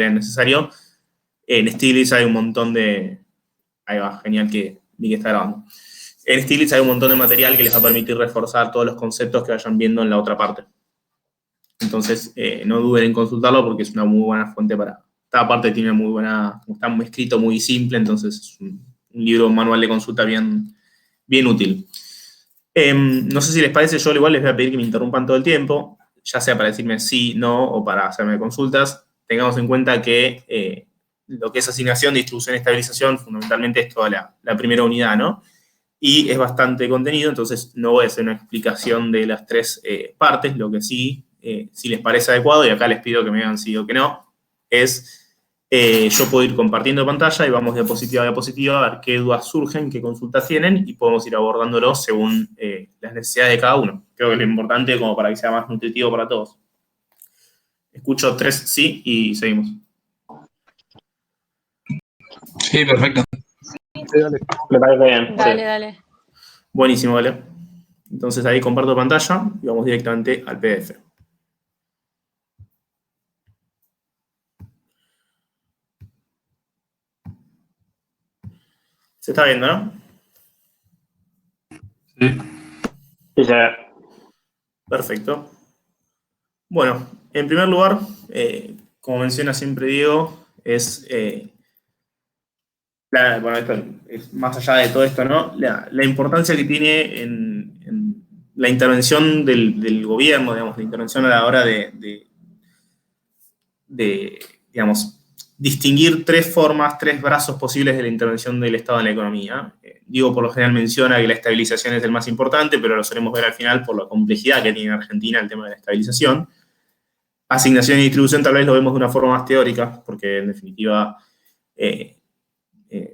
es necesario. En Stiglitz hay un montón de... Ahí va, genial que vi que está grabando. En Stiglitz hay un montón de material que les va a permitir reforzar todos los conceptos que vayan viendo en la otra parte. Entonces, no duden en consultarlo porque es una muy buena fuente para... Cada parte tiene muy buena... Está muy escrito, muy simple, entonces es un libro, un manual de consulta bien útil. No sé si les parece, yo igual les voy a pedir que me interrumpan todo el tiempo, ya sea para decirme sí, no, o para hacerme consultas. Tengamos en cuenta que lo que es asignación, distribución y estabilización, fundamentalmente es toda la primera unidad, ¿no? Y es bastante contenido, entonces no voy a hacer una explicación de las tres partes. Lo que sí, si les parece adecuado, y acá les pido que me digan sí o que no, es yo puedo ir compartiendo pantalla y vamos diapositiva a diapositiva a ver qué dudas surgen, qué consultas tienen, y podemos ir abordándolo según las necesidades de cada uno. Creo que es lo importante como para que sea más nutritivo para todos. Escucho 3 sí y seguimos. Sí, perfecto. Dale. Me parece bien. Dale, Sí. dale. Buenísimo, vale. Entonces ahí comparto pantalla y vamos directamente al PDF. Se está viendo, ¿no? Sí. Sí, ya. Perfecto. Bueno, en primer lugar, como menciona siempre Diego, es... bueno, esto es más allá de todo esto, ¿no? La importancia que tiene en la intervención del gobierno, digamos, la intervención a la hora de digamos, distinguir tres brazos posibles de la intervención del Estado en la economía. Diego por lo general menciona que la estabilización es el más importante, pero lo solemos ver al final por la complejidad que tiene en Argentina el tema de la estabilización. Asignación y distribución tal vez lo vemos de una forma más teórica, porque en definitiva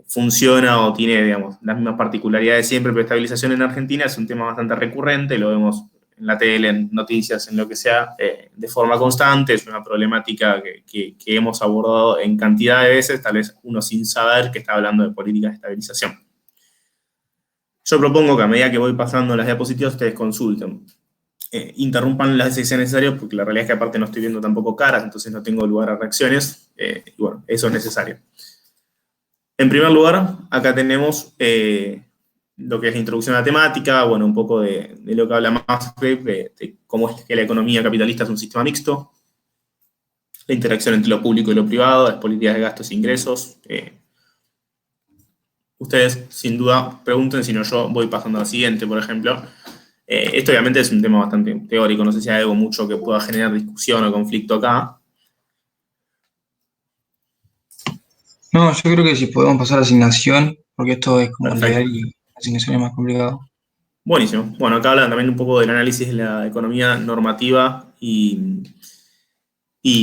funciona o tiene, digamos, las mismas particularidades siempre, pero estabilización en Argentina es un tema bastante recurrente, lo vemos en la tele, en noticias, en lo que sea, de forma constante, es una problemática que hemos abordado en cantidad de veces, tal vez uno sin saber que está hablando de políticas de estabilización. Yo propongo que a medida que voy pasando las diapositivas, ustedes consulten. Interrumpan las veces que sea necesario, porque la realidad es que aparte no estoy viendo tampoco caras, entonces no tengo lugar a reacciones, y bueno, eso es necesario. En primer lugar, acá tenemos lo que es la introducción a la temática, bueno, un poco de lo que habla Max de cómo es que la economía capitalista es un sistema mixto, la interacción entre lo público y lo privado, las políticas de gastos e ingresos. Ustedes, sin duda, pregunten, si no yo voy pasando a la siguiente, por ejemplo. Esto obviamente es un tema bastante teórico, no sé si hay algo mucho que pueda generar discusión o conflicto acá. No, yo creo que si podemos pasar a asignación, porque esto es como Perfecto. leer y asignación es más complicado. Buenísimo. Bueno, acá hablan también un poco del análisis de la economía normativa y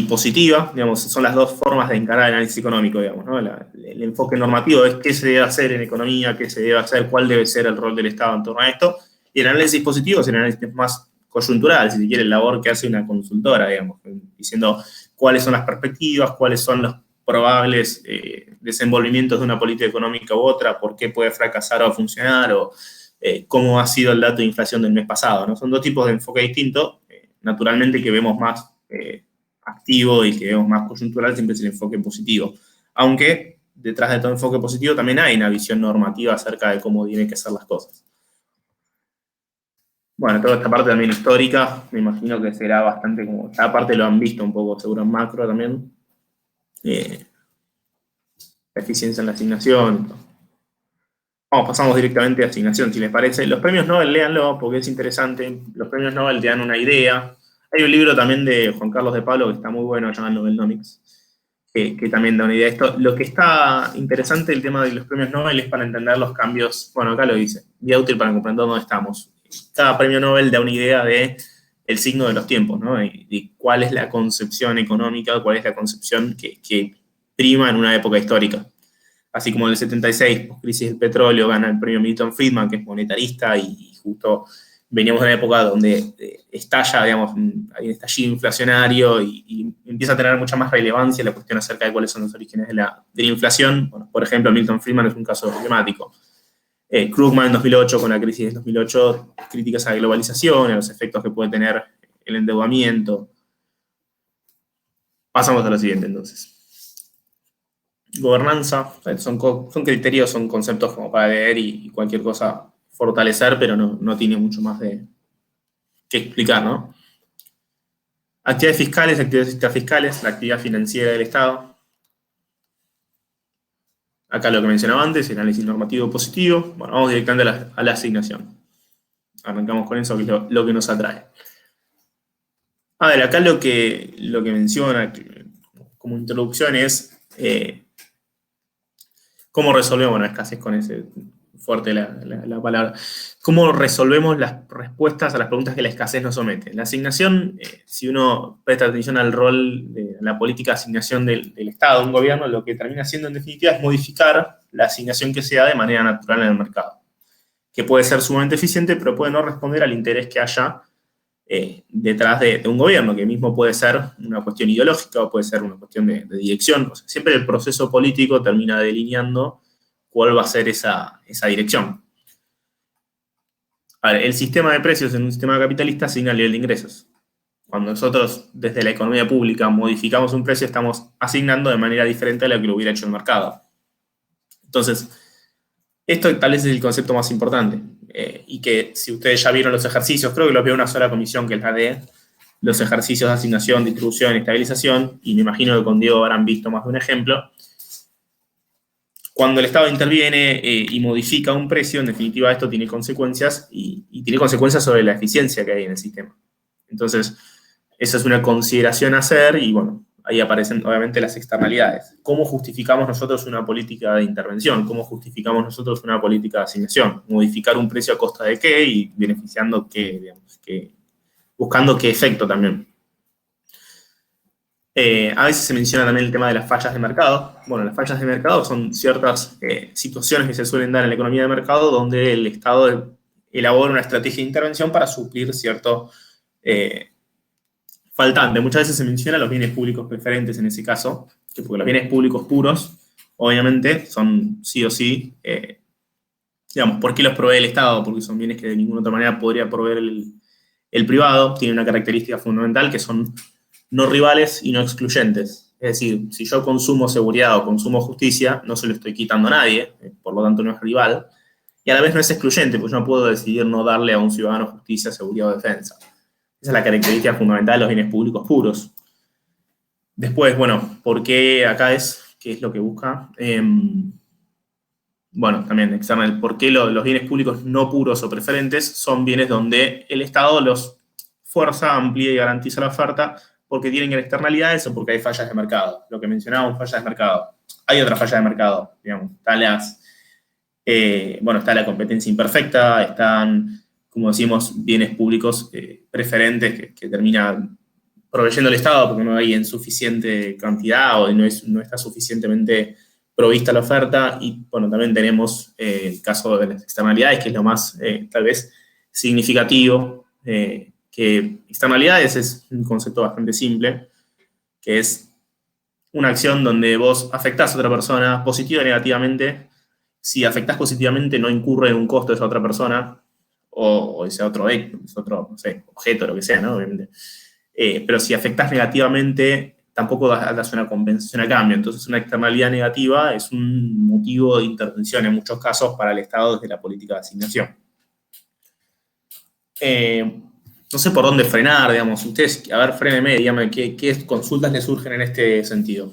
positiva, digamos, son las dos formas de encarar el análisis económico, digamos, ¿no? El enfoque normativo es qué se debe hacer en economía, qué se debe hacer, cuál debe ser el rol del Estado en torno a esto, y el análisis positivo es el análisis más coyuntural, si se quiere, el labor que hace una consultora, digamos, diciendo cuáles son las perspectivas, cuáles son los probables desenvolvimientos de una política económica u otra, por qué puede fracasar o funcionar, o cómo ha sido el dato de inflación del mes pasado, ¿no? Son dos tipos de enfoque distintos, naturalmente que vemos más activo y que vemos más coyuntural siempre es el enfoque positivo. Aunque detrás de todo enfoque positivo también hay una visión normativa acerca de cómo tienen que ser las cosas. Bueno, toda esta parte también histórica, me imagino que será bastante como... Esta parte lo han visto un poco, seguro en macro también. La eficiencia en la asignación. Vamos, pasamos directamente a asignación, si les parece. Los premios Nobel, léanlo, porque es interesante. Los premios Nobel te dan una idea. Hay un libro también de Juan Carlos de Pablo que está muy bueno, llamado Nobelnomics, que también da una idea de esto. Lo que está interesante del tema de los premios Nobel es para entender los cambios. Bueno, acá lo dice. Guía útil para comprender dónde estamos. Cada premio Nobel da una idea de el signo de los tiempos, ¿no? Y cuál es la concepción económica, cuál es la concepción que prima en una época histórica. Así como en el 76, crisis del petróleo, gana el premio Milton Friedman, que es monetarista, y justo veníamos de una época donde estalla, digamos, hay un estallido inflacionario y empieza a tener mucha más relevancia la cuestión acerca de cuáles son los orígenes de la inflación. Bueno, por ejemplo, Milton Friedman es un caso emblemático. Krugman en 2008, con la crisis de 2008, críticas a la globalización, a los efectos que puede tener el endeudamiento. Pasamos a lo siguiente, entonces. Gobernanza, son criterios, son conceptos como para leer y cualquier cosa fortalecer, pero no tiene mucho más que explicar, ¿no? Actividades fiscales, actividades extrafiscales, la actividad financiera del Estado. Acá lo que mencionaba antes, el análisis normativo positivo. Bueno, vamos directamente a la asignación. Arrancamos con eso, que es lo que nos atrae. A ver, acá lo que menciona como introducción es cómo resolvemos, bueno, escasez con ese fuerte la palabra, cómo resolvemos las respuestas a las preguntas que la escasez nos somete. La asignación, si uno presta atención al rol de la política de asignación del Estado, un gobierno, lo que termina haciendo en definitiva es modificar la asignación que se da de manera natural en el mercado, que puede ser sumamente eficiente, pero puede no responder al interés que haya detrás de un gobierno, que mismo puede ser una cuestión ideológica o puede ser una cuestión de dirección. O sea, siempre el proceso político termina delineando cuál va a ser esa dirección. A ver, el sistema de precios en un sistema capitalista asigna el nivel de ingresos. Cuando nosotros desde la economía pública modificamos un precio, estamos asignando de manera diferente a lo que lo hubiera hecho el mercado. Entonces, esto tal vez es el concepto más importante. Y que si ustedes ya vieron los ejercicios, creo que los vio una sola comisión, que es la de los ejercicios de asignación, distribución y estabilización, y me imagino que con Diego habrán visto más de un ejemplo. Cuando el Estado interviene y modifica un precio, en definitiva esto tiene consecuencias y tiene consecuencias sobre la eficiencia que hay en el sistema. Entonces, esa es una consideración a hacer y bueno, ahí aparecen obviamente las externalidades. ¿Cómo justificamos nosotros una política de intervención? ¿Cómo justificamos nosotros una política de asignación? ¿Modificar un precio a costa de qué y beneficiando qué, digamos, buscando qué efecto también? A veces se menciona también el tema de las fallas de mercado. Bueno, las fallas de mercado son ciertas situaciones que se suelen dar en la economía de mercado donde el Estado elabora una estrategia de intervención para suplir cierto faltante. Muchas veces se menciona los bienes públicos preferentes en ese caso, que porque los bienes públicos puros, obviamente, son sí o sí, digamos, ¿por qué los provee el Estado? Porque son bienes que de ninguna otra manera podría proveer el privado. Tiene una característica fundamental que son no rivales y no excluyentes. Es decir, si yo consumo seguridad o consumo justicia, no se lo estoy quitando a nadie, por lo tanto no es rival, y a la vez no es excluyente, porque yo no puedo decidir no darle a un ciudadano justicia, seguridad o defensa. Esa es la característica fundamental de los bienes públicos puros. Después, bueno, ¿por qué acá qué es lo que busca? Bueno, también externa, ¿por qué los bienes públicos no puros o preferentes son bienes donde el Estado los fuerza, amplía y garantiza la oferta porque tienen externalidades o porque hay fallas de mercado? Lo que mencionábamos, fallas de mercado. Hay otras fallas de mercado, digamos, está la competencia imperfecta, están, como decimos, bienes públicos preferentes que terminan proveyendo el Estado porque no hay en suficiente cantidad o no está suficientemente provista la oferta. Y bueno, también tenemos el caso de las externalidades, que es lo más tal vez significativo, que externalidades es un concepto bastante simple, que es una acción donde vos afectás a otra persona positiva o negativamente. Si afectás positivamente, no incurre en un costo de esa otra persona o ese otro, no sé, objeto, lo que sea, ¿no? Obviamente. Pero si afectás negativamente, tampoco das una compensación a cambio. Entonces, una externalidad negativa es un motivo de intervención en muchos casos para el Estado desde la política de asignación. No sé por dónde frenar, digamos. Ustedes, a ver, fréneme, dígame, ¿qué consultas le surgen en este sentido?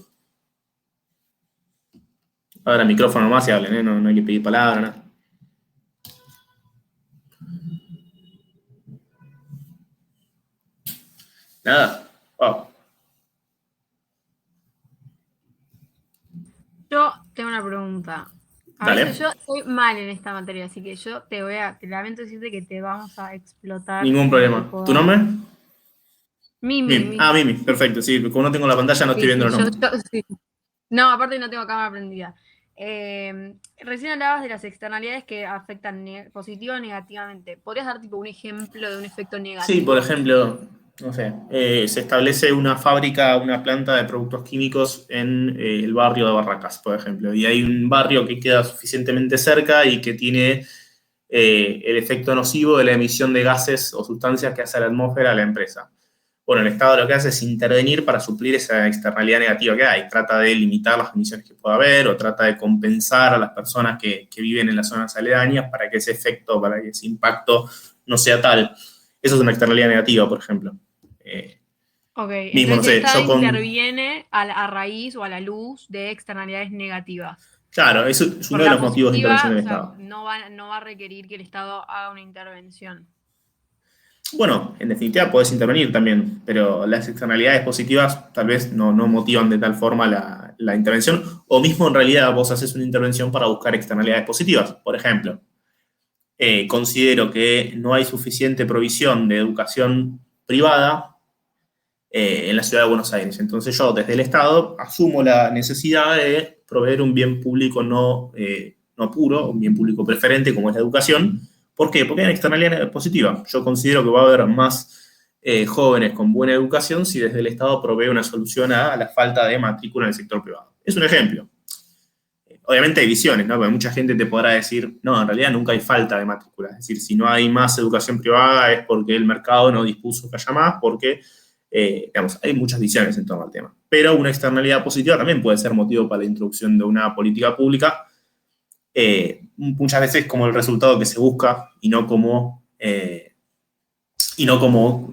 Ahora micrófono nomás y hablen, no hay que pedir palabra, nada. Nada. Wow. Yo tengo una pregunta. A Dale. veces yo estoy mal en esta materia, así que yo lamento decirte que te vamos a explotar. Ningún problema. ¿Tu nombre? Mimi. Mimi, perfecto, sí, como no tengo la pantalla no estoy viendo los nombres. Sí. No, aparte no tengo cámara prendida. Recién hablabas de las externalidades que afectan positiva o negativamente. ¿Podrías dar tipo un ejemplo de un efecto negativo? Sí, por ejemplo, no sé, se establece una fábrica, una planta de productos químicos en el barrio de Barracas, por ejemplo, y hay un barrio que queda suficientemente cerca y que tiene el efecto nocivo de la emisión de gases o sustancias que hace a la atmósfera a la empresa. Bueno, el Estado lo que hace es intervenir para suplir esa externalidad negativa que hay. Trata de limitar las emisiones que pueda haber o trata de compensar a las personas que viven en las zonas aledañas para que ese efecto, para que ese impacto no sea tal. Eso es una externalidad negativa, por ejemplo. Ok, Mismo, no entonces el sé, Estado yo con... interviene a raíz o a la luz de externalidades negativas. Claro, eso es uno Por de la los motivos de intervención positiva, del o sea, Estado. no va a requerir que el Estado haga una intervención. Bueno, en definitiva podés intervenir también, pero las externalidades positivas tal vez no motivan de tal forma la intervención, o mismo en realidad vos haces una intervención para buscar externalidades positivas. Por ejemplo, considero que no hay suficiente provisión de educación privada en la ciudad de Buenos Aires. Entonces yo desde el Estado asumo la necesidad de proveer un bien público no puro, un bien público preferente como es la educación. ¿Por qué? Porque hay una externalidad positiva. Yo considero que va a haber más jóvenes con buena educación si desde el Estado provee una solución a la falta de matrícula en el sector privado. Es un ejemplo. Obviamente hay visiones, ¿no? Porque mucha gente te podrá decir, no, en realidad nunca hay falta de matrícula. Es decir, si no hay más educación privada es porque el mercado no dispuso que haya más, porque, digamos, hay muchas visiones en torno al tema. Pero una externalidad positiva también puede ser motivo para la introducción de una política pública, muchas veces como el resultado que se busca y no como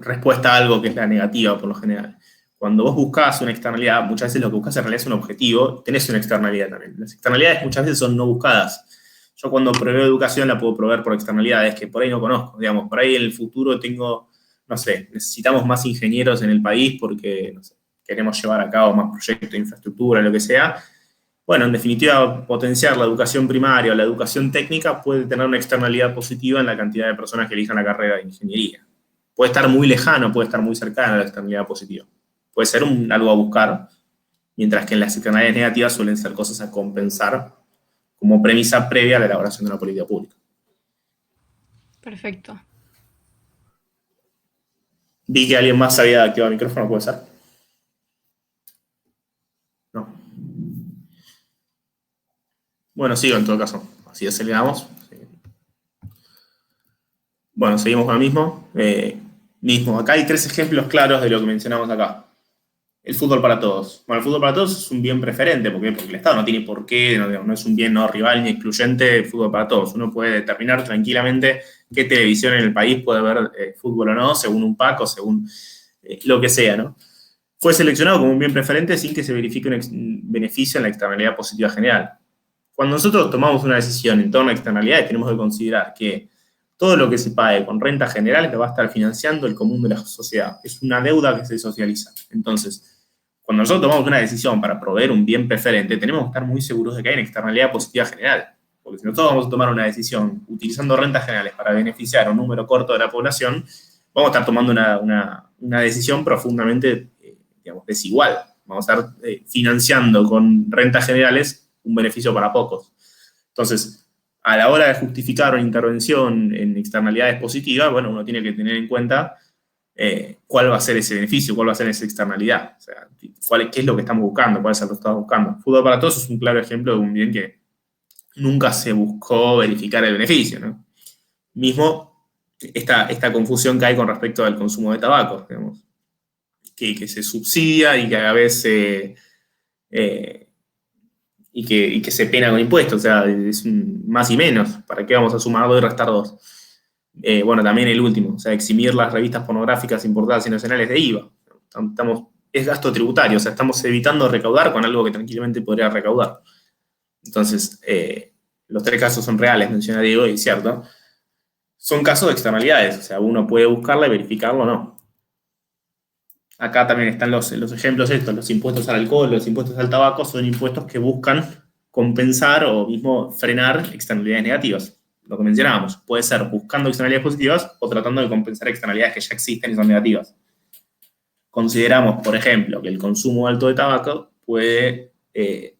respuesta a algo que es la negativa por lo general. Cuando vos buscas una externalidad, muchas veces lo que buscas en realidad es un objetivo, tenés una externalidad también. Las externalidades muchas veces son no buscadas. Yo cuando proveo educación la puedo proveer por externalidades que por ahí no conozco. Digamos, por ahí en el futuro tengo, no sé, necesitamos más ingenieros en el país porque, no sé, queremos llevar a cabo más proyectos de infraestructura, lo que sea. Bueno, en definitiva, potenciar la educación primaria o la educación técnica puede tener una externalidad positiva en la cantidad de personas que elijan la carrera de ingeniería. Puede estar muy lejano, puede estar muy cercano a la externalidad positiva. Puede ser algo a buscar, mientras que en las externalidades negativas suelen ser cosas a compensar como premisa previa a la elaboración de una política pública. Perfecto. Vi que alguien más había activado el micrófono, ¿puede ser? No. Bueno, sigo en todo caso. Así aceleramos. Bueno, seguimos con el mismo. Acá hay 3 ejemplos claros de lo que mencionamos acá. El fútbol para todos. Bueno, el fútbol para todos es un bien preferente, porque el Estado no tiene por qué, no es un bien no rival ni excluyente, el fútbol para todos. Uno puede determinar tranquilamente qué televisión en el país puede ver fútbol o no, según un PAC o según lo que sea, ¿no? Fue seleccionado como un bien preferente sin que se verifique un beneficio en la externalidad positiva general. Cuando nosotros tomamos una decisión en torno a externalidades, tenemos que considerar que todo lo que se pague con rentas generales lo va a estar financiando el común de la sociedad. Es una deuda que se socializa. Entonces, cuando nosotros tomamos una decisión para proveer un bien preferente, tenemos que estar muy seguros de que hay una externalidad positiva general. Porque si nosotros vamos a tomar una decisión utilizando rentas generales para beneficiar a un número corto de la población, vamos a estar tomando una decisión profundamente, digamos, desigual. Vamos a estar financiando con rentas generales un beneficio para pocos. Entonces, a la hora de justificar una intervención en externalidades positivas, bueno, uno tiene que tener en cuenta cuál va a ser ese beneficio, cuál va a ser esa externalidad. O sea, qué es lo que estamos buscando, cuál es lo que estamos buscando. Fútbol para todos es un claro ejemplo de un bien que nunca se buscó verificar el beneficio, ¿no? Mismo esta confusión que hay con respecto al consumo de tabaco, digamos, que se subsidia y que a veces y que se pena con impuestos, o sea, es más y menos. ¿Para qué vamos a sumar 2 y restar 2? Bueno, también el último, o sea, eximir las revistas pornográficas importadas y nacionales de IVA. Es gasto tributario, o sea, estamos evitando recaudar con algo que tranquilamente podría recaudar. Entonces, los 3 casos son reales, menciona Diego, y es cierto. Son casos de externalidades, o sea, uno puede buscarla y verificarlo o no. Acá también están los ejemplos estos, los impuestos al alcohol, los impuestos al tabaco, son impuestos que buscan compensar o mismo frenar externalidades negativas. Lo que mencionábamos, puede ser buscando externalidades positivas o tratando de compensar externalidades que ya existen y son negativas. Consideramos, por ejemplo, que el consumo alto de tabaco puede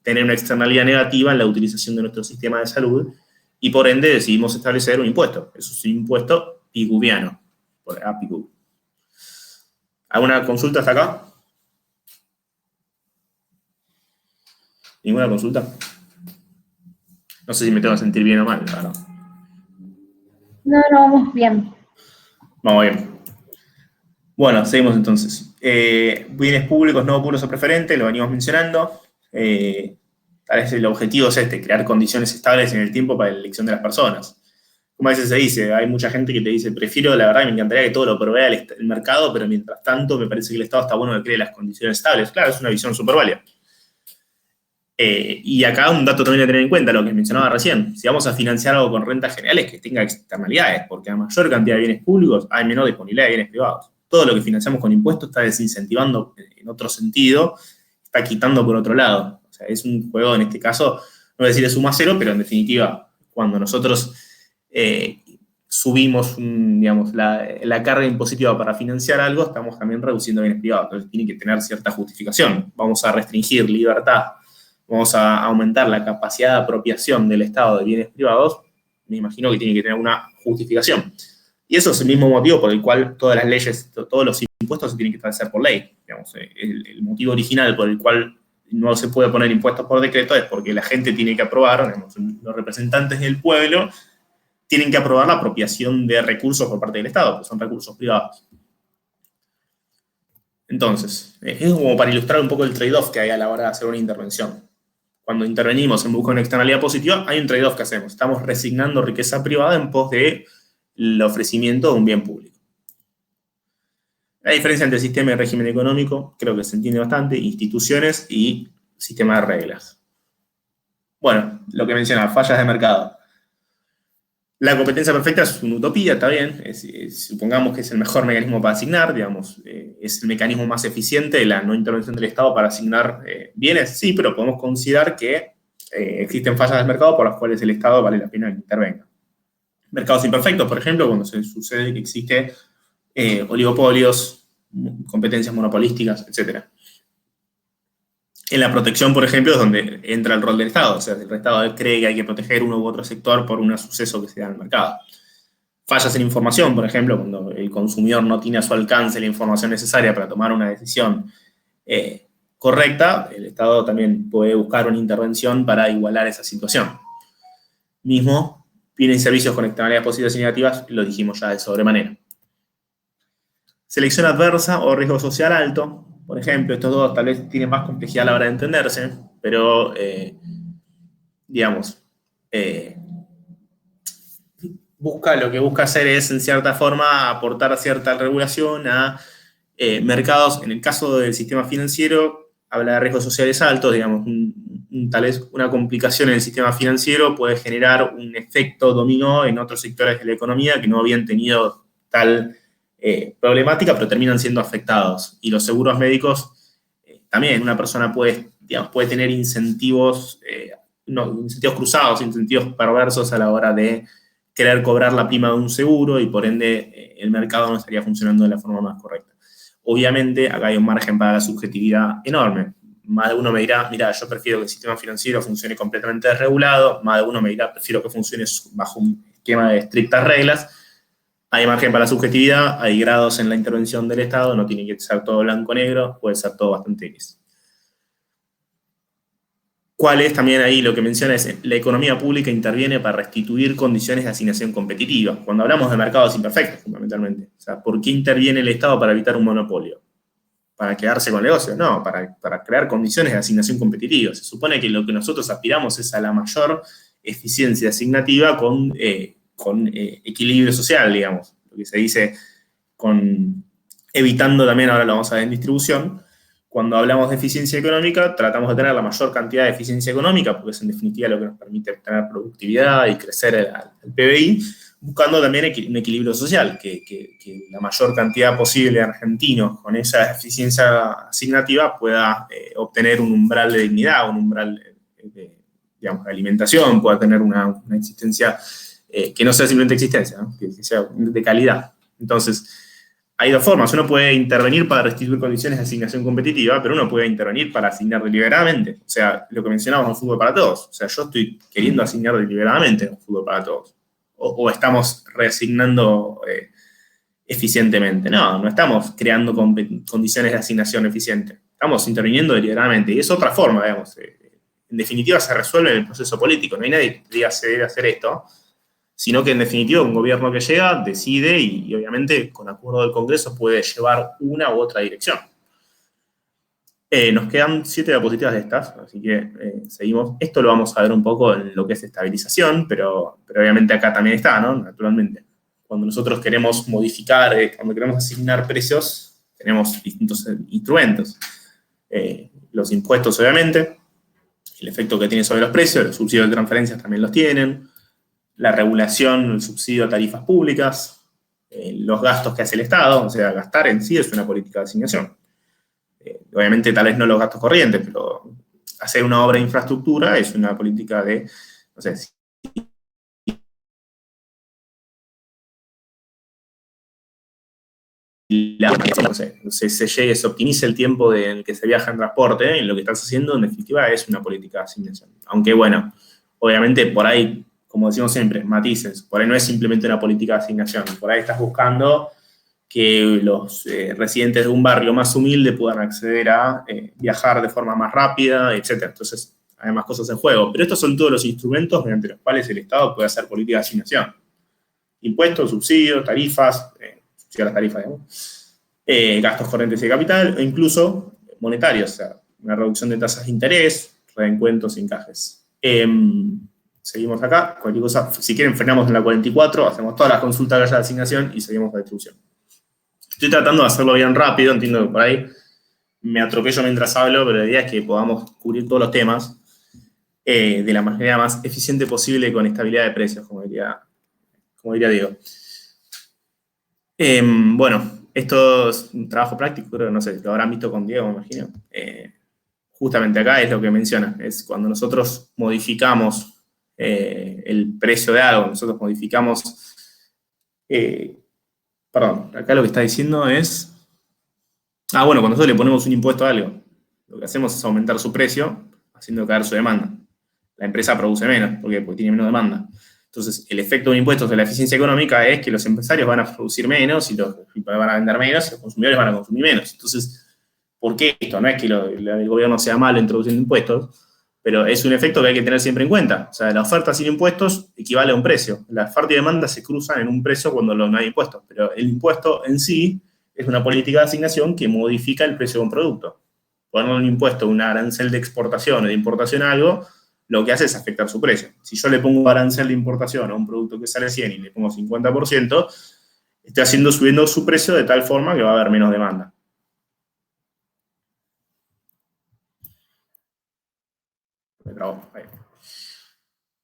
tener una externalidad negativa en la utilización de nuestro sistema de salud y por ende decidimos establecer un impuesto. Eso es un impuesto piguviano, por APICU. ¿Alguna consulta hasta acá? ¿Ninguna consulta? No sé si me tengo que sentir bien o mal, claro. No, vamos bien. Vamos bien. Bueno, seguimos entonces. bienes públicos, no públicos o preferentes, lo venimos mencionando. Tal vez el objetivo es crear condiciones estables en el tiempo para la elección de las personas. Como a veces se dice, hay mucha gente que te dice, prefiero, la verdad, me encantaría que todo lo provea el mercado, pero mientras tanto me parece que el Estado está bueno que cree las condiciones estables. Claro, es una visión súper válida. Y acá un dato también a tener en cuenta, lo que mencionaba recién. Si vamos a financiar algo con rentas generales, que tenga externalidades, porque a mayor cantidad de bienes públicos hay menor disponibilidad de bienes privados. Todo lo que financiamos con impuestos está desincentivando en otro sentido, está quitando por otro lado. O sea, es un juego, en este caso, no voy a decir de suma cero, pero en definitiva, cuando nosotros subimos la carga impositiva para financiar algo, estamos también reduciendo bienes privados. Entonces tiene que tener cierta justificación. Vamos a restringir libertad, vamos a aumentar la capacidad de apropiación del Estado de bienes privados, me imagino que tiene que tener una justificación. Y eso es el mismo motivo por el cual todas las leyes, todos los impuestos se tienen que establecer por ley. Digamos, el motivo original por el cual no se puede poner impuestos por decreto es porque la gente tiene que aprobar, digamos, los representantes del pueblo tienen que aprobar la apropiación de recursos por parte del Estado, que son recursos privados. Entonces, es como para ilustrar un poco el trade-off que hay a la hora de hacer una intervención. Cuando intervenimos en busca de una externalidad positiva, hay un trade-off que hacemos. Estamos resignando riqueza privada en pos del ofrecimiento de un bien público. La diferencia entre sistema y régimen económico creo que se entiende bastante, instituciones y sistema de reglas. Bueno, lo que mencionaba, fallas de mercado. La competencia perfecta es una utopía, está bien, supongamos que es el mejor mecanismo para asignar, digamos, es el mecanismo más eficiente de la no intervención del Estado para asignar bienes, sí, pero podemos considerar que existen fallas del mercado por las cuales el Estado vale la pena que intervenga. Mercados imperfectos, por ejemplo, cuando se sucede que existe oligopolios, competencias monopolísticas, etc. En la protección, por ejemplo, es donde entra el rol del Estado. O sea, el Estado cree que hay que proteger uno u otro sector por un suceso que se da en el mercado. Fallas en información, por ejemplo, cuando el consumidor no tiene a su alcance la información necesaria para tomar una decisión correcta, el Estado también puede buscar una intervención para igualar esa situación. Mismo, bienes y servicios con externalidades positivas y negativas, lo dijimos ya de sobremanera. Selección adversa o riesgo social alto. Por ejemplo, estos dos tal vez tienen más complejidad a la hora de entenderse, pero, lo que busca hacer es, en cierta forma, aportar cierta regulación a mercados. En el caso del sistema financiero, habla de riesgos sociales altos, digamos, tal vez una complicación en el sistema financiero puede generar un efecto dominó en otros sectores de la economía que no habían tenido tal problemática, pero terminan siendo afectados. Y los seguros médicos, también una persona puede tener incentivos cruzados, incentivos perversos a la hora de querer cobrar la prima de un seguro y por ende el mercado no estaría funcionando de la forma más correcta. Obviamente acá hay un margen para la subjetividad enorme. Más de uno me dirá, mira, yo prefiero que el sistema financiero funcione completamente desregulado, más de uno me dirá, prefiero que funcione bajo un esquema de estrictas reglas. Hay margen para la subjetividad, hay grados en la intervención del Estado, no tiene que ser todo blanco-negro, puede ser todo bastante gris. ¿Cuál es también ahí lo que menciona? Es la economía pública interviene para restituir condiciones de asignación competitiva. Cuando hablamos de mercados imperfectos, fundamentalmente. O sea, ¿por qué interviene el Estado para evitar un monopolio? ¿Para quedarse con negocios? No, para crear condiciones de asignación competitiva. Se supone que lo que nosotros aspiramos es a la mayor eficiencia asignativa con equilibrio social, digamos, lo que se dice evitando también, ahora lo vamos a ver en distribución, cuando hablamos de eficiencia económica, tratamos de tener la mayor cantidad de eficiencia económica, porque es en definitiva lo que nos permite tener productividad y crecer el PBI, buscando también un equilibrio social, que la mayor cantidad posible de argentinos con esa eficiencia asignativa pueda obtener un umbral de dignidad, un umbral de alimentación, pueda tener una existencia que no sea simplemente existencia, ¿no? Que sea de calidad. Entonces, hay dos formas. Uno puede intervenir para restituir condiciones de asignación competitiva, pero uno puede intervenir para asignar deliberadamente. O sea, lo que mencionamos en fútbol para todos. O sea, yo estoy queriendo asignar deliberadamente en fútbol para todos. O estamos reasignando eficientemente. No estamos creando condiciones de asignación eficiente. Estamos interviniendo deliberadamente. Y es otra forma, digamos. En definitiva, se resuelve en el proceso político. No hay nadie que diga se debe hacer esto. sino que en definitiva un gobierno que llega decide y obviamente con acuerdo del Congreso puede llevar una u otra dirección. Nos quedan 7 diapositivas de estas, así que seguimos. Esto lo vamos a ver un poco en lo que es estabilización, pero obviamente acá también está, ¿no? Naturalmente. Cuando nosotros queremos modificar, cuando queremos asignar precios, tenemos distintos instrumentos. Los impuestos, obviamente, el efecto que tiene sobre los precios, los subsidios de transferencias también los tienen, la regulación, el subsidio a tarifas públicas, los gastos que hace el Estado, o sea, gastar en sí es una política de asignación. Obviamente, tal vez no los gastos corrientes, pero hacer una obra de infraestructura es una política de, no sé, se optimice el tiempo en el que se viaja en transporte, lo que estás haciendo, en definitiva, es una política de asignación. Aunque, bueno, obviamente, por ahí, como decimos siempre, matices, por ahí no es simplemente una política de asignación, por ahí estás buscando que los residentes de un barrio más humilde puedan acceder a viajar de forma más rápida, etc. Entonces, hay más cosas en juego. Pero estos son todos los instrumentos mediante los cuales el Estado puede hacer política de asignación. Impuestos, subsidios, tarifas, subsidios a las tarifas, digamos, gastos corrientes y de capital, o incluso monetarios, o sea, una reducción de tasas de interés, reencuentros y encajes. Seguimos acá, cualquier cosa, si quieren frenamos en la 44, hacemos todas las consultas que haya de asignación y seguimos la distribución. Estoy tratando de hacerlo bien rápido, entiendo que por ahí me atropello mientras hablo, pero la idea es que podamos cubrir todos los temas de la manera más eficiente posible con estabilidad de precios, como diría Diego. Bueno, esto es un trabajo práctico, creo que no sé, lo habrán visto con Diego, me imagino. Justamente acá es lo que menciona, es cuando nosotros modificamos el precio de algo, nosotros modificamos... Perdón, acá lo que está diciendo es... bueno, cuando nosotros le ponemos un impuesto a algo, lo que hacemos es aumentar su precio, haciendo caer su demanda. La empresa produce menos, ¿por qué? Porque tiene menos demanda. Entonces, el efecto de un impuesto sobre la eficiencia económica es que los empresarios van a producir menos y van a vender menos y los consumidores van a consumir menos. Entonces, ¿por qué esto? No es que el gobierno sea malo introduciendo impuestos, pero es un efecto que hay que tener siempre en cuenta. O sea, la oferta sin impuestos equivale a un precio. La oferta y demanda se cruzan en un precio cuando no hay impuestos, pero el impuesto en sí es una política de asignación que modifica el precio de un producto. Poner un impuesto, un arancel de exportación o de importación a algo, lo que hace es afectar su precio. Si yo le pongo arancel de importación a un producto que sale 100 y le pongo 50%, estoy subiendo su precio de tal forma que va a haber menos demanda.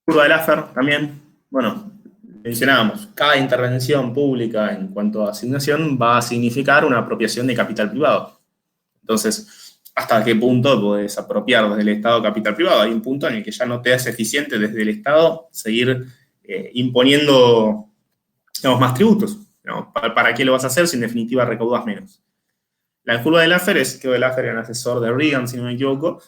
Curva de Laffer también, bueno, mencionábamos, cada intervención pública en cuanto a asignación va a significar una apropiación de capital privado. Entonces, ¿hasta qué punto podés apropiar desde el Estado capital privado? Hay un punto en el que ya no te es eficiente desde el Estado seguir imponiendo, digamos, más tributos. ¿No? ¿Para qué lo vas a hacer si en definitiva recaudas menos? La curva de Laffer que Laffer era un asesor de Reagan, si no me equivoco.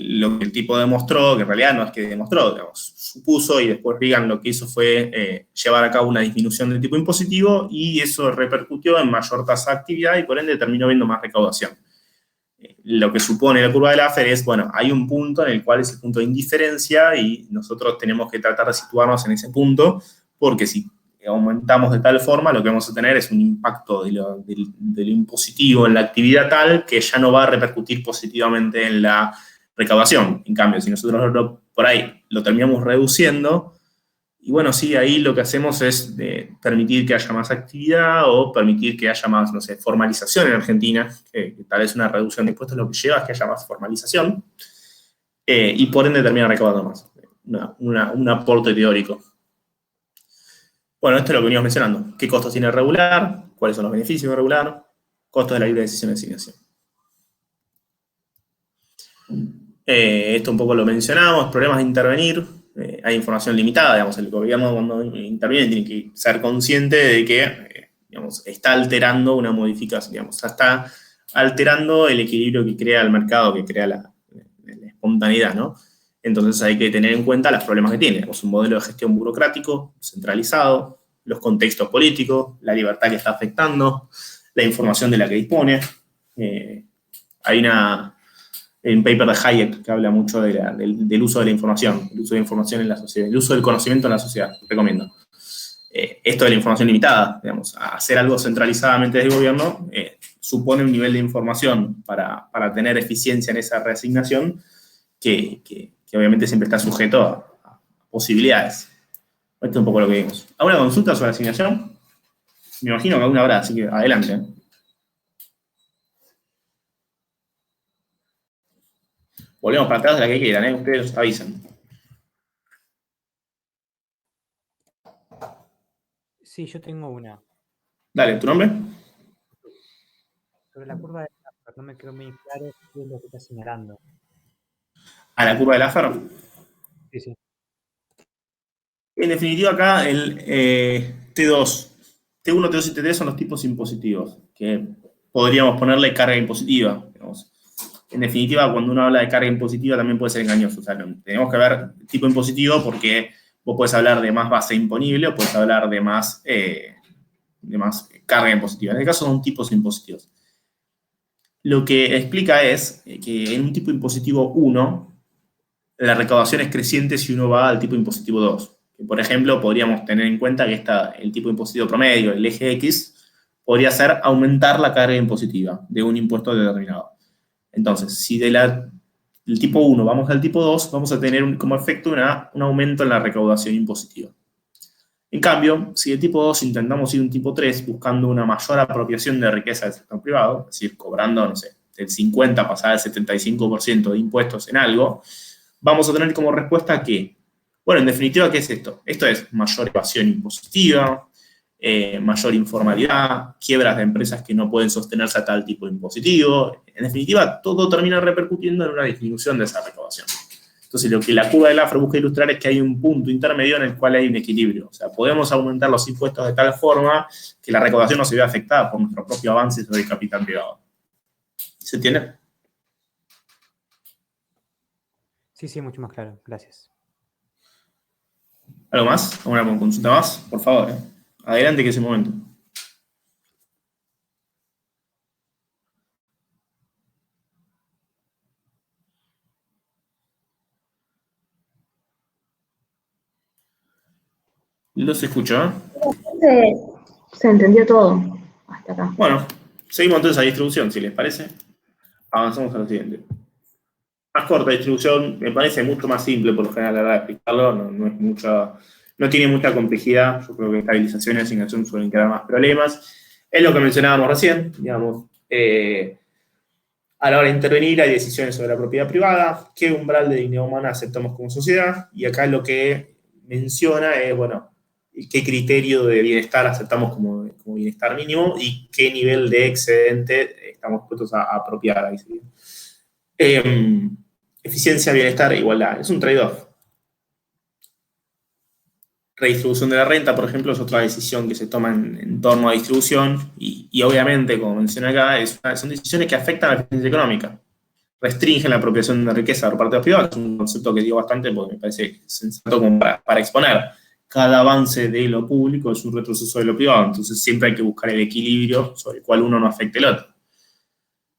Lo que el tipo demostró, que en realidad no es que demostró, digamos, supuso, y después Reagan lo que hizo fue llevar a cabo una disminución del tipo impositivo y eso repercutió en mayor tasa de actividad y por ende terminó viendo más recaudación. Lo que supone la curva de Laffer es, bueno, hay un punto en el cual es el punto de indiferencia y nosotros tenemos que tratar de situarnos en ese punto porque si aumentamos de tal forma, lo que vamos a tener es un impacto de lo impositivo en la actividad tal que ya no va a repercutir positivamente en la recaudación. En cambio, si nosotros por ahí lo terminamos reduciendo, y bueno, sí, ahí lo que hacemos es permitir que haya más actividad o permitir que haya más, no sé, formalización en Argentina, que tal vez una reducción de impuestos lo que lleva es que haya más formalización, y por ende termina recaudando más. Un aporte teórico. Bueno, esto es lo que venimos mencionando. ¿Qué costos tiene el regular? ¿Cuáles son los beneficios de regular? Costos de la libre decisión de asignación. Esto un poco lo mencionamos, problemas de intervenir, hay información limitada, digamos, el gobierno cuando interviene tiene que ser consciente de que, digamos, está alterando una modificación, digamos, está alterando el equilibrio que crea el mercado, que crea la espontaneidad, ¿no? Entonces hay que tener en cuenta los problemas que tiene, digamos, un modelo de gestión burocrático, centralizado, los contextos políticos, la libertad que está afectando, la información de la que dispone. Hay un paper de Hayek que habla mucho del uso de la información, el uso de la información en la sociedad, el uso del conocimiento en la sociedad, recomiendo. esto de la información limitada, digamos, hacer algo centralizadamente desde el gobierno supone un nivel de información para tener eficiencia en esa reasignación que obviamente siempre está sujeto a posibilidades. Esto es un poco lo que vimos. ¿Alguna consulta sobre la asignación? Me imagino que alguna habrá, así que adelante. Volvemos para atrás de la que quieran, ustedes avisan. Sí, yo tengo una. Dale, ¿tu nombre? Sobre la curva de Laffer, no me quedó muy claro qué es lo que está señalando. ¿A la curva de Laffer? Sí, sí. En definitiva, acá el T2, T1, T2 y T3 son los tipos impositivos, que podríamos ponerle carga impositiva. Digamos. En definitiva, cuando uno habla de carga impositiva también puede ser engañoso. O sea, tenemos que ver tipo impositivo porque vos podés hablar de más base imponible o podés hablar de más carga impositiva. En este caso son tipos impositivos. Lo que explica es que en un tipo impositivo 1, la recaudación es creciente si uno va al tipo impositivo 2. Por ejemplo, podríamos tener en cuenta que el tipo impositivo promedio, el eje X, podría ser aumentar la carga impositiva de un impuesto determinado. Entonces, si del tipo 1 vamos al tipo 2, vamos a tener como efecto un aumento en la recaudación impositiva. En cambio, si de tipo 2 intentamos ir a un tipo 3 buscando una mayor apropiación de riqueza del sector privado, es decir, cobrando, no sé, del 50 pasar al 75% de impuestos en algo, vamos a tener como respuesta que, bueno, en definitiva, ¿qué es esto? Esto es mayor evasión impositiva, mayor informalidad, quiebras de empresas que no pueden sostenerse a tal tipo de impositivo. En definitiva, todo termina repercutiendo en una disminución de esa recaudación. Entonces, lo que la curva de Laffer busca ilustrar es que hay un punto intermedio en el cual hay un equilibrio. O sea, podemos aumentar los impuestos de tal forma que la recaudación no se vea afectada por nuestro propio avance sobre el capital privado. ¿Se entiende? Sí, mucho más claro. Gracias. ¿Algo más? ¿Alguna consulta más? Por favor, adelante que es el momento. Los escucho, ¿eh? Se entendió todo hasta acá. Bueno, seguimos entonces a distribución, si les parece. Avanzamos a lo siguiente. Más corta distribución, me parece mucho más simple por lo general a la hora de explicarlo, no tiene mucha complejidad. Yo creo que estabilización y asignación suelen crear más problemas. Es lo que mencionábamos recién, digamos, a la hora de intervenir hay decisiones sobre la propiedad privada, qué umbral de dignidad humana aceptamos como sociedad, y acá lo que menciona es, bueno, qué criterio de bienestar aceptamos como bienestar mínimo y qué nivel de excedente estamos dispuestos a apropiar. Ahí sería. Eficiencia, bienestar, igualdad. Es un trade-off. Redistribución de la renta, por ejemplo, es otra decisión que se toma en torno a distribución y obviamente, como mencioné acá, son decisiones que afectan a la eficiencia económica. Restringen la apropiación de riqueza por parte de los privados, es un concepto que digo bastante porque me parece sensato como para exponer. Cada avance de lo público es un retroceso de lo privado, entonces siempre hay que buscar el equilibrio sobre el cual uno no afecte al otro.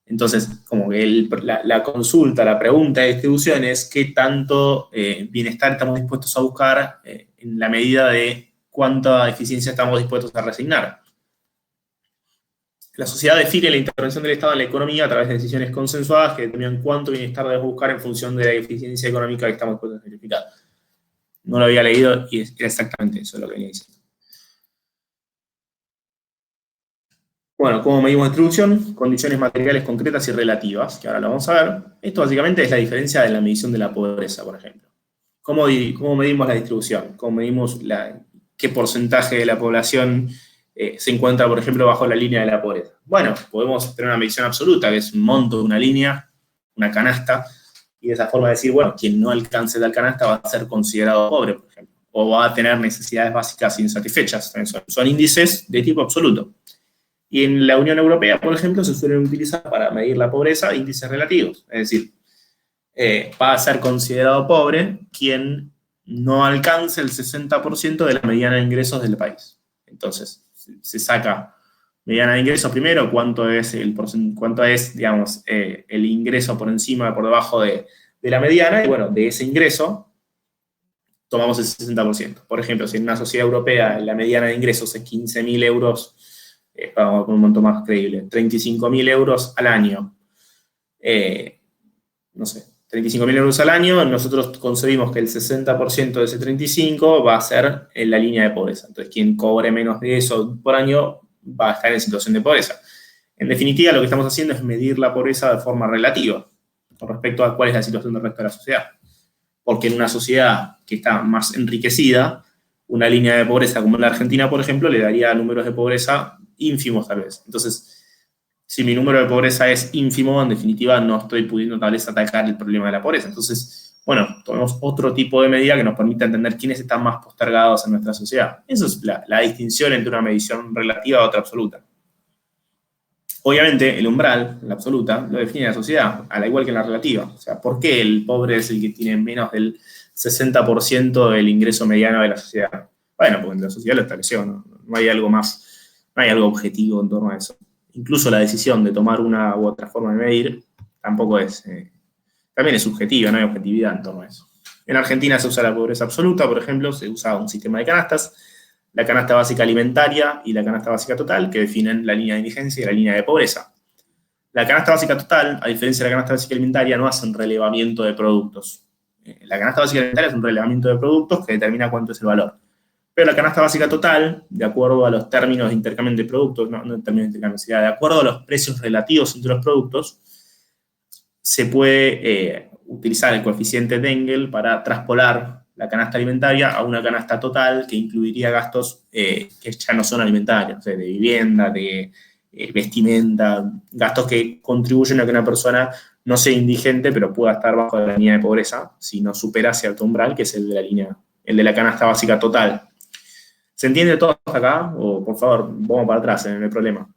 Entonces, como que la consulta, la pregunta de distribución es qué tanto bienestar estamos dispuestos a buscar en la medida de cuánta eficiencia estamos dispuestos a resignar. La sociedad define la intervención del Estado en la economía a través de decisiones consensuadas que determinan cuánto bienestar debemos buscar en función de la eficiencia económica que estamos dispuestos a verificar. No lo había leído y era exactamente eso lo que venía diciendo. Bueno, ¿cómo medimos distribución? Condiciones materiales concretas y relativas, que ahora lo vamos a ver. Esto básicamente es la diferencia de la medición de la pobreza, por ejemplo. ¿Cómo medimos la distribución? ¿Cómo medimos qué porcentaje de la población se encuentra, por ejemplo, bajo la línea de la pobreza? Bueno, podemos tener una medición absoluta, que es un monto de una línea, una canasta, y de esa forma decir, bueno, quien no alcance tal canasta va a ser considerado pobre, por ejemplo, o va a tener necesidades básicas insatisfechas. Son índices de tipo absoluto. Y en la Unión Europea, por ejemplo, se suelen utilizar para medir la pobreza índices relativos. Es decir, va a ser considerado pobre quien no alcance el 60% de la mediana de ingresos del país. Entonces, se saca mediana de ingresos primero, cuánto es, digamos, el ingreso por encima, por debajo de la mediana, y bueno, de ese ingreso, tomamos el 60%. Por ejemplo, si en una sociedad europea la mediana de ingresos es 15.000 euros, vamos con un monto más creíble, 35.000 euros al año, no sé, 35.000 euros al año, nosotros concebimos que el 60% de ese 35 va a ser en la línea de pobreza. Entonces, quien cobre menos de eso por año va a estar en situación de pobreza. En definitiva, lo que estamos haciendo es medir la pobreza de forma relativa con respecto a cuál es la situación del resto de la sociedad. Porque en una sociedad que está más enriquecida, una línea de pobreza como la Argentina, por ejemplo, le daría números de pobreza ínfimos tal vez. Entonces, si mi número de pobreza es ínfimo, en definitiva no estoy pudiendo tal vez atacar el problema de la pobreza. Entonces, bueno, tomemos otro tipo de medida que nos permita entender quiénes están más postergados en nuestra sociedad. Eso es la distinción entre una medición relativa a otra absoluta. Obviamente, el umbral, la absoluta, lo define la sociedad, al igual que en la relativa. O sea, ¿por qué el pobre es el que tiene menos del 60% del ingreso mediano de la sociedad? Bueno, porque la sociedad lo estableció, ¿no? No hay algo más, no hay algo objetivo en torno a eso. Incluso la decisión de tomar una u otra forma de medir tampoco es, también es subjetiva, no hay objetividad en torno a eso. En Argentina se usa la pobreza absoluta, por ejemplo, se usa un sistema de canastas, la canasta básica alimentaria y la canasta básica total, que definen la línea de indigencia y la línea de pobreza. La canasta básica total, a diferencia de la canasta básica alimentaria, no hace un relevamiento de productos. La canasta básica alimentaria es un relevamiento de productos que determina cuánto es el valor. Pero la canasta básica total, de acuerdo a los términos de intercambio de productos, no términos de intercambio, sino de acuerdo a los precios relativos entre los productos, se puede utilizar el coeficiente de Engel para traspolar la canasta alimentaria a una canasta total que incluiría gastos que ya no son alimentarios, o sea, de vivienda, de vestimenta, gastos que contribuyen a que una persona no sea indigente, pero pueda estar bajo la línea de pobreza si no supera cierto umbral, que es el de la canasta básica total. ¿Se entiende todo hasta acá? O, por favor, vamos para atrás, no hay problema.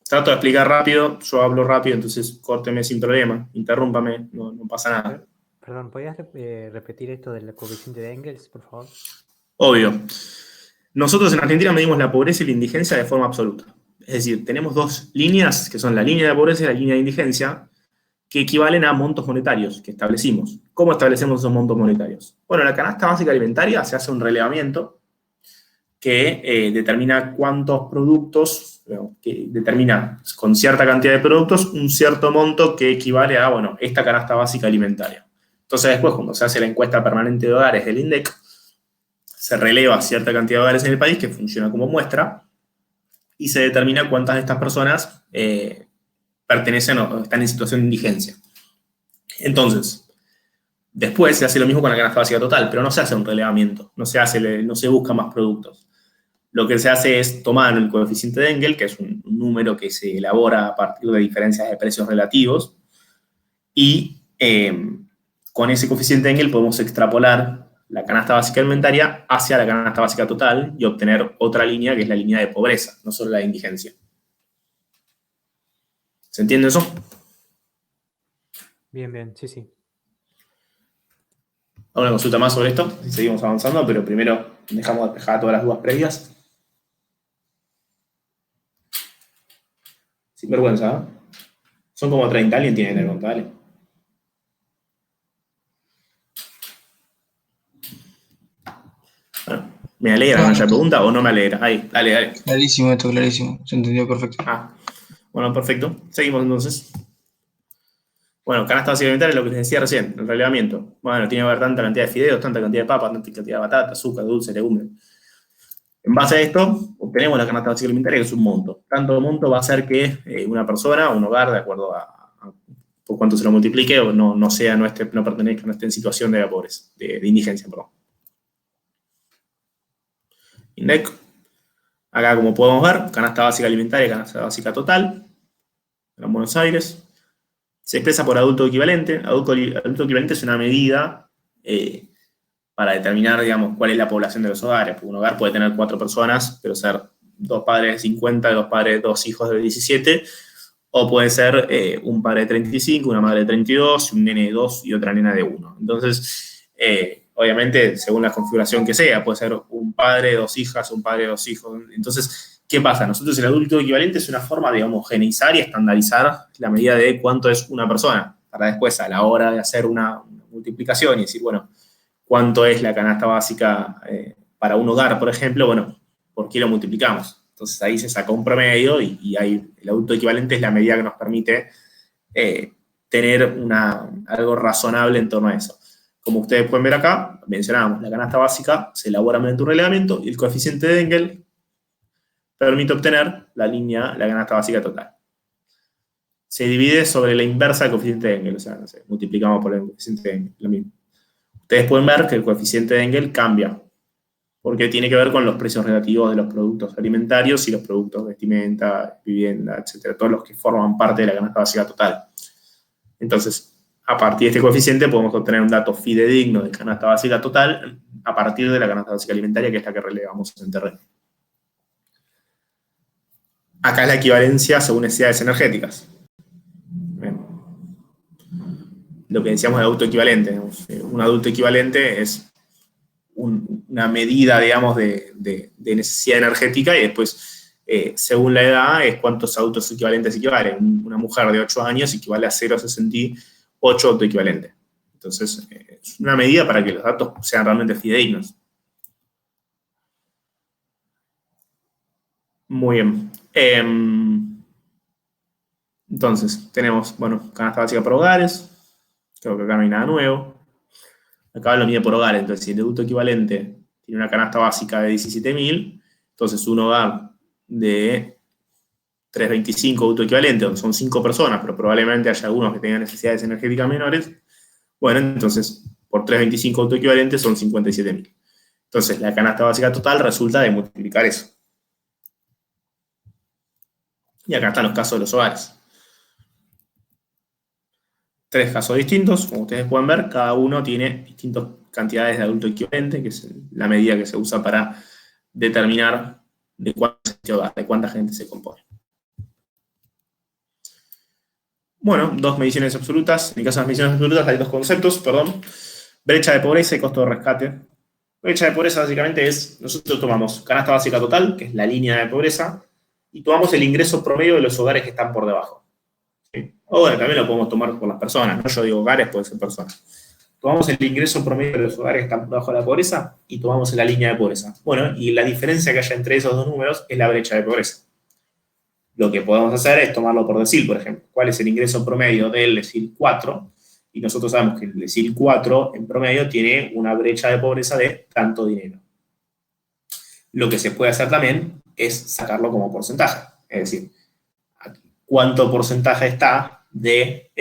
Trato de explicar rápido, yo hablo rápido, entonces córteme sin problema, interrúmpame, no pasa nada. Perdón, ¿podrías repetir esto del coeficiente de Engels, por favor? Obvio. Nosotros en Argentina medimos la pobreza y la indigencia de forma absoluta. Es decir, tenemos dos líneas, que son la línea de pobreza y la línea de indigencia, que equivalen a montos monetarios que establecimos. ¿Cómo establecemos esos montos monetarios? Bueno, la canasta básica alimentaria se hace un relevamiento que determina cuántos productos, que determina con cierta cantidad de productos un cierto monto que equivale a, bueno, esta canasta básica alimentaria. Entonces después, cuando se hace la encuesta permanente de hogares del INDEC, se releva cierta cantidad de hogares en el país que funciona como muestra y se determina cuántas de estas personas pertenecen o están en situación de indigencia. Entonces, después se hace lo mismo con la canasta básica total, pero no se hace un relevamiento, no se busca más productos. Lo que se hace es tomar el coeficiente de Engel, que es un número que se elabora a partir de diferencias de precios relativos, y con ese coeficiente de Engel podemos extrapolar la canasta básica alimentaria hacia la canasta básica total y obtener otra línea, que es la línea de pobreza, no solo la de indigencia. ¿Se entiende eso? Bien, sí. ¿Alguna consulta más sobre esto? Seguimos avanzando, pero primero dejamos despejadas todas las dudas previas. Sin vergüenza, ¿eh? Son como 30, alguien tiene que tener cuenta, dale. Bueno, ¿me alegra con esa pregunta o no me alegra? Ahí, dale. Clarísimo esto, clarísimo. Se entendió perfecto. Bueno, perfecto. Seguimos entonces. Bueno, canasta básica alimentaria es lo que les decía recién, el relevamiento. Bueno, tiene que haber tanta cantidad de fideos, tanta cantidad de papas, tanta cantidad de batata, azúcar, dulce, legumbres. En base a esto, obtenemos la canasta básica alimentaria, que es un monto. Tanto monto va a hacer que una persona, un hogar, de acuerdo a por cuánto se lo multiplique, o no pertenezca, no esté en situación de pobreza, de indigencia, perdón. INDEC. Acá, como podemos ver, canasta básica alimentaria y canasta básica total. En Buenos Aires. Se expresa por adulto equivalente. Adulto equivalente es una medida para determinar, digamos, cuál es la población de los hogares. Porque un hogar puede tener 4 personas, pero ser 2 padres de 50, 2 hijos de 17, o puede ser un padre de 35, una madre de 32, un nene de 2 y otra nena de 1. Entonces, obviamente, según la configuración que sea, puede ser un padre, 2 hijas, un padre, 2 hijos. Entonces, ¿qué pasa? Nosotros el adulto equivalente es una forma de homogeneizar y estandarizar la medida de cuánto es una persona, para después, a la hora de hacer una multiplicación y decir, bueno, cuánto es la canasta básica para un hogar, por ejemplo, bueno, ¿por qué lo multiplicamos? Entonces ahí se saca un promedio y ahí el adulto equivalente es la medida que nos permite tener algo razonable en torno a eso. Como ustedes pueden ver acá, mencionábamos, la canasta básica se elabora mediante un reglamento y el coeficiente de Engel permite obtener la canasta básica total. Se divide sobre la inversa del coeficiente de Engel, o sea, no sé, multiplicamos por el coeficiente de Engel, lo mismo. Ustedes pueden ver que el coeficiente de Engel cambia, porque tiene que ver con los precios relativos de los productos alimentarios y los productos de vestimenta, vivienda, etcétera, todos los que forman parte de la canasta básica total. Entonces, a partir de este coeficiente podemos obtener un dato fidedigno de canasta básica total a partir de la canasta básica alimentaria, que es la que relevamos en el terreno. Acá es la equivalencia según necesidades energéticas. Bien. Lo que decíamos de adulto equivalente. Un adulto equivalente es una medida, digamos, de necesidad energética y después, según la edad, es cuántos adultos equivalentes equivalen. Una mujer de 8 años equivale a 0,68 autoequivalente. Entonces, es una medida para que los datos sean realmente fidedignos. Muy bien. Entonces, tenemos, bueno, canasta básica por hogares. Creo que acá no hay nada nuevo. Acá lo mide por hogares. Entonces, si el adulto equivalente tiene una canasta básica de 17.000, entonces un hogar de 325 autoequivalente, donde son 5 personas, pero probablemente haya algunos que tengan necesidades energéticas menores, bueno, entonces, por 325 autoequivalentes son 57.000. Entonces, la canasta básica total resulta de multiplicar eso. Y acá están los casos de los hogares. 3 casos distintos, como ustedes pueden ver, cada uno tiene distintas cantidades de adulto equivalente, que es la medida que se usa para determinar de cuánta gente se compone. Bueno, dos mediciones absolutas. En el caso de las mediciones absolutas hay dos conceptos, perdón. Brecha de pobreza y costo de rescate. Brecha de pobreza básicamente es, nosotros tomamos canasta básica total, que es la línea de pobreza, y tomamos el ingreso promedio de los hogares que están por debajo. ¿Sí? O bueno, también lo podemos tomar por las personas, ¿no? Yo digo hogares, puede ser personas. Tomamos el ingreso promedio de los hogares que están por debajo de la pobreza y tomamos la línea de pobreza. Bueno, y la diferencia que haya entre esos dos números es la brecha de pobreza. Lo que podemos hacer es tomarlo por decil, por ejemplo. ¿Cuál es el ingreso promedio del decil 4? Y nosotros sabemos que el decil 4 en promedio tiene una brecha de pobreza de tanto dinero. Lo que se puede hacer también es sacarlo como porcentaje. Es decir, cuánto porcentaje está de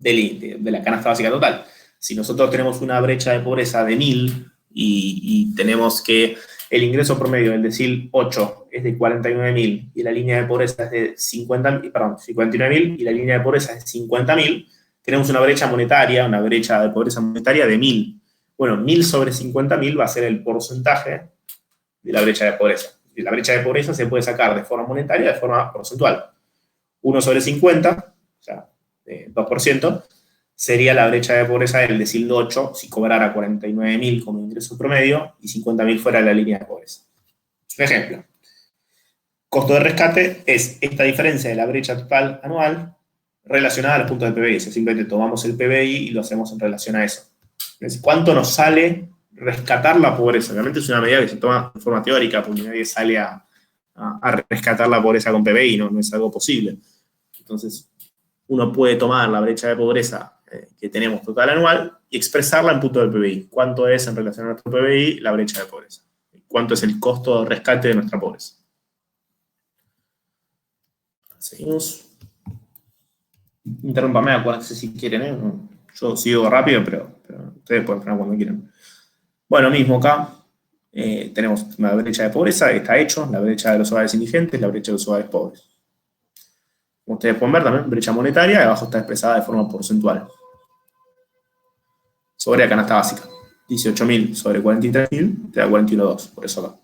la canasta básica total. Si nosotros tenemos una brecha de pobreza de 1.000 y tenemos que el ingreso promedio del decil 8 es de 49.000 y la línea de pobreza es de 59.000 y la línea de pobreza es de 50.000, tenemos una brecha monetaria, una brecha de pobreza monetaria de 1.000. Bueno, 1.000 sobre 50.000 va a ser el porcentaje de la brecha de pobreza. La brecha de pobreza se puede sacar de forma monetaria, de forma porcentual. 1 sobre 50, o sea, 2%, sería la brecha de pobreza del decil 8 si cobrara 49.000 como ingreso promedio y 50.000 fuera de la línea de pobreza. Un ejemplo. Costo de rescate es esta diferencia de la brecha total anual relacionada a los puntos del PBI. O sea, simplemente tomamos el PBI y lo hacemos en relación a eso. Entonces, ¿cuánto nos sale rescatar la pobreza? Obviamente es una medida que se toma de forma teórica, porque nadie sale a rescatar la pobreza con PBI, no es algo posible. Entonces, uno puede tomar la brecha de pobreza que tenemos total anual y expresarla en punto del PBI. ¿Cuánto es en relación a nuestro PBI la brecha de pobreza? ¿Cuánto es el costo de rescate de nuestra pobreza? Seguimos. Interrúmpame, acuérdense si quieren, ¿eh? Yo sigo rápido, pero ustedes pueden frenar cuando quieran. Bueno, mismo acá tenemos una brecha de pobreza, está hecho, la brecha de los hogares indigentes, la brecha de los hogares pobres. Como ustedes pueden ver también, brecha monetaria, abajo está expresada de forma porcentual. Sobre la canasta básica. 18.000 sobre 43.000 te da 41.2, por eso acá.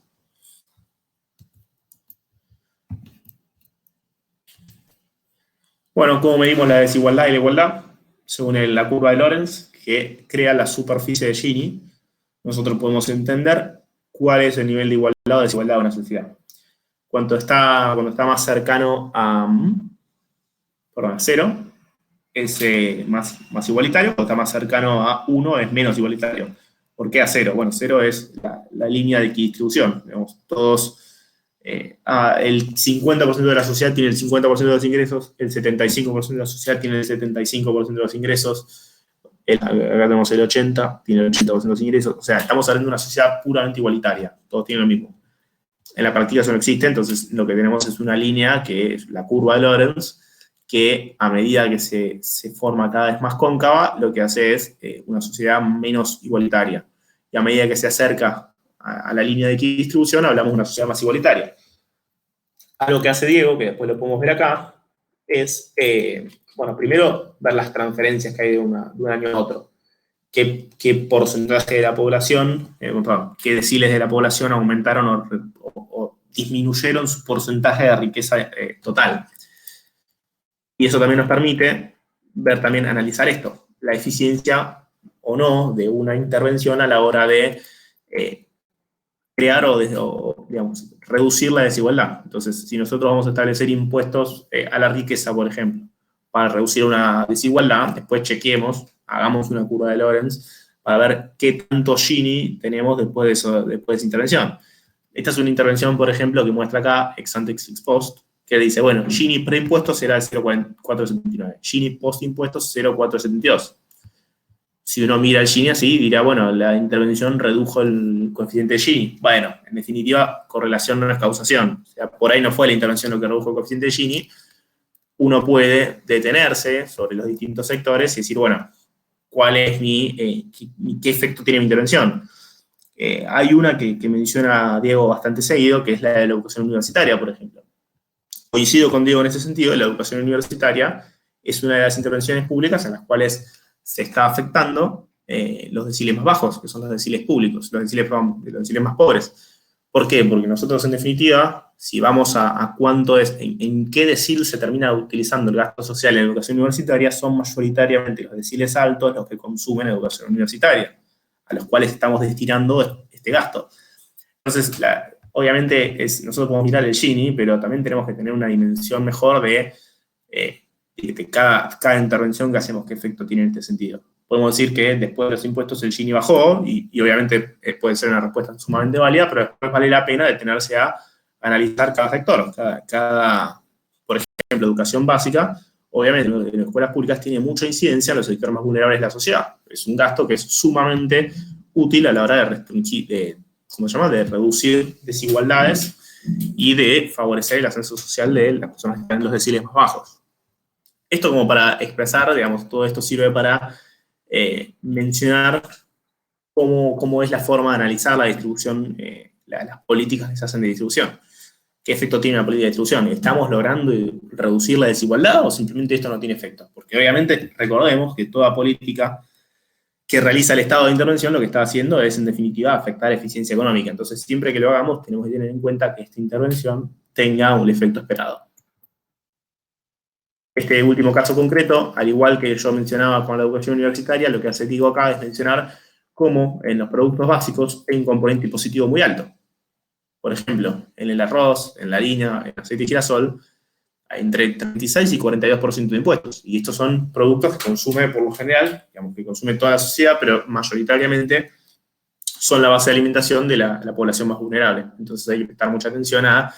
Bueno, ¿cómo medimos la desigualdad y la igualdad? Según la curva de Lorenz, que crea la superficie de Gini, nosotros podemos entender cuál es el nivel de igualdad o desigualdad de una sociedad. Cuando está más cercano a 0, es más igualitario, cuando está más cercano a 1 es menos igualitario. ¿Por qué a 0? Bueno, 0 es la línea de equidistribución. Digamos, el 50% de la sociedad tiene el 50% de los ingresos, el 75% de la sociedad tiene el 75% de los ingresos, acá tenemos el 80%, tiene el 80% de los ingresos. O sea, estamos hablando de una sociedad puramente igualitaria. Todos tienen lo mismo. En la práctica eso no existe, entonces lo que tenemos es una línea que es la curva de Lorenz, que a medida que se forma cada vez más cóncava, lo que hace es una sociedad menos igualitaria. Y a medida que se acerca a la línea de equidistribución, hablamos de una sociedad más igualitaria. Algo que hace Diego, que después lo podemos ver acá, es, bueno, primero ver las transferencias que hay de un año a otro. ¿Qué porcentaje de la población, qué deciles de la población aumentaron o disminuyeron su porcentaje de riqueza total? Y eso también nos permite ver también, analizar esto, la eficiencia o no de una intervención a la hora de crear o, digamos, reducir la desigualdad. Entonces, si nosotros vamos a establecer impuestos a la riqueza, por ejemplo, para reducir una desigualdad, después chequeemos, hagamos una curva de Lorenz para ver qué tanto Gini tenemos después de esa intervención. Esta es una intervención, por ejemplo, que muestra acá, ex ante ex post, que dice, bueno, Gini preimpuestos será de 0,479, Gini postimpuestos 0,472. Si uno mira el Gini así, dirá, bueno, la intervención redujo el coeficiente de Gini. Bueno, en definitiva, correlación no es causación. O sea, por ahí no fue la intervención lo que redujo el coeficiente de Gini. Uno puede detenerse sobre los distintos sectores y decir, bueno, ¿cuál es qué efecto tiene mi intervención? Hay una que menciona Diego bastante seguido, que es la de la educación universitaria, por ejemplo. Coincido con Diego en ese sentido, la educación universitaria es una de las intervenciones públicas en las cuales se está afectando los deciles más bajos, que son los deciles públicos, los deciles más pobres. ¿Por qué? Porque nosotros, en definitiva, si vamos a cuánto es, en qué decil se termina utilizando el gasto social en educación universitaria, son mayoritariamente los deciles altos los que consumen educación universitaria, a los cuales estamos destinando este gasto. Entonces, obviamente, nosotros podemos mirar el Gini, pero también tenemos que tener una dimensión mejor de cada intervención que hacemos, qué efecto tiene en este sentido. Podemos decir que después de los impuestos el Gini bajó, y obviamente puede ser una respuesta sumamente válida, pero después vale la pena detenerse a analizar cada sector, por ejemplo, educación básica, obviamente en las escuelas públicas tiene mucha incidencia en los sectores más vulnerables de la sociedad. Es un gasto que es sumamente útil a la hora de restringir, de reducir desigualdades y de favorecer el ascenso social de las personas que están en los deciles más bajos. Esto como para expresar, digamos, todo esto sirve para mencionar cómo es la forma de analizar la distribución, las políticas que se hacen de distribución. ¿Qué efecto tiene una política de distribución? ¿Estamos logrando reducir la desigualdad o simplemente esto no tiene efecto? Porque obviamente recordemos que toda política que realiza el Estado de intervención lo que está haciendo es, en definitiva, afectar la eficiencia económica. Entonces, siempre que lo hagamos, tenemos que tener en cuenta que esta intervención tenga un efecto esperado. Este último caso concreto, al igual que yo mencionaba con la educación universitaria, lo que hace Diego acá es mencionar cómo en los productos básicos hay un componente impositivo muy alto. Por ejemplo, en el arroz, en la harina, en el aceite de girasol, hay entre 36 y 42% de impuestos. Y estos son productos que consume por lo general, digamos que consume toda la sociedad, pero mayoritariamente son la base de alimentación de la población más vulnerable. Entonces hay que prestar mucha atención a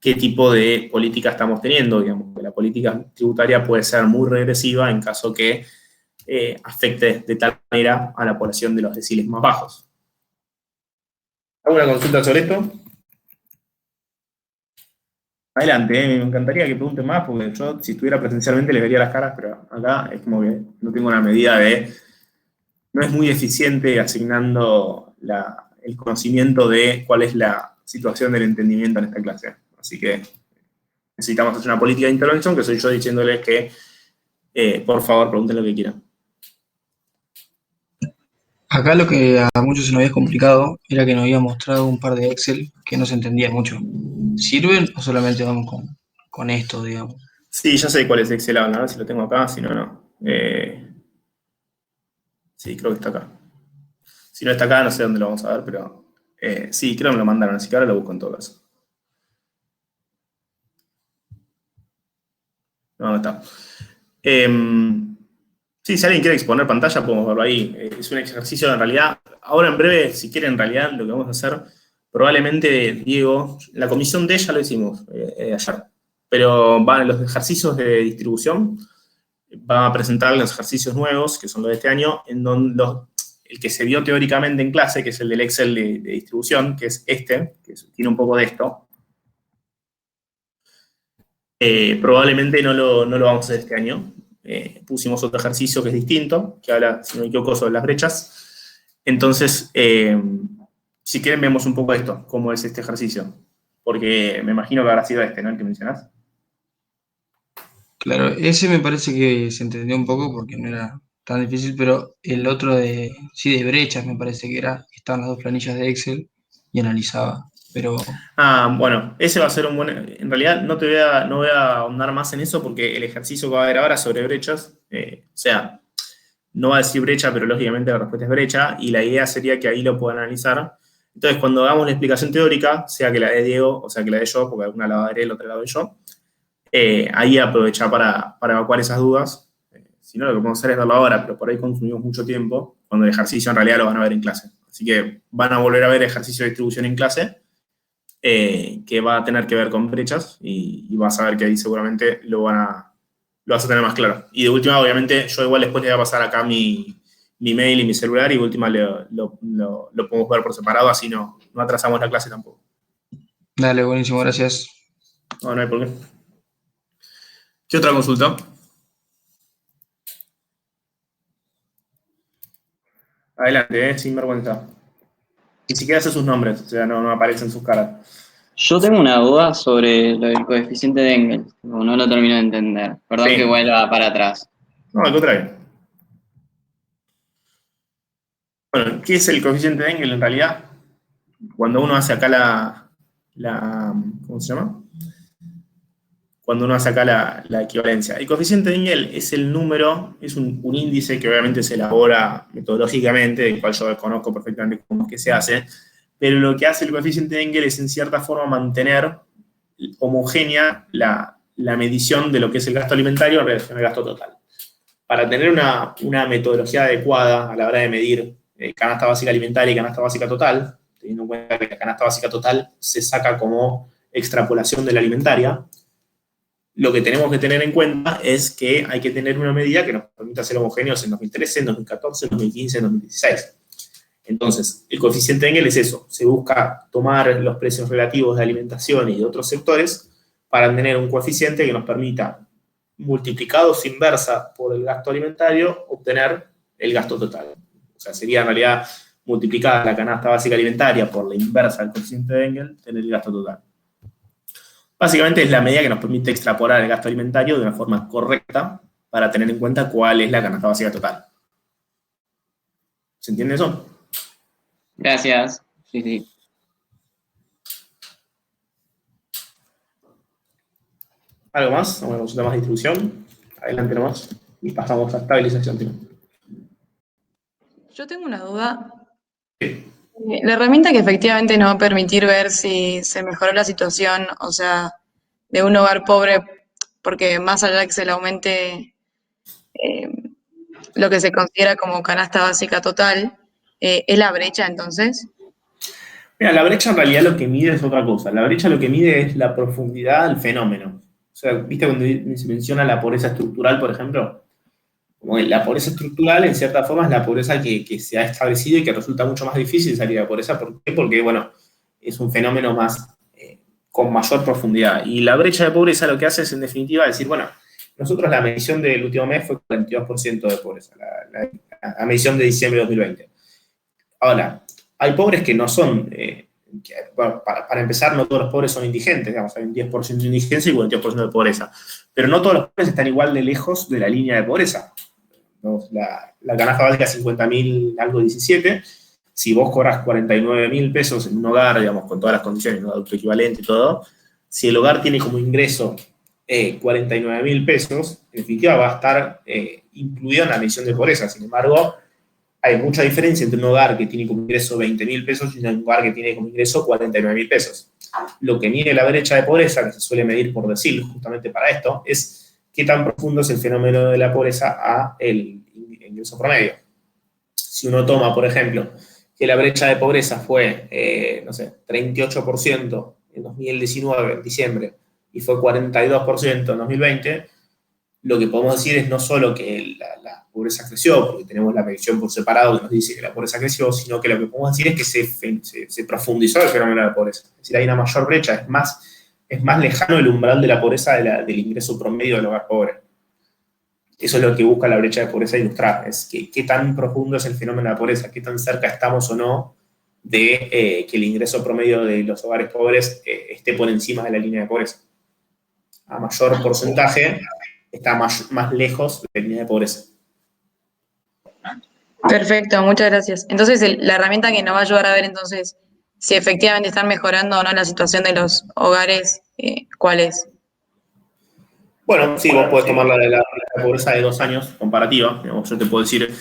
qué tipo de política estamos teniendo. Digamos que la política tributaria puede ser muy regresiva en caso que afecte de tal manera a la población de los deciles más bajos. ¿Alguna consulta sobre esto? Adelante, me encantaría que pregunten más, porque yo, si estuviera presencialmente, les vería las caras, pero acá es como que no tengo una medida no es muy eficiente asignando el conocimiento de cuál es la situación del entendimiento en esta clase. Así que necesitamos hacer una política de intervención, que soy yo diciéndoles que, por favor, pregunten lo que quieran. Acá lo que a muchos se nos había complicado era que nos había mostrado un par de Excel que no se entendía mucho. ¿Sirven o solamente vamos con esto, digamos? Sí, ya sé cuál es Excel habla, a ver si lo tengo acá, si no, no. Sí, creo que está acá. Si no está acá, no sé dónde lo vamos a ver, pero sí, creo que me lo mandaron, así que ahora lo busco en todo caso. No está. Sí, si alguien quiere exponer pantalla, podemos verlo ahí. Es un ejercicio en realidad. Ahora en breve, si quieren, en realidad, lo que vamos a hacer, probablemente, Diego, la comisión D ya lo hicimos ayer, pero van los ejercicios de distribución, van a presentar los ejercicios nuevos, que son los de este año, en donde el que se vio teóricamente en clase, que es el del Excel de distribución, que es este, que tiene un poco de esto, probablemente no lo vamos a hacer este año. Pusimos otro ejercicio que es distinto, que habla, si no me equivoco, sobre las brechas. Entonces, si quieren, vemos un poco esto, cómo es este ejercicio. Porque me imagino que habrá sido este, ¿no? El que mencionás. Claro, ese me parece que se entendió un poco porque no era tan difícil, pero el otro sí, de brechas me parece que estaban las dos planillas de Excel y analizaba, pero Bueno, ese va a ser un buen... En realidad no voy a ahondar más en eso porque el ejercicio que va a haber ahora sobre brechas, o sea, no va a decir brecha, pero lógicamente la respuesta es brecha, y la idea sería que ahí lo puedan analizar. Entonces, cuando hagamos la explicación teórica, sea que la dé Diego, o sea que la dé yo, porque alguna la va a dar él, otra la doy yo, ahí aprovechar para evacuar esas dudas. Si no, lo que podemos hacer es verlo ahora, pero por ahí consumimos mucho tiempo, cuando el ejercicio en realidad lo van a ver en clase. Así que van a volver a ver ejercicio de distribución en clase, que va a tener que ver con brechas, y vas a ver que ahí seguramente lo vas a tener más claro. Y de última, obviamente, yo igual después le voy a pasar acá mi mail y mi celular, y de última lo podemos ver por separado, así no atrasamos la clase tampoco. dale, buenísimo, gracias. No hay por qué. ¿Qué otra consulta? Adelante, sin vergüenza. Ni siquiera sé sus nombres, o sea, no aparecen sus caras. Yo tengo una duda sobre lo del coeficiente de Engel, no lo termino de entender. Perdón Sí. que vuelva para atrás. No, al contrario. Bueno, ¿qué es el coeficiente de Engel en realidad? Cuando uno hace acá ¿cómo se llama? Cuando uno hace acá la equivalencia. El coeficiente de Engel es el número, es un índice que obviamente se elabora metodológicamente, del cual yo conozco perfectamente cómo es que se hace, pero lo que hace el coeficiente de Engel es en cierta forma mantener homogénea la medición de lo que es el gasto alimentario en relación al gasto total. Para tener una metodología adecuada a la hora de medir canasta básica alimentaria y canasta básica total, teniendo en cuenta que la canasta básica total se saca como extrapolación de la alimentaria, lo que tenemos que tener en cuenta es que hay que tener una medida que nos permita ser homogéneos en 2013, en 2014, en 2015, en 2016. Entonces, el coeficiente de Engel es eso. Se busca tomar los precios relativos de alimentación y de otros sectores para tener un coeficiente que nos permita, multiplicados inversa por el gasto alimentario, obtener el gasto total. O sea, sería en realidad multiplicada la canasta básica alimentaria por la inversa del coeficiente de Engel, tener el gasto total. Básicamente es la medida que nos permite extrapolar el gasto alimentario de una forma correcta para tener en cuenta cuál es la canasta básica total. ¿Se entiende eso? Gracias. Sí. ¿Algo más? ¿Una consulta más de distribución? Adelante nomás. Y pasamos a estabilización. Yo tengo una duda. Sí. La herramienta que efectivamente nos va a permitir ver si se mejoró la situación, o sea, de un hogar pobre, porque más allá de que se le aumente lo que se considera como canasta básica total, ¿es la brecha entonces? Mira, la brecha en realidad lo que mide es otra cosa. La brecha lo que mide es la profundidad del fenómeno. O sea, ¿viste cuando se menciona la pobreza estructural, por ejemplo? Como que la pobreza estructural, en cierta forma, es la pobreza que se ha establecido y que resulta mucho más difícil salir de la pobreza. ¿Por qué? Porque, bueno, es un fenómeno más con mayor profundidad. Y la brecha de pobreza lo que hace es, en definitiva, decir, bueno, nosotros la medición del último mes fue 42% de pobreza, la medición de diciembre de 2020. Ahora, hay pobres que no son, para empezar, no todos los pobres son indigentes, digamos, hay un 10% de indigencia y 42% de pobreza. Pero no todos los pobres están igual de lejos de la línea de pobreza. La canasta básica es 50.000, algo 17. Si vos cobras 49.000 pesos en un hogar, digamos, con todas las condiciones, un adulto equivalente y todo, si el hogar tiene como ingreso 49.000 pesos, en definitiva va a estar incluido en la medición de pobreza. Sin embargo, hay mucha diferencia entre un hogar que tiene como ingreso 20.000 pesos y un hogar que tiene como ingreso 49.000 pesos. Lo que mide la brecha de pobreza, que se suele medir por decil justamente para esto, es qué tan profundo es el fenómeno de la pobreza a el ingreso promedio. Si uno toma, por ejemplo, que la brecha de pobreza fue, no sé, 38% en 2019, en diciembre, y fue 42% en 2020, lo que podemos decir es no solo que la pobreza creció, porque tenemos la medición por separado que nos dice que la pobreza creció, sino que lo que podemos decir es que se profundizó el fenómeno de la pobreza. Es decir, hay una mayor brecha, es más lejano el umbral de la pobreza del ingreso promedio del hogar pobre. Eso es lo que busca la brecha de pobreza ilustrar, es qué tan profundo es el fenómeno de la pobreza, qué tan cerca estamos o no de que el ingreso promedio de los hogares pobres esté por encima de la línea de pobreza. A mayor porcentaje está más lejos de la línea de pobreza. Perfecto, muchas gracias. Entonces, la herramienta que nos va a ayudar a ver entonces si efectivamente están mejorando o no la situación de los hogares, ¿cuál es? Bueno, sí, vos podés tomar la pobreza de 2 años comparativa. Digamos, yo te puedo decir,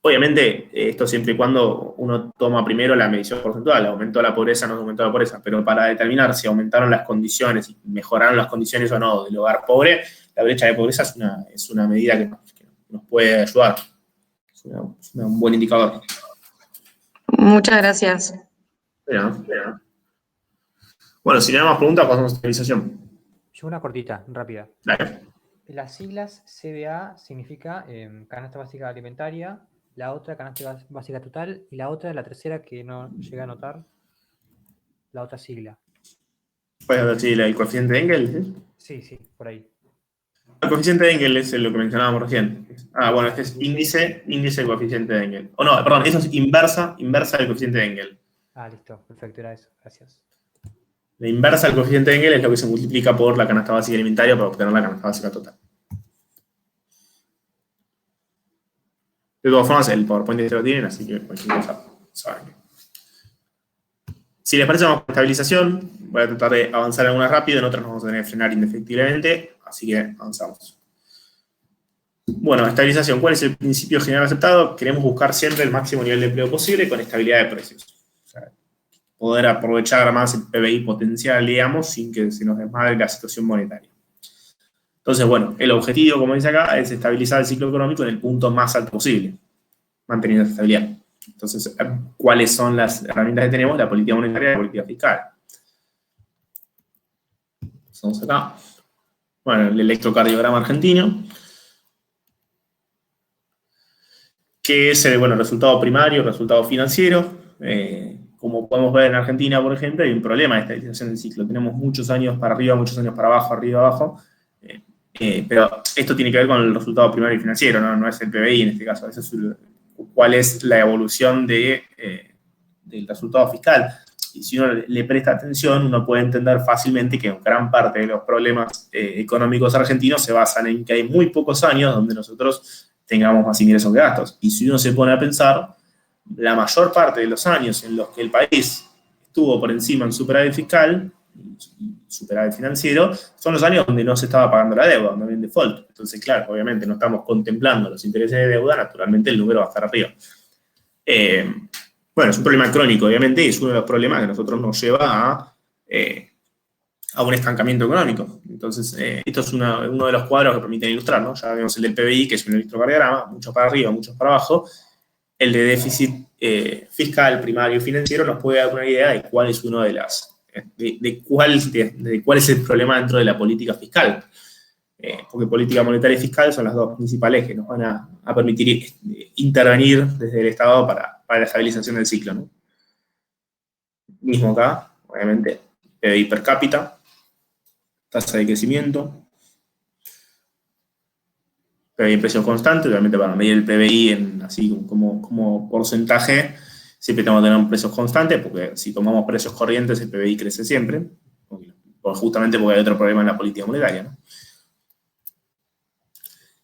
obviamente, esto siempre y cuando uno toma primero la medición porcentual, aumentó la pobreza, no aumentó la pobreza, pero para determinar si aumentaron las condiciones y mejoraron las condiciones o no del hogar pobre, la brecha de pobreza es una medida que nos puede ayudar. Es un buen indicador. Muchas gracias. Bien. Bueno, si no hay más preguntas, pasamos a estabilización. Yo una cortita, rápida. Dale. Las siglas CBA significa canasta básica alimentaria, la otra canasta básica total, y la otra, la tercera que no llegué a anotar, la otra sigla. Puedes decir el coeficiente de Engel, ¿sí? Sí, por ahí. El coeficiente de Engel es lo que mencionábamos recién. Bueno, este es índice del coeficiente de Engel. O no, perdón, eso es inversa del coeficiente de Engel. Listo, perfecto, era eso, gracias. La inversa del coeficiente de Engel es lo que se multiplica por la canasta básica alimentaria para obtener la canasta básica total. De todas formas, el PowerPoint ya lo tienen, así que cualquier cosa saben. Si les parece, vamos con estabilización. Voy a tratar de avanzar en algunas rápido, en otras nos vamos a tener que frenar indefectiblemente, así que avanzamos. Bueno, estabilización. ¿Cuál es el principio general aceptado? Queremos buscar siempre el máximo nivel de empleo posible con estabilidad de precios. O sea, poder aprovechar más el PBI potencial, digamos, sin que se nos desmadre la situación monetaria. Entonces, bueno, el objetivo, como dice acá, es estabilizar el ciclo económico en el punto más alto posible, manteniendo esa estabilidad. Entonces, ¿cuáles son las herramientas que tenemos? La política monetaria y la política fiscal. Vamos acá. Bueno, el electrocardiograma argentino, que es el resultado primario, resultado financiero. Como podemos ver en Argentina, por ejemplo, hay un problema de estabilización del ciclo. Tenemos muchos años para arriba, muchos años para abajo, arriba, abajo. Pero esto tiene que ver con el resultado primario financiero, no es el PBI en este caso. Eso es cuál es la evolución del resultado fiscal. Y si uno le presta atención, uno puede entender fácilmente que gran parte de los problemas económicos argentinos se basan en que hay muy pocos años donde nosotros tengamos más ingresos que gastos. Y si uno se pone a pensar, la mayor parte de los años en los que el país estuvo por encima en superávit fiscal y superávit financiero, son los años donde no se estaba pagando la deuda, donde había un default. Entonces, claro, obviamente no estamos contemplando los intereses de deuda, naturalmente el número va a estar arriba. Bueno, es un problema crónico, obviamente, y es uno de los problemas que a nosotros nos lleva a un estancamiento económico. Entonces, esto es uno de los cuadros que permiten ilustrar, ¿no? Ya vemos el del PBI, que es un electrocardiograma, muchos para arriba, muchos para abajo. El de déficit fiscal, primario y financiero nos puede dar una idea de cuál es uno de cuál es el problema dentro de la política fiscal. Porque política monetaria y fiscal son las dos principales que nos van a permitir intervenir desde el Estado para la estabilización del ciclo, ¿no? Mismo acá, obviamente, PBI per cápita, tasa de crecimiento, PBI en precio constante, obviamente para medir el PBI así como porcentaje, siempre tenemos que tener precios constantes, porque si tomamos precios corrientes, el PBI crece siempre, justamente porque hay otro problema en la política monetaria, ¿no?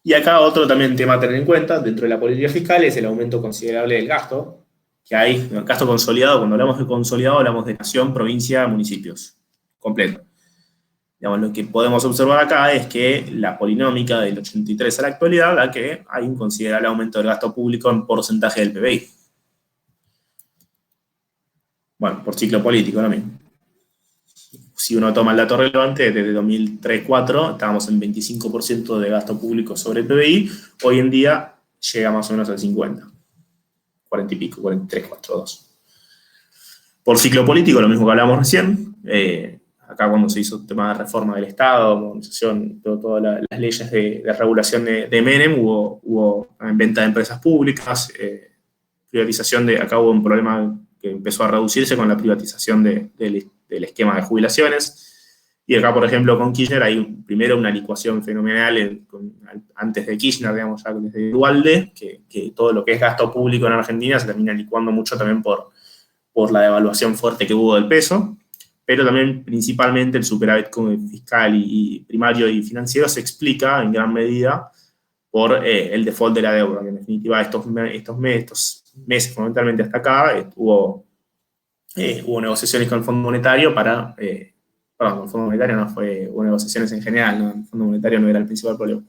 Y acá otro también tema a tener en cuenta, dentro de la política fiscal, es el aumento considerable del gasto, que hay, el gasto consolidado, cuando hablamos de consolidado, hablamos de nación, provincia, municipios, completo. Digamos, lo que podemos observar acá es que la polinómica del 83 a la actualidad da que hay un considerable aumento del gasto público en porcentaje del PBI. Bueno, por ciclo político, lo mismo. si uno toma el dato relevante, desde 2003-2004 estábamos en 25% de gasto público sobre el PBI, hoy en día llega más o menos al 50%, 40 y pico, 43, 42. Por ciclo político, lo mismo que hablamos recién, acá cuando se hizo el tema de reforma del Estado, modernización, todas las leyes de regulación de Menem, hubo venta de empresas públicas, privatización acá hubo un problema que empezó a reducirse con la privatización del esquema de jubilaciones, y acá, por ejemplo, con Kirchner hay primero una licuación fenomenal, antes de Kirchner, digamos, ya desde Duhalde, que todo lo que es gasto público en Argentina se termina licuando mucho también por la devaluación fuerte que hubo del peso, pero también principalmente el superávit fiscal y primario y financiero se explica en gran medida por el default de la deuda, que en definitiva estos meses, fundamentalmente hasta acá, hubo negociaciones con el Fondo Monetario perdón, el Fondo Monetario no, hubo negociaciones en general, ¿no? El Fondo Monetario no era el principal problema.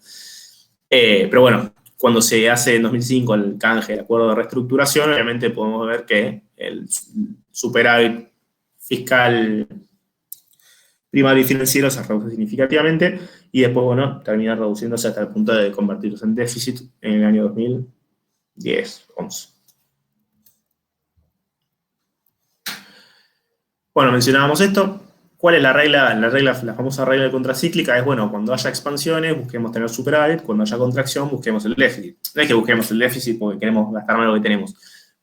Pero bueno, cuando se hace en 2005 el canje, el acuerdo de reestructuración, obviamente podemos ver que el superávit fiscal primario y financiero se reduce significativamente y después, bueno, termina reduciéndose hasta el punto de convertirse en déficit en el año 2010-11. Bueno, mencionábamos esto. ¿Cuál es la regla? La famosa regla contracíclica es, bueno, cuando haya expansiones, busquemos tener superávit, cuando haya contracción, busquemos el déficit. No es que busquemos el déficit porque queremos gastar más de lo que tenemos,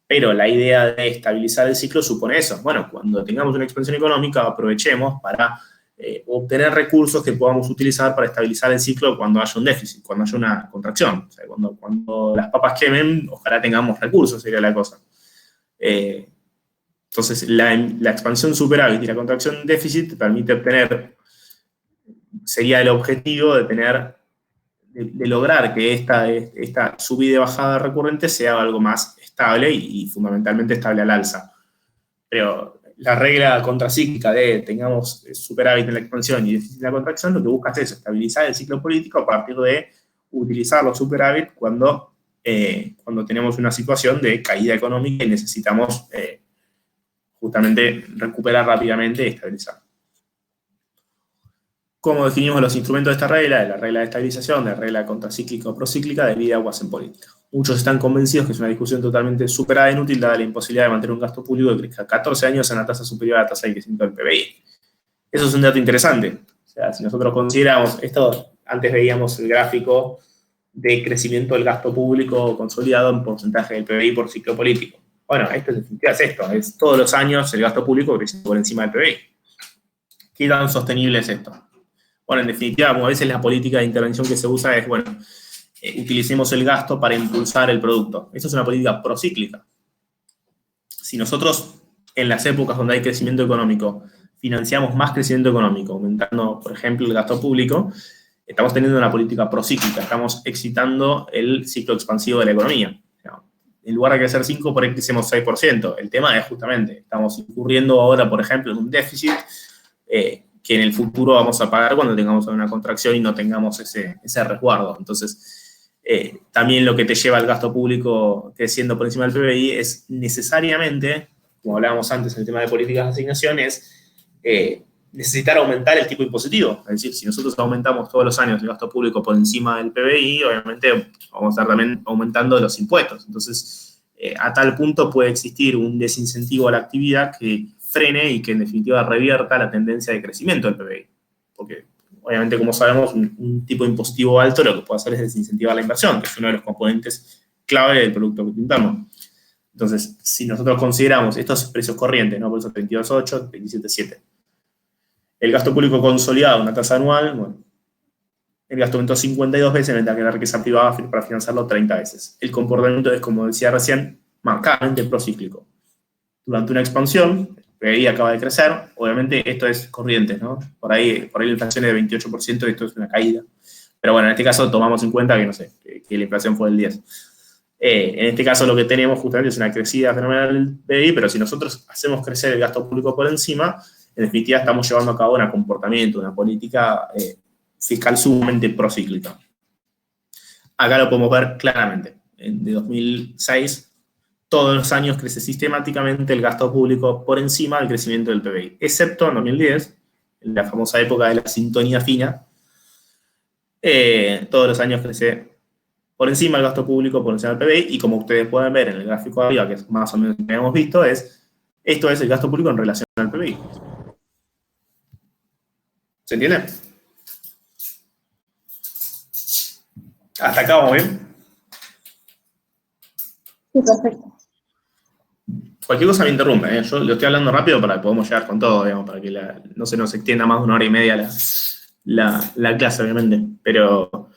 pero la idea de estabilizar el ciclo supone eso. Bueno, cuando tengamos una expansión económica, aprovechemos para obtener recursos que podamos utilizar para estabilizar el ciclo cuando haya un déficit, cuando haya una contracción. O sea, cuando las papas quemen, ojalá tengamos recursos, sería la cosa. Entonces, la expansión superávit y la contracción déficit te permite obtener, sería el objetivo de lograr que esta subida y bajada recurrente sea algo más estable y fundamentalmente estable al alza. Pero la regla contracíclica de tengamos superávit en la expansión y déficit en la contracción, lo que busca es eso, estabilizar el ciclo político a partir de utilizar los superávit cuando tenemos una situación de caída económica y necesitamos justamente recuperar rápidamente y estabilizar. ¿Cómo definimos los instrumentos de esta regla? De la regla de estabilización, de la regla contracíclica o procíclica, de vida aguas en política. Muchos están convencidos que es una discusión totalmente superada e inútil, dada la imposibilidad de mantener un gasto público que crezca 14 años a una tasa superior a la tasa de crecimiento del PBI. Eso es un dato interesante. O sea, si nosotros consideramos esto, antes veíamos el gráfico de crecimiento del gasto público consolidado en porcentaje del PBI por ciclo político. Bueno, esto en definitiva es todos los años el gasto público creciendo por encima del PBI. ¿Qué tan sostenible es esto? Bueno, en definitiva, como a veces la política de intervención que se usa es, bueno, utilicemos el gasto para impulsar el producto. Esto es una política procíclica. Si nosotros, en las épocas donde hay crecimiento económico, financiamos más crecimiento económico, aumentando, por ejemplo, el gasto público, estamos teniendo una política procíclica, estamos excitando el ciclo expansivo de la economía. En lugar de crecer 5, por ahí crecemos 6%. El tema es justamente, estamos incurriendo ahora, por ejemplo, en un déficit que en el futuro vamos a pagar cuando tengamos una contracción y no tengamos ese resguardo. Entonces, también lo que te lleva al gasto público creciendo por encima del PBI es necesariamente, como hablábamos antes en el tema de políticas de asignación, es necesitar aumentar el tipo impositivo. Es decir, si nosotros aumentamos todos los años el gasto público por encima del PBI, obviamente vamos a estar también aumentando los impuestos. Entonces, a tal punto puede existir un desincentivo a la actividad que frene y que en definitiva revierta la tendencia de crecimiento del PBI. Porque, obviamente, como sabemos, un tipo impositivo alto lo que puede hacer es desincentivar la inversión, que es uno de los componentes clave del Producto Interno. Entonces, si nosotros consideramos estos precios corrientes, ¿no? Por eso 32.8, 27.7. El gasto público consolidado, una tasa anual, bueno, el gasto aumentó 52 veces, mientras que la riqueza privada para financiarlo 30 veces. El comportamiento es, como decía recién, marcadamente procíclico. Durante una expansión, el PBI acaba de crecer, obviamente esto es corriente, ¿no? Por ahí la inflación es de 28% y esto es una caída. Pero bueno, en este caso tomamos en cuenta que, no sé, que la inflación fue del 10%. En este caso lo que tenemos justamente es una crecida fenomenal del PBI, pero si nosotros hacemos crecer el gasto público por encima, en definitiva estamos llevando a cabo un comportamiento, una política fiscal sumamente procíclica. Acá lo podemos ver claramente. De 2006, todos los años crece sistemáticamente el gasto público por encima del crecimiento del PBI, excepto en 2010, en la famosa época de la sintonía fina, todos los años crece por encima el gasto público, por encima del PBI, y como ustedes pueden ver en el gráfico de arriba, que es más o menos lo que hemos visto, esto es el gasto público en relación al PBI. ¿Se entiende? ¿Hasta acá vamos bien? Sí, perfecto. Cualquier cosa me interrumpe, ¿eh? Yo lo estoy hablando rápido para que podamos llegar con todo, digamos, para que no se nos extienda más de 1 hora y media la clase, obviamente. Pero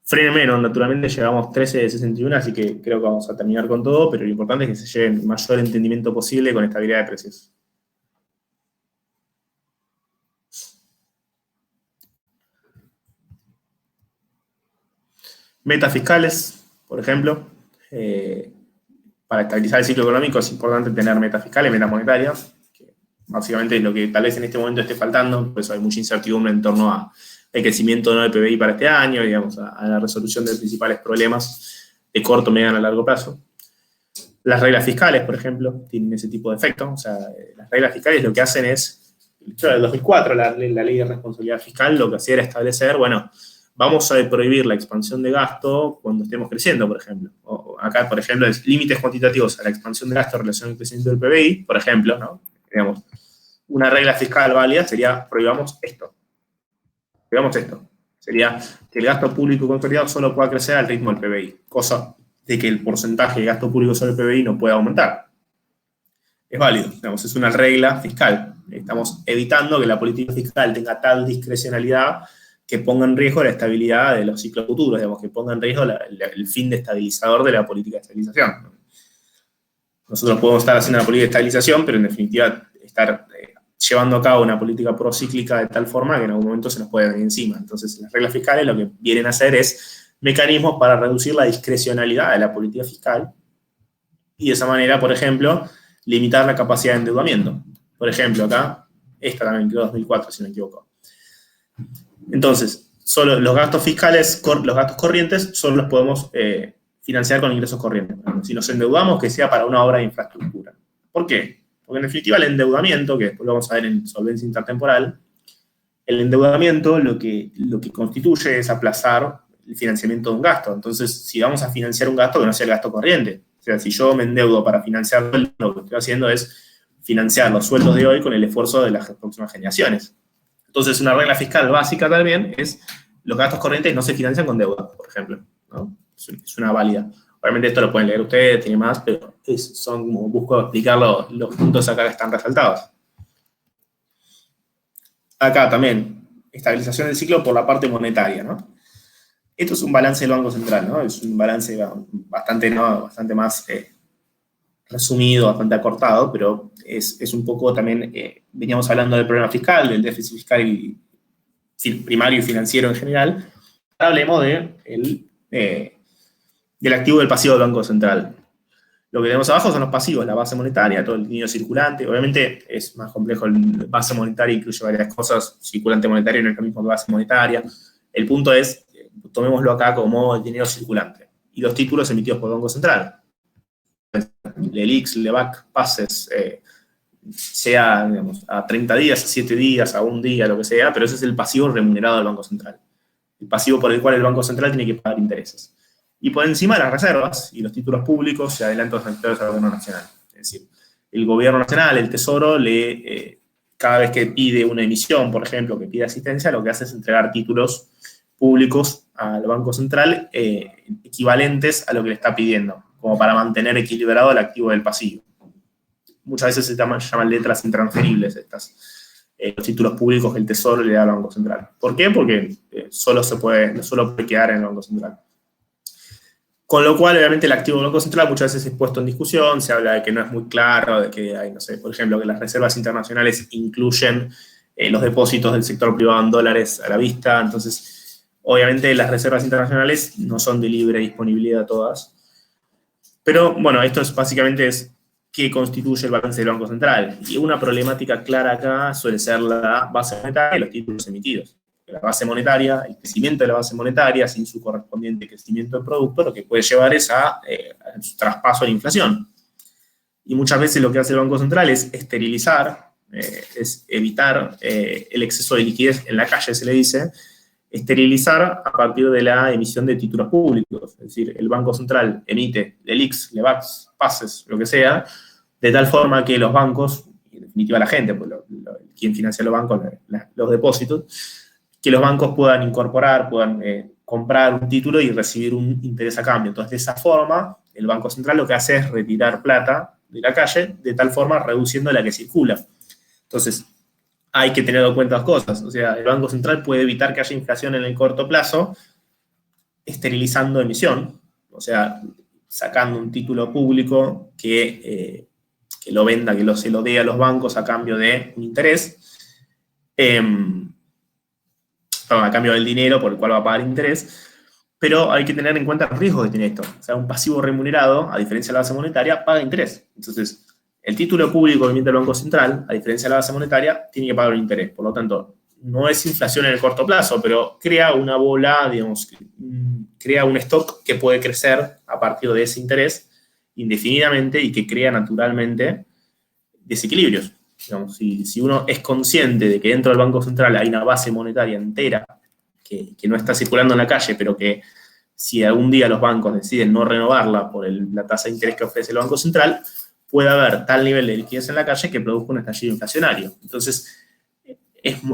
frénenme, ¿no? Naturalmente llegamos 13 de 61, así que creo que vamos a terminar con todo, pero lo importante es que se lleven el mayor entendimiento posible con estabilidad de precios. Metas fiscales, por ejemplo. Para estabilizar el ciclo económico es importante tener metas fiscales, metas monetarias, que básicamente es lo que tal vez en este momento esté faltando, por eso hay mucha incertidumbre en torno al crecimiento no del PBI para este año, digamos, a la resolución de principales problemas de corto, mediano a largo plazo. Las reglas fiscales, por ejemplo, tienen ese tipo de efecto. O sea, las reglas fiscales lo que hacen es, en el 2004, la ley de responsabilidad fiscal lo que hacía era establecer, bueno, vamos a prohibir la expansión de gasto cuando estemos creciendo, por ejemplo. O acá, por ejemplo, es límites cuantitativos a la expansión de gasto en relación al crecimiento del PBI, por ejemplo, ¿no? Digamos, una regla fiscal válida sería prohibamos esto. Prohibamos esto. Sería que el gasto público consolidado solo pueda crecer al ritmo del PBI, cosa de que el porcentaje de gasto público sobre el PBI no pueda aumentar. Es válido, digamos, es una regla fiscal. Estamos evitando que la política fiscal tenga tal discrecionalidad que ponga en riesgo la estabilidad de los ciclos futuros, digamos, que ponga en riesgo el fin de estabilizador de la política de estabilización. Nosotros podemos estar haciendo una política de estabilización, pero en definitiva estar llevando a cabo una política procíclica de tal forma que en algún momento se nos puede venir encima. Entonces, las reglas fiscales lo que vienen a hacer es mecanismos para reducir la discrecionalidad de la política fiscal y de esa manera, por ejemplo, limitar la capacidad de endeudamiento. Por ejemplo, acá, esta también quedó 2004, si no me equivoco. Entonces, solo los gastos fiscales, los gastos corrientes, solo los podemos financiar con ingresos corrientes. Si nos endeudamos, que sea para una obra de infraestructura. ¿Por qué? Porque en definitiva el endeudamiento, que después lo vamos a ver en solvencia intertemporal, el endeudamiento lo que constituye es aplazar el financiamiento de un gasto. Entonces, si vamos a financiar un gasto, que no sea el gasto corriente. O sea, si yo me endeudo para financiar, lo que estoy haciendo es financiar los sueldos de hoy con el esfuerzo de las próximas generaciones. Entonces, una regla fiscal básica también es los gastos corrientes no se financian con deuda, por ejemplo, ¿no? Es una válida. Obviamente esto lo pueden leer ustedes, tiene más, pero son como busco explicar los puntos acá que están resaltados. Acá también, estabilización del ciclo por la parte monetaria, ¿no? Esto es un balance del Banco Central, ¿no? Es un balance bastante más resumido, bastante acortado, pero es un poco también, veníamos hablando del problema fiscal, del déficit fiscal y primario y financiero en general. Ahora hablemos del activo y del pasivo del Banco Central. Lo que tenemos abajo son los pasivos, la base monetaria, todo el dinero circulante. Obviamente es más complejo, la base monetaria incluye varias cosas, circulante monetario no es lo mismo que base monetaria. El punto es, tomémoslo acá como el dinero circulante y los títulos emitidos por el Banco Central. LELIQs, LEBAC, pases, sea, digamos, a 30 días, a 7 días, a 1 día, lo que sea, pero ese es el pasivo remunerado del Banco Central. El pasivo por el cual el Banco Central tiene que pagar intereses. Y por encima las reservas y los títulos públicos y adelantos sanitarios al gobierno nacional. Es decir, el gobierno nacional, el Tesoro, cada vez que pide una emisión, por ejemplo, que pide asistencia, lo que hace es entregar títulos públicos al Banco Central equivalentes a lo que le está pidiendo, como para mantener equilibrado el activo del pasivo. Muchas veces se llaman letras intransferibles los títulos públicos que el Tesoro le da al Banco Central. ¿Por qué? Porque solo puede quedar en el Banco Central. Con lo cual, obviamente, el activo del Banco Central muchas veces es puesto en discusión, se habla de que no es muy claro, de que hay, no sé, por ejemplo, que las reservas internacionales incluyen los depósitos del sector privado en dólares a la vista. Entonces, obviamente, las reservas internacionales no son de libre disponibilidad todas. Pero, bueno, esto básicamente es qué constituye el balance del Banco Central. Y una problemática clara acá suele ser la base monetaria y los títulos emitidos. La base monetaria, el crecimiento de la base monetaria sin su correspondiente crecimiento del producto, lo que puede llevar es a su traspaso a la inflación. Y muchas veces lo que hace el Banco Central es esterilizar es evitar el exceso de liquidez en la calle, se le dice, esterilizar a partir de la emisión de títulos públicos. Es decir, el Banco Central emite LELIQs, LEBACs, PASES, lo que sea, de tal forma que los bancos, y en definitiva la gente, pues quien financia los bancos, los depósitos, que los bancos puedan incorporar, puedan comprar un título y recibir un interés a cambio. Entonces, de esa forma, el Banco Central lo que hace es retirar plata de la calle, de tal forma reduciendo la que circula. Entonces, hay que tener en cuenta dos cosas. O sea, el Banco Central puede evitar que haya inflación en el corto plazo, esterilizando emisión, o sea, sacando un título público que lo venda, se lo dé a los bancos a cambio de un interés, a cambio del dinero por el cual va a pagar interés, pero hay que tener en cuenta los riesgos que tiene esto. O sea, un pasivo remunerado, a diferencia de la base monetaria, paga interés. Entonces, el título público que emite el Banco Central, a diferencia de la base monetaria, tiene que pagar un interés. Por lo tanto, no es inflación en el corto plazo, pero crea una bola, digamos, crea un stock que puede crecer a partir de ese interés indefinidamente y que crea naturalmente desequilibrios. Digamos, si uno es consciente de que dentro del Banco Central hay una base monetaria entera que no está circulando en la calle, pero que si algún día los bancos deciden no renovarla por la tasa de interés que ofrece el Banco Central, puede haber tal nivel de liquidez en la calle que produzca un estallido inflacionario. Entonces,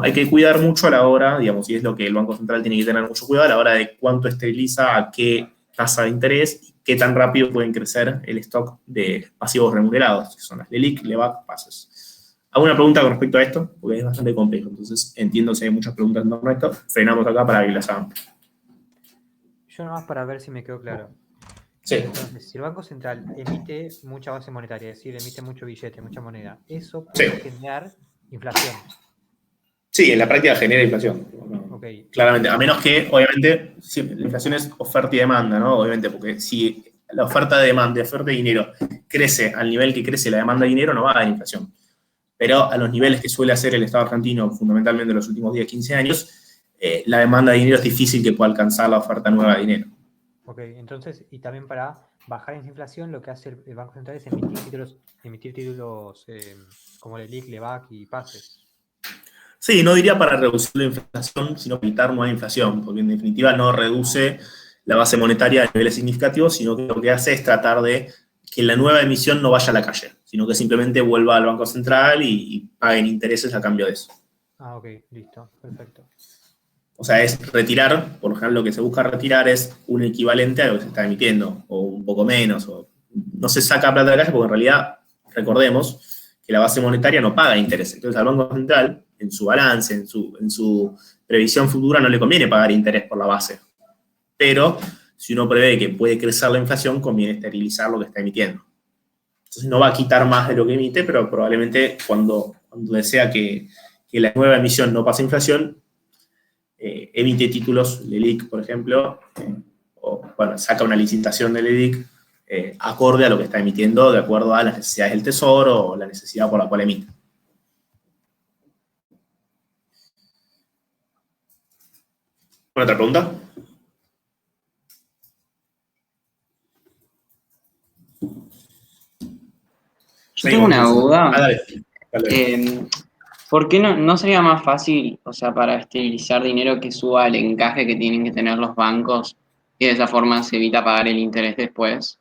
hay que cuidar mucho a la hora, digamos, y es lo que el Banco Central tiene que tener mucho cuidado a la hora de cuánto esteriliza, a qué tasa de interés y qué tan rápido pueden crecer el stock de pasivos remunerados, que son las LELIQ, LEBAC, PASES. ¿Hago una pregunta con respecto a esto? Porque es bastante complejo, entonces entiendo si hay muchas preguntas en torno a esto. Frenamos acá para que las hagan. Yo nomás para ver si me quedó claro. Sí. Entonces, si el Banco Central emite mucha base monetaria, es decir, emite mucho billete, mucha moneda, eso puede generar inflación. Sí, en la práctica genera inflación. Okay. Claramente, a menos que, obviamente, sí, la inflación es oferta y demanda, ¿no? Obviamente, porque si la oferta de demanda, oferta de dinero, crece al nivel que crece la demanda de dinero, no va a haber inflación. Pero a los niveles que suele hacer el Estado argentino, fundamentalmente en los últimos 10, 15 años, la demanda de dinero es difícil que pueda alcanzar la oferta nueva de dinero. Ok, entonces, y también para bajar esa inflación, lo que hace el Banco Central es emitir títulos como LELIQ, LEBAC y PASES. Sí, no diría para reducir la inflación, sino para evitar nueva inflación, porque en definitiva no reduce la base monetaria a niveles significativos, sino que lo que hace es tratar de que la nueva emisión no vaya a la calle, sino que simplemente vuelva al Banco Central y paguen intereses a cambio de eso. Ah, ok, listo, perfecto. O sea, es retirar, por lo general lo que se busca retirar es un equivalente a lo que se está emitiendo, o un poco menos, o no se saca plata de la calle porque en realidad, recordemos, que la base monetaria no paga interés. Entonces al Banco Central, en su balance, en su previsión futura, no le conviene pagar interés por la base. Pero si uno prevé que puede crecer la inflación, conviene esterilizar lo que está emitiendo. Entonces no va a quitar más de lo que emite, pero probablemente cuando desea que la nueva emisión no pase inflación, emite títulos LELIQ, por ejemplo, o bueno, saca una licitación de LELIQ acorde a lo que está emitiendo, de acuerdo a las necesidades del Tesoro o la necesidad por la cual emite. ¿Otra pregunta? Yo tengo una duda. Dale. ¿Por qué no sería más fácil, o sea, para esterilizar dinero que suba el encaje que tienen que tener los bancos y de esa forma se evita pagar el interés después?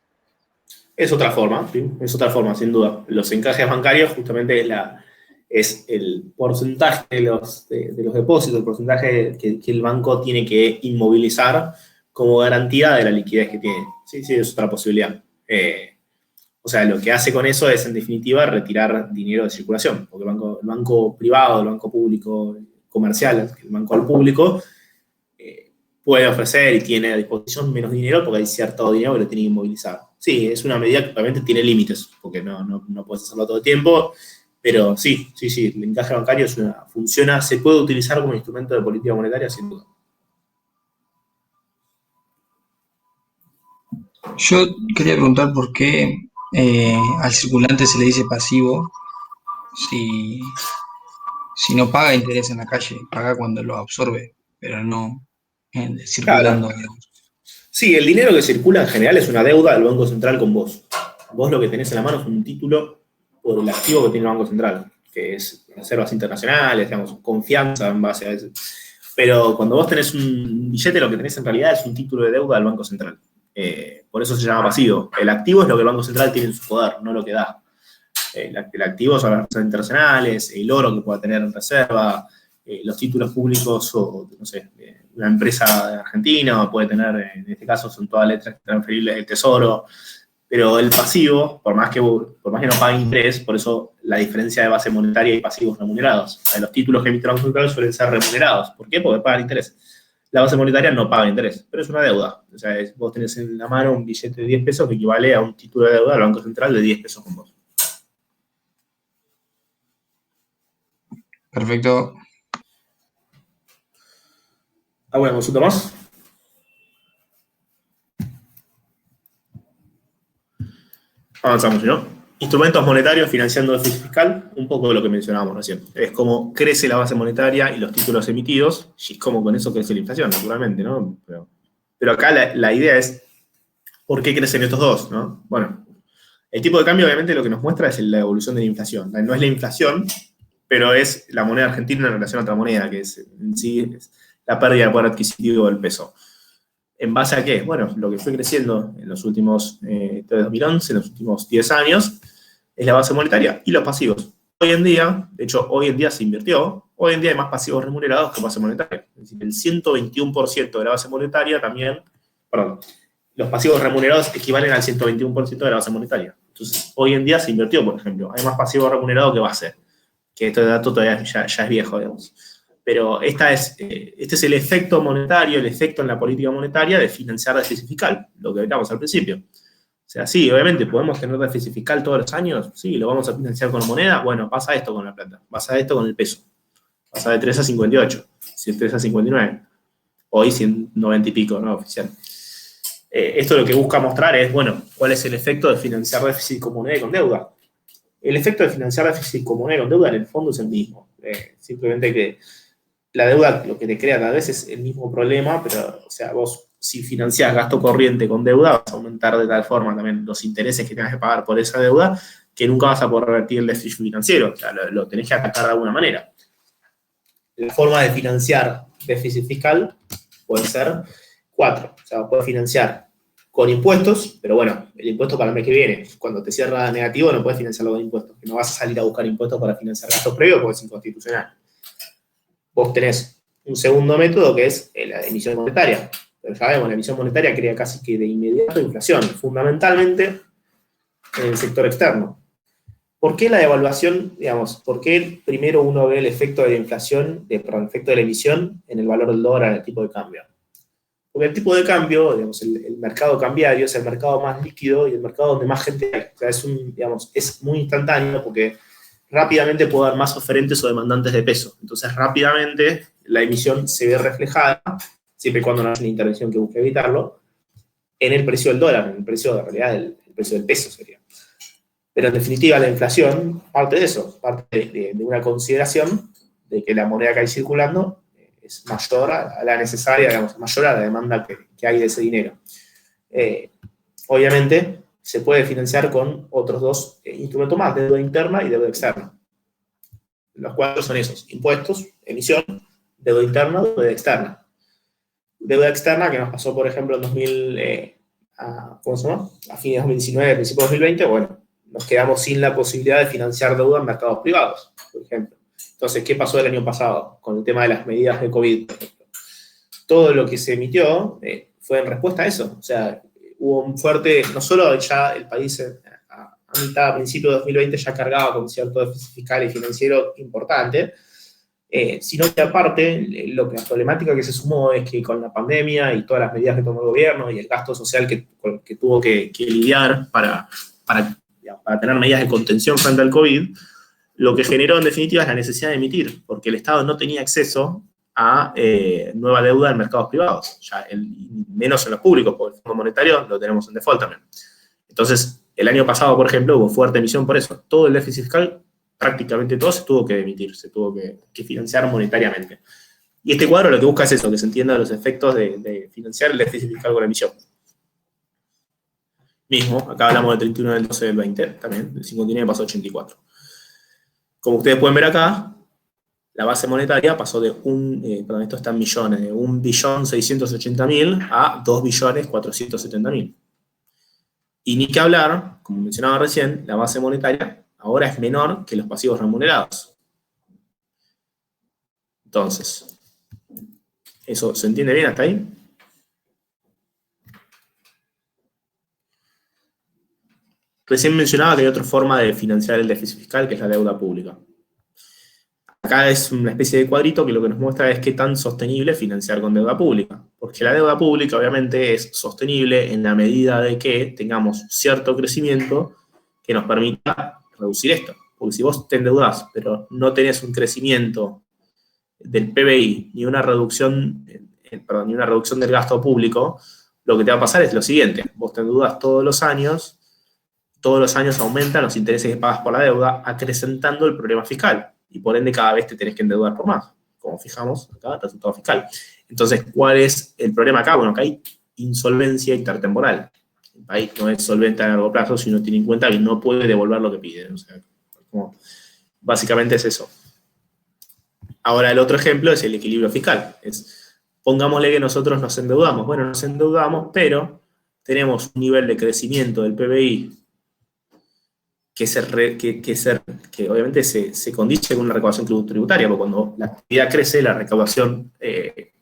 Es otra forma, ¿sí? Es otra forma, sin duda. Los encajes bancarios justamente es el porcentaje de los depósitos, el porcentaje que el banco tiene que inmovilizar como garantía de la liquidez que tiene. Sí, es otra posibilidad. O sea, lo que hace con eso es, en definitiva, retirar dinero de circulación, porque el banco privado, el banco público comercial, el banco al público, puede ofrecer y tiene a disposición menos dinero porque hay cierto dinero que lo tiene que inmovilizar. Sí, es una medida que obviamente tiene límites, porque no puedes hacerlo todo el tiempo, pero sí, el encaje bancario funciona, se puede utilizar como instrumento de política monetaria, sin duda. Yo quería preguntar por qué al circulante se le dice pasivo si no paga interés en la calle, paga cuando lo absorbe, pero no circulando. Claro. Sí, el dinero que circula en general es una deuda del Banco Central con vos. Vos lo que tenés en la mano es un título por el activo que tiene el Banco Central. que es reservas internacionales, digamos, confianza en base a eso. Pero cuando vos tenés un billete, lo que tenés en realidad es un título de deuda del Banco Central. Por eso se llama pasivo. El activo es lo que el Banco Central tiene en su poder, no lo que da. El activo son las reservas internacionales, el oro que pueda tener en reserva, los títulos públicos o, no sé, una empresa de Argentina puede tener, en este caso son todas letras transferibles del Tesoro. Pero el pasivo, por más que no pague interés, por eso la diferencia de base monetaria y pasivos remunerados. Los títulos que emite el Banco Central suelen ser remunerados. ¿Por qué? Porque pagan interés. La base monetaria no paga interés, pero es una deuda. O sea, vos tenés en la mano un billete de 10 pesos que equivale a un título de deuda del Banco Central de 10 pesos con vos. Perfecto. ¿Alguna consulta más? Avanzamos, ¿no? Instrumentos monetarios financiando déficit fiscal, un poco de lo que mencionábamos recién. Es como crece la base monetaria y los títulos emitidos, y es como con eso crece la inflación, naturalmente, ¿no? Pero acá la idea es, ¿por qué crecen estos dos, no? Bueno, el tipo de cambio obviamente lo que nos muestra es la evolución de la inflación. No es la inflación, pero es la moneda argentina en relación a otra moneda, que es en sí es la pérdida de poder adquisitivo del peso. ¿En base a qué? Bueno, lo que fue creciendo en los últimos, desde 2011, en los últimos 10 años, es la base monetaria y los pasivos. Hoy en día, de hecho, hoy en día se invirtió, hoy en día hay más pasivos remunerados que base monetaria. Es decir, el 121% de la base monetaria también, perdón, los pasivos remunerados equivalen al 121% de la base monetaria. Entonces, hoy en día se invirtió, por ejemplo, hay más pasivos remunerados que base, que este dato todavía ya es viejo, digamos. Pero este es el efecto monetario, el efecto en la política monetaria de financiar déficit fiscal, lo que hablamos al principio. O sea, sí, obviamente, ¿podemos tener déficit fiscal todos los años? Sí, ¿lo vamos a financiar con moneda? Bueno, pasa esto con la plata, pasa esto con el peso. Pasa de 3 a 58, si es 3 a 59. Hoy 190 y pico, ¿no? Oficial. Esto lo que busca mostrar es, bueno, ¿cuál es el efecto de financiar déficit con moneda y con deuda? El efecto de financiar déficit con moneda y con deuda en el fondo es el mismo. Simplemente que la deuda lo que te crea tal vez es el mismo problema, pero, o sea, vos si financiás gasto corriente con deuda, vas a aumentar de tal forma también los intereses que tengas que pagar por esa deuda, que nunca vas a poder revertir el déficit financiero. O sea, lo tenés que atacar de alguna manera. La forma de financiar déficit fiscal puede ser 4. O sea, puedes financiar con impuestos, pero bueno, el impuesto para el mes que viene, cuando te cierra negativo, no puedes financiarlo con impuestos, que no vas a salir a buscar impuestos para financiar gastos previos porque es inconstitucional. Vos tenés un segundo método que es la emisión monetaria. Pero sabemos, la emisión monetaria crea casi que de inmediato inflación, fundamentalmente en el sector externo. ¿Por qué la devaluación, digamos, por qué primero uno ve el efecto de la inflación, el efecto de la emisión en el valor del dólar, en el tipo de cambio? Porque el tipo de cambio, digamos, el mercado cambiario es el mercado más líquido y el mercado donde más gente hay. O sea, es muy instantáneo porque rápidamente puedo dar más oferentes o demandantes de peso. Entonces, rápidamente la emisión se ve reflejada, siempre y cuando no haya una intervención que busque evitarlo, en el precio del dólar, en el precio de realidad, el precio del peso sería. Pero en definitiva la inflación parte de eso, parte de una consideración de que la moneda que hay circulando es mayor a la necesaria, digamos, mayor a la demanda que hay de ese dinero. Obviamente se puede financiar con otros dos instrumentos más, deuda interna y deuda externa. Los cuatro son esos: impuestos, emisión, deuda interna, deuda externa. Deuda externa que nos pasó, por ejemplo, en a fines de 2019, principios de 2020, bueno, nos quedamos sin la posibilidad de financiar deuda en mercados privados, por ejemplo. Entonces, ¿qué pasó el año pasado con el tema de las medidas de COVID, por ejemplo? Todo lo que se emitió fue en respuesta a eso. O sea, hubo un fuerte, no solo ya el país a principios de 2020 ya cargaba con cierto déficit fiscal y financiero importante, sino que aparte, la problemática que se sumó es que con la pandemia y todas las medidas que tomó el gobierno y el gasto social que tuvo que lidiar para tener medidas de contención frente al COVID, lo que generó en definitiva es la necesidad de emitir, porque el Estado no tenía acceso a nueva deuda en mercados privados, menos en los públicos, porque el Fondo Monetario lo tenemos en default también. Entonces, el año pasado, por ejemplo, hubo fuerte emisión por eso. Todo el déficit fiscal, prácticamente todo, se tuvo que emitir, se tuvo que financiar monetariamente. Y este cuadro lo que busca es eso, que se entienda los efectos de financiar el déficit fiscal con la emisión. Mismo, acá hablamos del 31 del 12 del 20, también, del 59 pasó a 84. Como ustedes pueden ver acá, la base monetaria pasó de perdón, esto está en millones, de 1.680.000 a 2.470.000. Y ni que hablar, como mencionaba recién, la base monetaria ahora es menor que los pasivos remunerados. Entonces, ¿eso se entiende bien hasta ahí? Recién mencionaba que hay otra forma de financiar el déficit fiscal, que es la deuda pública. Acá es una especie de cuadrito que lo que nos muestra es qué tan sostenible es financiar con deuda pública. Porque la deuda pública obviamente es sostenible en la medida de que tengamos cierto crecimiento que nos permita reducir esto. Porque si vos te endeudás, pero no tenés un crecimiento del PBI ni una reducción del gasto público, lo que te va a pasar es lo siguiente. Vos te endeudas todos los años aumentan los intereses que pagas por la deuda, acrecentando el problema fiscal. Y por ende cada vez te tenés que endeudar por más, como fijamos acá, el resultado fiscal. Entonces, ¿cuál es el problema acá? Bueno, acá hay insolvencia intertemporal. El país no es solvente a largo plazo si no tiene en cuenta que no puede devolver lo que pide. O sea, básicamente es eso. Ahora, el otro ejemplo es el equilibrio fiscal. Pongámosle que nosotros nos endeudamos. Bueno, nos endeudamos, pero tenemos un nivel de crecimiento del PBI que obviamente se condice con una recaudación tributaria, porque cuando la actividad crece, la recaudación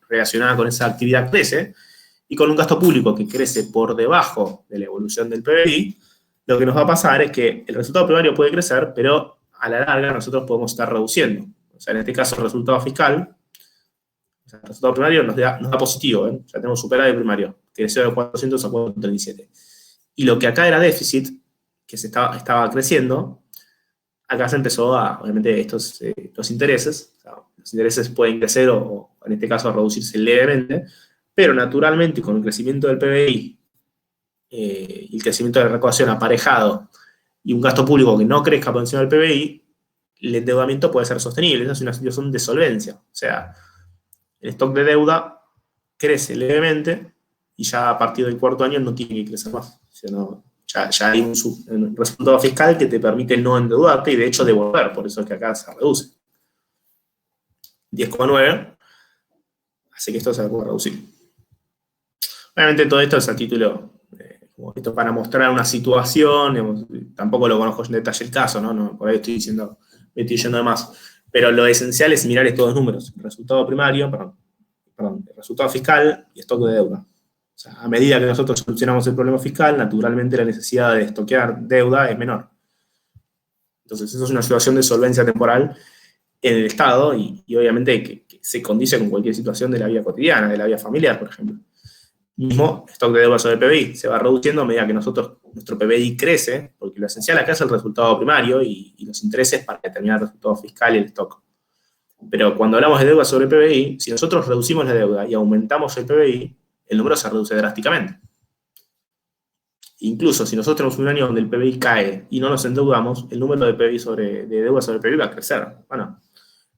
relacionada con esa actividad crece, y con un gasto público que crece por debajo de la evolución del PBI, lo que nos va a pasar es que el resultado primario puede crecer, pero a la larga nosotros podemos estar reduciendo. O sea, en este caso el resultado fiscal, el resultado primario nos da positivo, ¿eh? Ya tenemos superávit primario, creció de 400 a 437. Y lo que acá era déficit, que estaba creciendo, acá se empezó obviamente, los intereses. O sea, los intereses pueden crecer o en este caso reducirse levemente, pero naturalmente con el crecimiento del PBI y el crecimiento de la recaudación aparejado y un gasto público que no crezca por encima del PBI, el endeudamiento puede ser sostenible. Esa es una situación de solvencia. O sea, el stock de deuda crece levemente y ya a partir del cuarto año no tiene que crecer más. O sea, ya hay un resultado fiscal que te permite no endeudarte y de hecho devolver, por eso es que acá se reduce. 10,9 hace que esto se pueda reducir. Obviamente todo esto es a título, esto para mostrar una situación, digamos, tampoco lo conozco en detalle el caso, ¿no? Por ahí estoy yendo de más, pero lo esencial es mirar estos dos números, el resultado primario, el resultado fiscal y stock de deuda. O sea, a medida que nosotros solucionamos el problema fiscal, naturalmente la necesidad de estoquear deuda es menor. Entonces, eso es una situación de solvencia temporal en el Estado y obviamente que se condice con cualquier situación de la vida cotidiana, de la vida familiar, por ejemplo. Mismo stock de deuda sobre PBI se va reduciendo a medida que nuestro PBI crece, porque lo esencial acá es el resultado primario y los intereses para determinar el resultado fiscal y el stock. Pero cuando hablamos de deuda sobre PBI, si nosotros reducimos la deuda y aumentamos el PBI, el número se reduce drásticamente. Incluso si nosotros tenemos un año donde el PBI cae y no nos endeudamos, el número de deuda sobre PBI va a crecer. Bueno,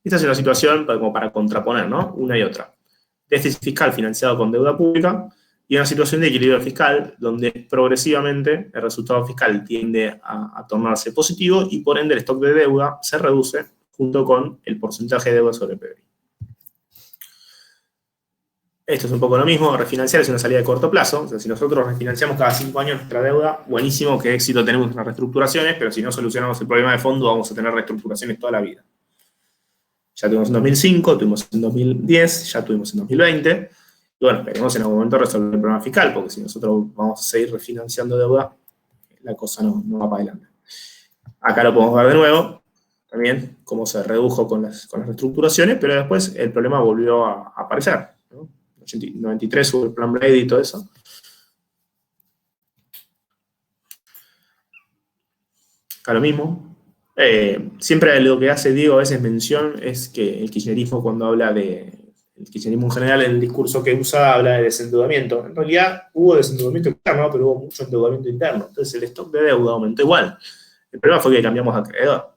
esta es una situación como para contraponer, ¿no? Una y otra. Déficit fiscal financiado con deuda pública y una situación de equilibrio fiscal donde progresivamente el resultado fiscal tiende a tornarse positivo y por ende el stock de deuda se reduce junto con el porcentaje de deuda sobre PBI. Esto es un poco lo mismo, refinanciar es una salida de corto plazo, o sea, si nosotros refinanciamos cada 5 años nuestra deuda, buenísimo, qué éxito tenemos en las reestructuraciones, pero si no solucionamos el problema de fondo, vamos a tener reestructuraciones toda la vida. Ya tuvimos en 2005, tuvimos en 2010, ya tuvimos en 2020, y bueno, esperemos en algún momento resolver el problema fiscal, porque si nosotros vamos a seguir refinanciando deuda, la cosa no va para adelante. Acá lo podemos ver de nuevo, también, cómo se redujo con las reestructuraciones, pero después el problema volvió a aparecer, ¿no? 93 hubo el plan Blade y todo eso. Acá lo mismo. Siempre lo que hace Diego a veces mención es que el kirchnerismo cuando habla el kirchnerismo en general en el discurso que usa habla de desendeudamiento. En realidad hubo desendeudamiento externo, pero hubo mucho endeudamiento interno. Entonces el stock de deuda aumentó igual. El problema fue que cambiamos de acreedor.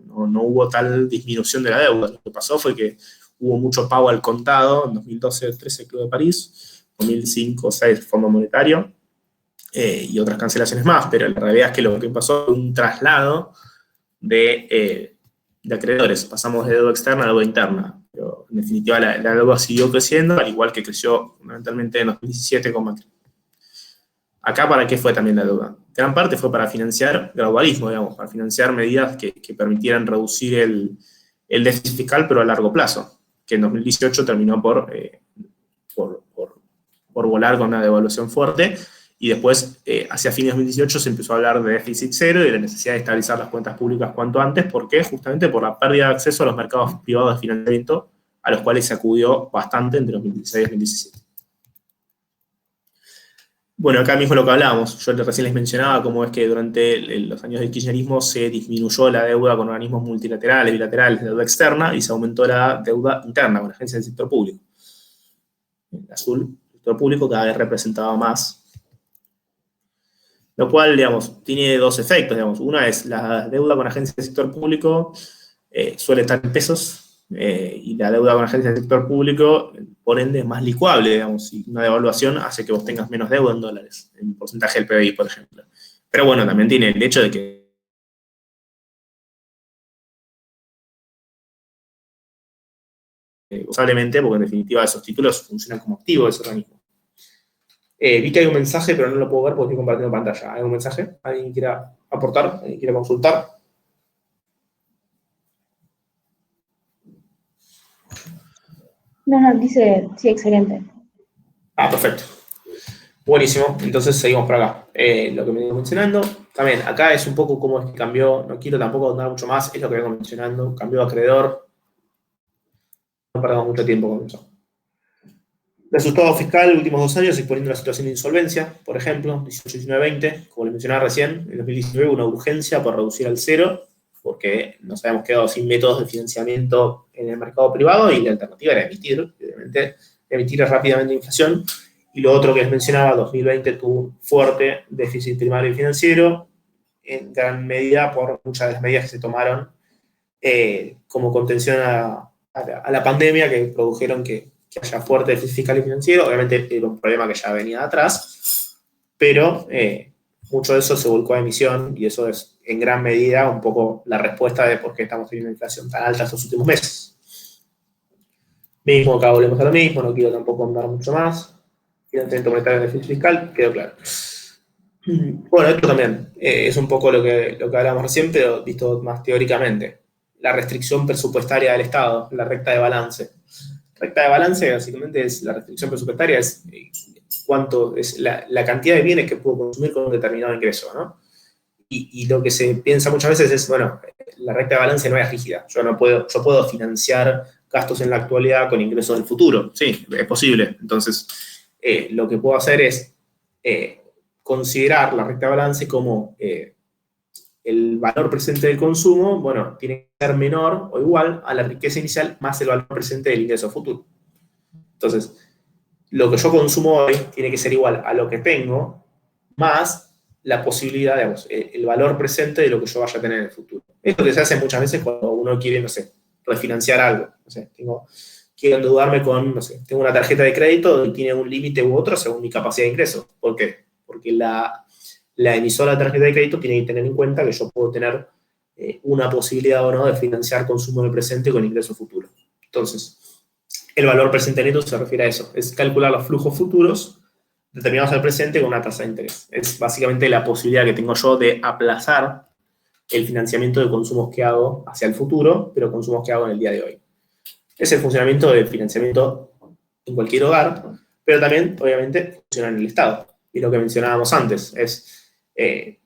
No hubo tal disminución de la deuda. Lo que pasó fue que hubo mucho pago al contado, en 2012-13 el Club de París, 2005-6 el Fondo Monetario, y otras cancelaciones más, pero la realidad es que lo que pasó fue un traslado de acreedores. Pasamos de deuda externa a deuda interna. Pero en definitiva la deuda siguió creciendo, al igual que creció fundamentalmente en 2017 con Macri. Acá, ¿para qué fue también la deuda? Gran parte fue para financiar gradualismo, digamos, para financiar medidas que permitieran reducir el déficit fiscal, pero a largo plazo, que en 2018 terminó por volar con una devaluación fuerte, y después, hacia fines de 2018, se empezó a hablar de déficit cero y de la necesidad de estabilizar las cuentas públicas cuanto antes. ¿Por qué? Justamente por la pérdida de acceso a los mercados privados de financiamiento, a los cuales se acudió bastante entre 2016 y 2017. Bueno, acá mismo lo que hablábamos, yo recién les mencionaba cómo es que durante los años del kirchnerismo se disminuyó la deuda con organismos multilaterales, bilaterales, de deuda externa, y se aumentó la deuda interna con agencias del sector público. En azul, el sector público cada vez representaba más. Lo cual, digamos, tiene dos efectos, digamos. Una es la deuda con agencias del sector público suele estar en pesos, y la deuda con agencias del sector público, por ende, es más licuable, digamos, y una devaluación hace que vos tengas menos deuda en dólares, en porcentaje del PBI, por ejemplo. Pero bueno, también tiene el hecho de que usablemente, porque en definitiva esos títulos funcionan como activo de ese organismo. Vi que hay un mensaje, pero no lo puedo ver porque estoy compartiendo pantalla. ¿Hay un mensaje? ¿Alguien quiera aportar? ¿Alguien quiera consultar? No, dice, sí, excelente. Ah, perfecto. Buenísimo, entonces seguimos por acá. Lo que me vengo mencionando, también acá es un poco cómo es que cambió, no quiero tampoco andar mucho más, es lo que vengo mencionando, cambió acreedor, no perdamos mucho tiempo con eso. Resultado fiscal, últimos 2 años, exponiendo la situación de insolvencia, por ejemplo, 18, 19, 20, como les mencionaba recién, en 2019 hubo una urgencia por reducir al cero, porque nos habíamos quedado sin métodos de financiamiento en el mercado privado, y la alternativa era emitir, obviamente, emitir rápidamente inflación. Y lo otro que les mencionaba, 2020 tuvo un fuerte déficit primario y financiero, en gran medida por muchas de las medidas que se tomaron como contención a la pandemia, que produjeron que haya fuerte déficit fiscal y financiero. Obviamente era un problema que ya venía de atrás, pero mucho de eso se volcó a emisión, y eso es en gran medida un poco la respuesta de por qué estamos teniendo una inflación tan alta estos últimos meses. Mismo, acá volvemos a lo mismo, no quiero tampoco andar mucho más. Financiamiento monetario de déficit fiscal, quedó claro. Bueno, esto también es un poco lo que hablamos recién, pero visto más teóricamente. La restricción presupuestaria del Estado, la recta de balance. Recta de balance, básicamente, es la restricción presupuestaria, es cuánto es la cantidad de bienes que puedo consumir con un determinado ingreso, ¿no? Y lo que se piensa muchas veces es, bueno, la recta de balance no es rígida. Yo puedo financiar gastos en la actualidad con ingresos del futuro. Sí, es posible. Entonces, lo que puedo hacer es considerar la recta de balance como el valor presente del consumo, bueno, tiene que ser menor o igual a la riqueza inicial más el valor presente del ingreso futuro. Entonces, lo que yo consumo hoy tiene que ser igual a lo que tengo más la posibilidad, digamos, el valor presente de lo que yo vaya a tener en el futuro. Esto que se hace muchas veces cuando uno quiere, no sé, refinanciar algo. No sé, quiero endeudarme con, no sé, tengo una tarjeta de crédito y tiene un límite u otro según mi capacidad de ingreso. ¿Por qué? Porque la emisora de tarjeta de crédito tiene que tener en cuenta que yo puedo tener una posibilidad o no de financiar consumo en el presente con ingreso futuro. Entonces, el valor presente neto se refiere a eso, es calcular los flujos futuros determinados al presente con una tasa de interés. Es básicamente la posibilidad que tengo yo de aplazar el financiamiento de consumos que hago hacia el futuro, pero consumos que hago en el día de hoy. Es el funcionamiento del financiamiento en cualquier hogar, pero también, obviamente, funciona en el Estado. Y lo que mencionábamos antes es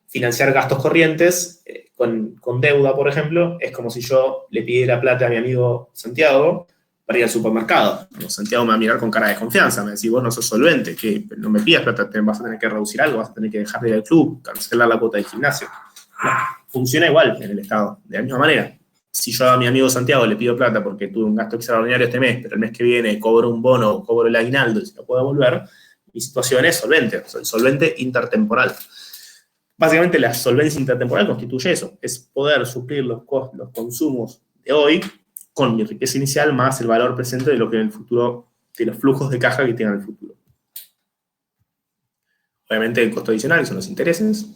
financiar gastos corrientes con deuda, por ejemplo, es como si yo le pidiera plata a mi amigo Santiago para ir al supermercado. Santiago me va a mirar con cara de desconfianza, me va a decir, vos no sos solvente, que no me pidas plata, vas a tener que reducir algo, vas a tener que dejar de ir al club, cancelar la cuota del gimnasio. No, funciona igual en el Estado, de la misma manera. Si yo a mi amigo Santiago le pido plata porque tuve un gasto extraordinario este mes, pero el mes que viene cobro un bono, cobro el aguinaldo y se lo puedo devolver, mi situación es solvente, soy solvente intertemporal. Básicamente la solvencia intertemporal constituye eso, es poder suplir los consumos de hoy con mi riqueza inicial más el valor presente de lo que en el futuro, de los flujos de caja que tenga en el futuro. Obviamente el costo adicional son los intereses.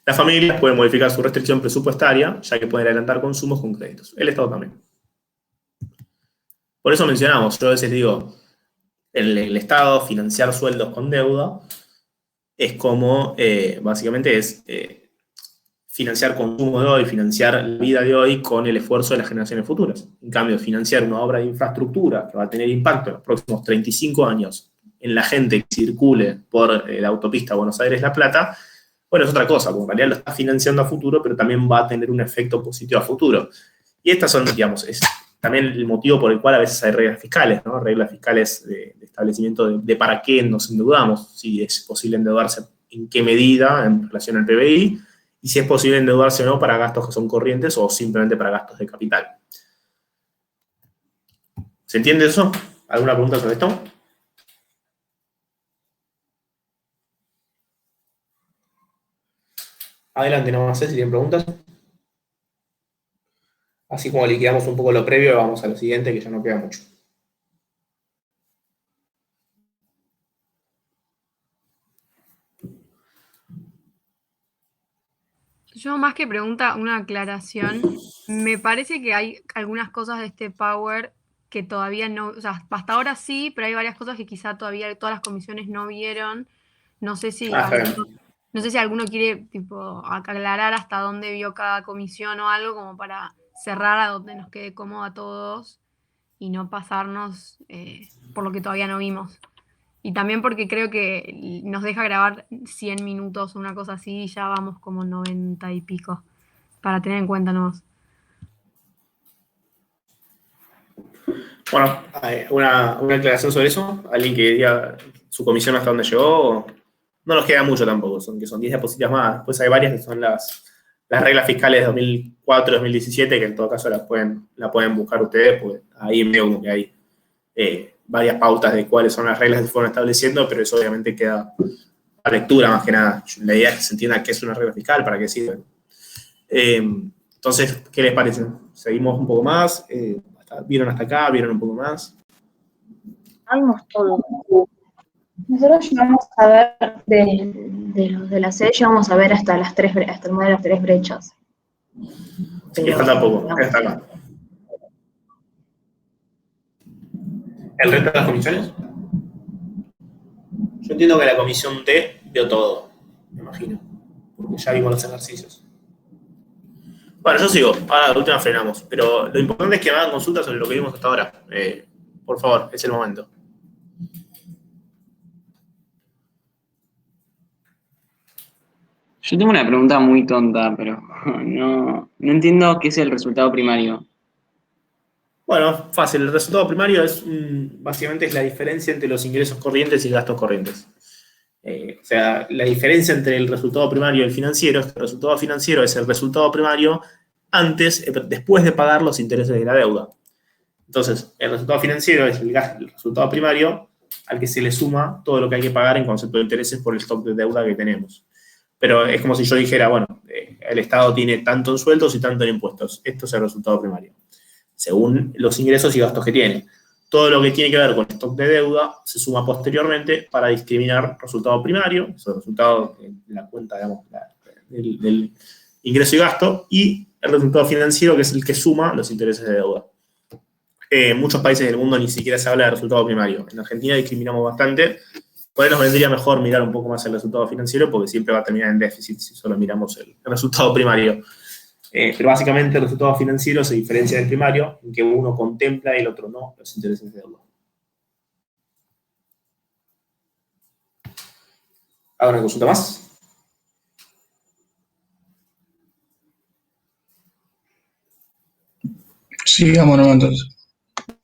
Las familias pueden modificar su restricción presupuestaria, ya que pueden adelantar consumos con créditos. El Estado también. Por eso mencionamos, yo a veces digo, el Estado financiar sueldos con deuda es como, básicamente es financiar consumo de hoy, financiar la vida de hoy con el esfuerzo de las generaciones futuras. En cambio, financiar una obra de infraestructura que va a tener impacto en los próximos 35 años en la gente que circule por la autopista Buenos Aires-La Plata, bueno, es otra cosa, porque en realidad lo está financiando a futuro, pero también va a tener un efecto positivo a futuro. Y estas son, digamos, es también el motivo por el cual a veces hay reglas fiscales, ¿no? Reglas fiscales de establecimiento de para qué nos endeudamos, si es posible endeudarse, en qué medida en relación al PBI, y si es posible endeudarse o no para gastos que son corrientes o simplemente para gastos de capital. ¿Se entiende eso? ¿Alguna pregunta sobre esto? Adelante, no sé si tienen preguntas. Así como liquidamos un poco lo previo, vamos a lo siguiente, que ya no queda mucho. Yo más que pregunta, una aclaración. Me parece que hay algunas cosas de este Power que todavía no, o sea, hasta ahora sí, pero hay varias cosas que quizá todavía todas las comisiones no vieron. No sé si Está bien. no sé si alguno quiere tipo aclarar hasta dónde vio cada comisión o algo como para cerrar a donde nos quede cómodo a todos y no pasarnos por lo que todavía no vimos. Y también porque creo que nos deja grabar 100 minutos, una cosa así, y ya vamos como 90 y pico, para tener en cuenta nomás. Bueno, una aclaración sobre eso. ¿Alguien que diga su comisión hasta dónde llegó? No nos queda mucho tampoco, que son 10 diapositivas más. Después hay varias que son las reglas fiscales de 2004-2017, que en todo caso la pueden buscar ustedes, porque ahí medio como que hay varias pautas de cuáles son las reglas que se fueron estableciendo, pero eso obviamente queda a lectura más que nada. La idea es que se entienda qué es una regla fiscal, para qué sirve. Entonces, ¿qué les parece? ¿Seguimos un poco más? ¿Vieron hasta acá? ¿Vieron un poco más? Vimos todo. Nosotros llegamos a ver, de los de la C, llegamos a ver hasta el modelo de las tres brechas. Sí, falta poco, hasta acá. ¿El resto de las comisiones? Yo entiendo que la comisión D vio todo, me imagino, porque ya vimos los ejercicios. Bueno, yo sigo, ahora la última frenamos, pero lo importante es que me hagan consultas sobre lo que vimos hasta ahora. Por favor, es el momento. Yo tengo una pregunta muy tonta, pero no entiendo qué es el resultado primario. Bueno, fácil. El resultado primario es básicamente es la diferencia entre los ingresos corrientes y gastos corrientes. O sea, la diferencia entre el resultado primario y el financiero es que el resultado financiero es el resultado primario después de pagar los intereses de la deuda. Entonces, el resultado financiero es el resultado primario al que se le suma todo lo que hay que pagar en concepto de intereses por el stock de deuda que tenemos. Pero es como si yo dijera, bueno, el Estado tiene tanto en sueldos y tanto en impuestos. Esto es el resultado primario, según los ingresos y gastos que tiene. Todo lo que tiene que ver con stock de deuda se suma posteriormente para discriminar resultado primario, es el resultado de la cuenta, digamos, del ingreso y gasto, y el resultado financiero, que es el que suma los intereses de deuda. En muchos países del mundo ni siquiera se habla de resultado primario. En Argentina discriminamos bastante. Por ahí nos vendría mejor mirar un poco más el resultado financiero, porque siempre va a terminar en déficit si solo miramos el resultado primario. Pero básicamente el resultado financiero se diferencia del primario, en que uno contempla y el otro no los intereses de deuda. ¿Hago una consulta más? Sigamos nomás entonces.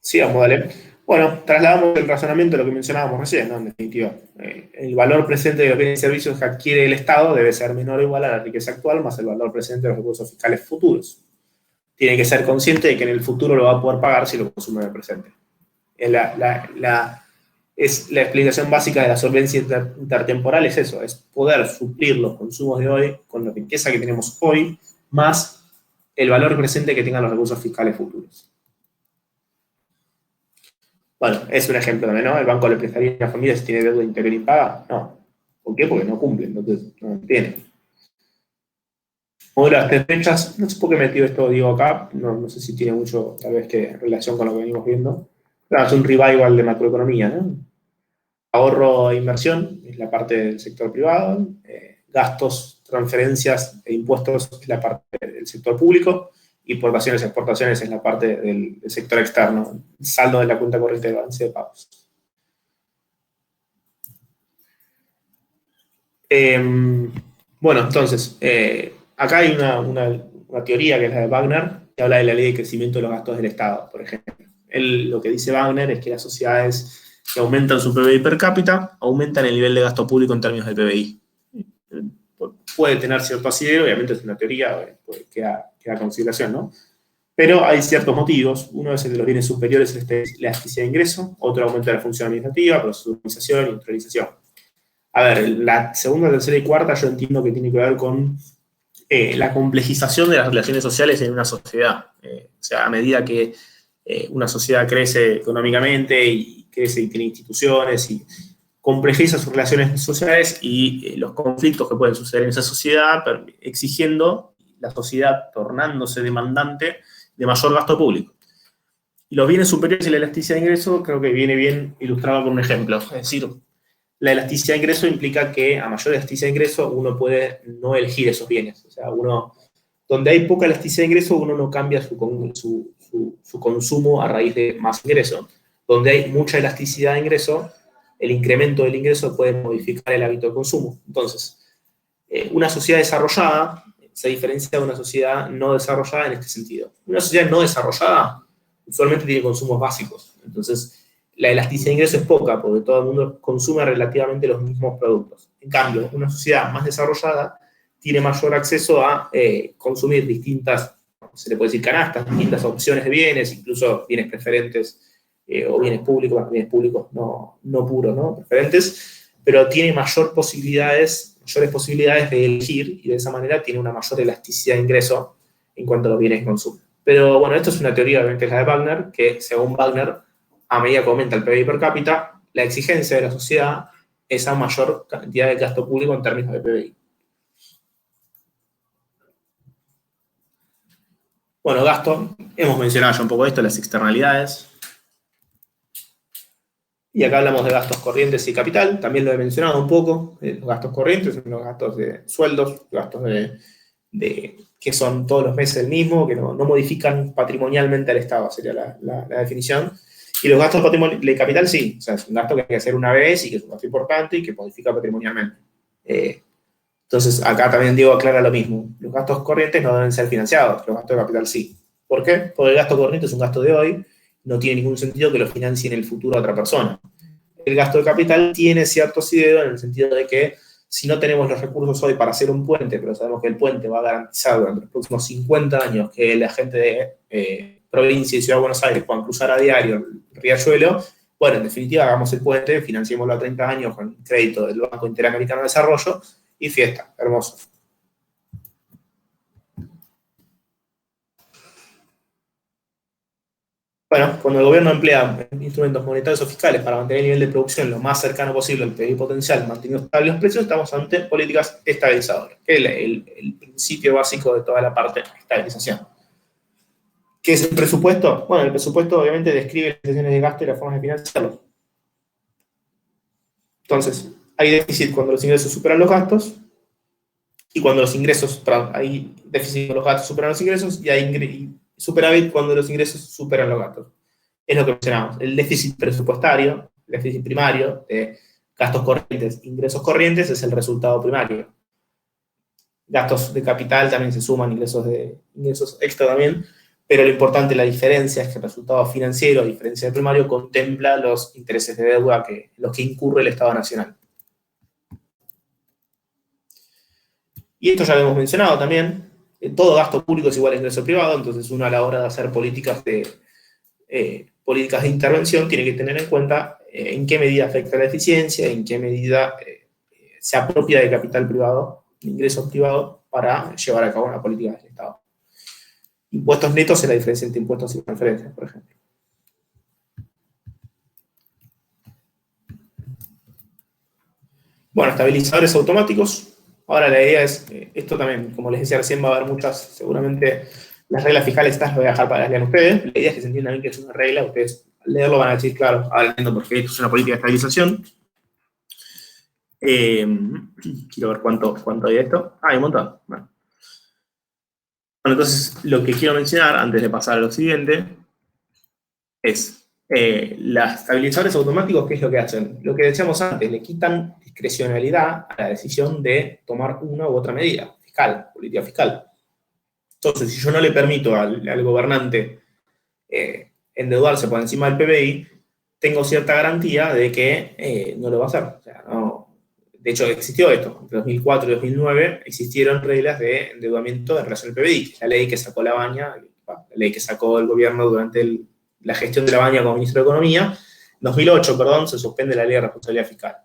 Sigamos, dale. Bueno, trasladamos el razonamiento a lo que mencionábamos recién, ¿no? En definitiva. El valor presente de los bienes y servicios que adquiere el Estado debe ser menor o igual a la riqueza actual más el valor presente de los recursos fiscales futuros. Tiene que ser consciente de que en el futuro lo va a poder pagar si lo consume en el presente. Es la explicación básica de la solvencia intertemporal, es eso, es poder suplir los consumos de hoy con la riqueza que tenemos hoy, más el valor presente que tengan los recursos fiscales futuros. Bueno, es un ejemplo también, ¿no? ¿El banco le prestaría a una familia si tiene deuda interior impaga? No. ¿Por qué? Porque no cumple, entonces no tiene. Modelo de las tres brechas, no sé por qué he metido esto, digo, acá, no sé si tiene mucho, tal vez, que relación con lo que venimos viendo. Pero es un revival de macroeconomía, ¿no? Ahorro e inversión es la parte del sector privado, gastos, transferencias e impuestos es la parte del sector público, importaciones y exportaciones es la parte del sector externo, el saldo de la cuenta corriente de balance de pagos. Bueno, entonces, acá hay una teoría que es la de Wagner, que habla de la ley de crecimiento de los gastos del Estado, por ejemplo. Lo que dice Wagner es que las sociedades que aumentan su PBI per cápita aumentan el nivel de gasto público en términos de PBI. Puede tener cierto asidero, obviamente es una teoría, queda a consideración, ¿no? Pero hay ciertos motivos. Uno es el de los bienes superiores, la elasticidad de ingreso, otro aumento de la función administrativa, procesamización y neutralización. A ver, la segunda, tercera y cuarta yo entiendo que tiene que ver con la complejización de las relaciones sociales en una sociedad. O sea, a medida que una sociedad crece económicamente y crece y tiene instituciones y complejiza sus relaciones sociales y los conflictos que pueden suceder en esa sociedad, exigiendo la sociedad tornándose demandante de mayor gasto público. Y los bienes superiores y la elasticidad de ingreso creo que viene bien ilustrado con un ejemplo. Es decir, la elasticidad de ingreso implica que a mayor elasticidad de ingreso uno puede no elegir esos bienes. O sea, donde hay poca elasticidad de ingreso, uno no cambia su consumo a raíz de más ingreso. Donde hay mucha elasticidad de ingreso, el incremento del ingreso puede modificar el hábito de consumo. Entonces, una sociedad desarrollada se diferencia de una sociedad no desarrollada en este sentido. Una sociedad no desarrollada usualmente tiene consumos básicos. Entonces, la elasticidad de ingreso es poca, porque todo el mundo consume relativamente los mismos productos. En cambio, una sociedad más desarrollada tiene mayor acceso a consumir distintas, se le puede decir canastas, distintas opciones de bienes, incluso bienes preferentes o bienes públicos no puros, ¿no? Preferentes, pero tiene mayores posibilidades de elegir y de esa manera tiene una mayor elasticidad de ingreso en cuanto a los bienes que consume. Pero bueno, esto es una teoría, obviamente es la de Wagner, que según Wagner, a medida que aumenta el PBI per cápita, la exigencia de la sociedad es a mayor cantidad de gasto público en términos de PBI. Bueno, gasto, hemos mencionado ya un poco esto, las externalidades. Y acá hablamos de gastos corrientes y capital, también lo he mencionado un poco, los gastos corrientes, los gastos de sueldos, gastos que son todos los meses el mismo, que no modifican patrimonialmente al Estado, sería la definición. Y los gastos de capital sí, o sea, es un gasto que hay que hacer una vez y que es un gasto importante y que modifica patrimonialmente. Entonces, acá también Diego aclara lo mismo. Los gastos corrientes no deben ser financiados, los gastos de capital sí. ¿Por qué? Porque el gasto corriente es un gasto de hoy, no tiene ningún sentido que lo financie en el futuro a otra persona. El gasto de capital tiene cierto asidero en el sentido de que si no tenemos los recursos hoy para hacer un puente, pero sabemos que el puente va a garantizar durante los próximos 50 años que la gente de provincia y Ciudad de Buenos Aires puedan cruzar a diario el riachuelo, bueno, en definitiva hagamos el puente, financiémoslo a 30 años con crédito del Banco Interamericano de Desarrollo y fiesta, hermoso. Bueno, cuando el gobierno emplea instrumentos monetarios o fiscales para mantener el nivel de producción lo más cercano posible al PIB potencial, manteniendo estables los precios, estamos ante políticas estabilizadoras, que es el principio básico de toda la parte de estabilización. ¿Qué es el presupuesto? Bueno, el presupuesto obviamente describe las intenciones de gasto y las formas de financiarlo. Entonces, hay déficit cuando los ingresos superan los gastos, y cuando los ingresos, perdón, hay déficit cuando los gastos superan los ingresos, y hay superávit cuando los ingresos superan los gastos. Es lo que mencionamos, el déficit presupuestario, el déficit primario de gastos corrientes, ingresos corrientes, es el resultado primario. Gastos de capital también se suman, ingresos extra también, pero lo importante, la diferencia es que el resultado financiero, a diferencia del primario, contempla los intereses de deuda los que incurre el Estado Nacional. Y esto ya lo hemos mencionado también, todo gasto público es igual a ingreso privado, entonces uno a la hora de hacer políticas de intervención tiene que tener en cuenta en qué medida afecta la eficiencia, en qué medida se apropia de capital privado, de ingresos privados, para llevar a cabo una política del Estado. Impuestos netos es la diferencia entre impuestos y transferencias, por ejemplo. Bueno, estabilizadores automáticos. Ahora la idea es, esto también, como les decía recién, va a haber muchas, seguramente las reglas fiscales estas las voy a dejar para que las lean ustedes. La idea es que se entienda bien que es una regla, ustedes al leerlo van a decir, claro, ahora entiendo por qué esto es una política de estabilización. Quiero ver cuánto hay de esto. Hay un montón. Bueno, entonces lo que quiero mencionar antes de pasar a lo siguiente es los estabilizadores automáticos. ¿Qué es lo que hacen? Lo que decíamos antes, le quitan discrecionalidad a la decisión de tomar una u otra medida fiscal, política fiscal. Entonces, si yo no le permito al gobernante endeudarse por encima del PBI, tengo cierta garantía de que no lo va a hacer. O sea, no. De hecho, existió esto. Entre 2004 y 2009 existieron reglas de endeudamiento en relación al PBI. La ley que sacó la Baña, la ley que sacó el gobierno durante la gestión de la Baña como ministro de Economía. En 2008, perdón, se suspende la ley de responsabilidad fiscal.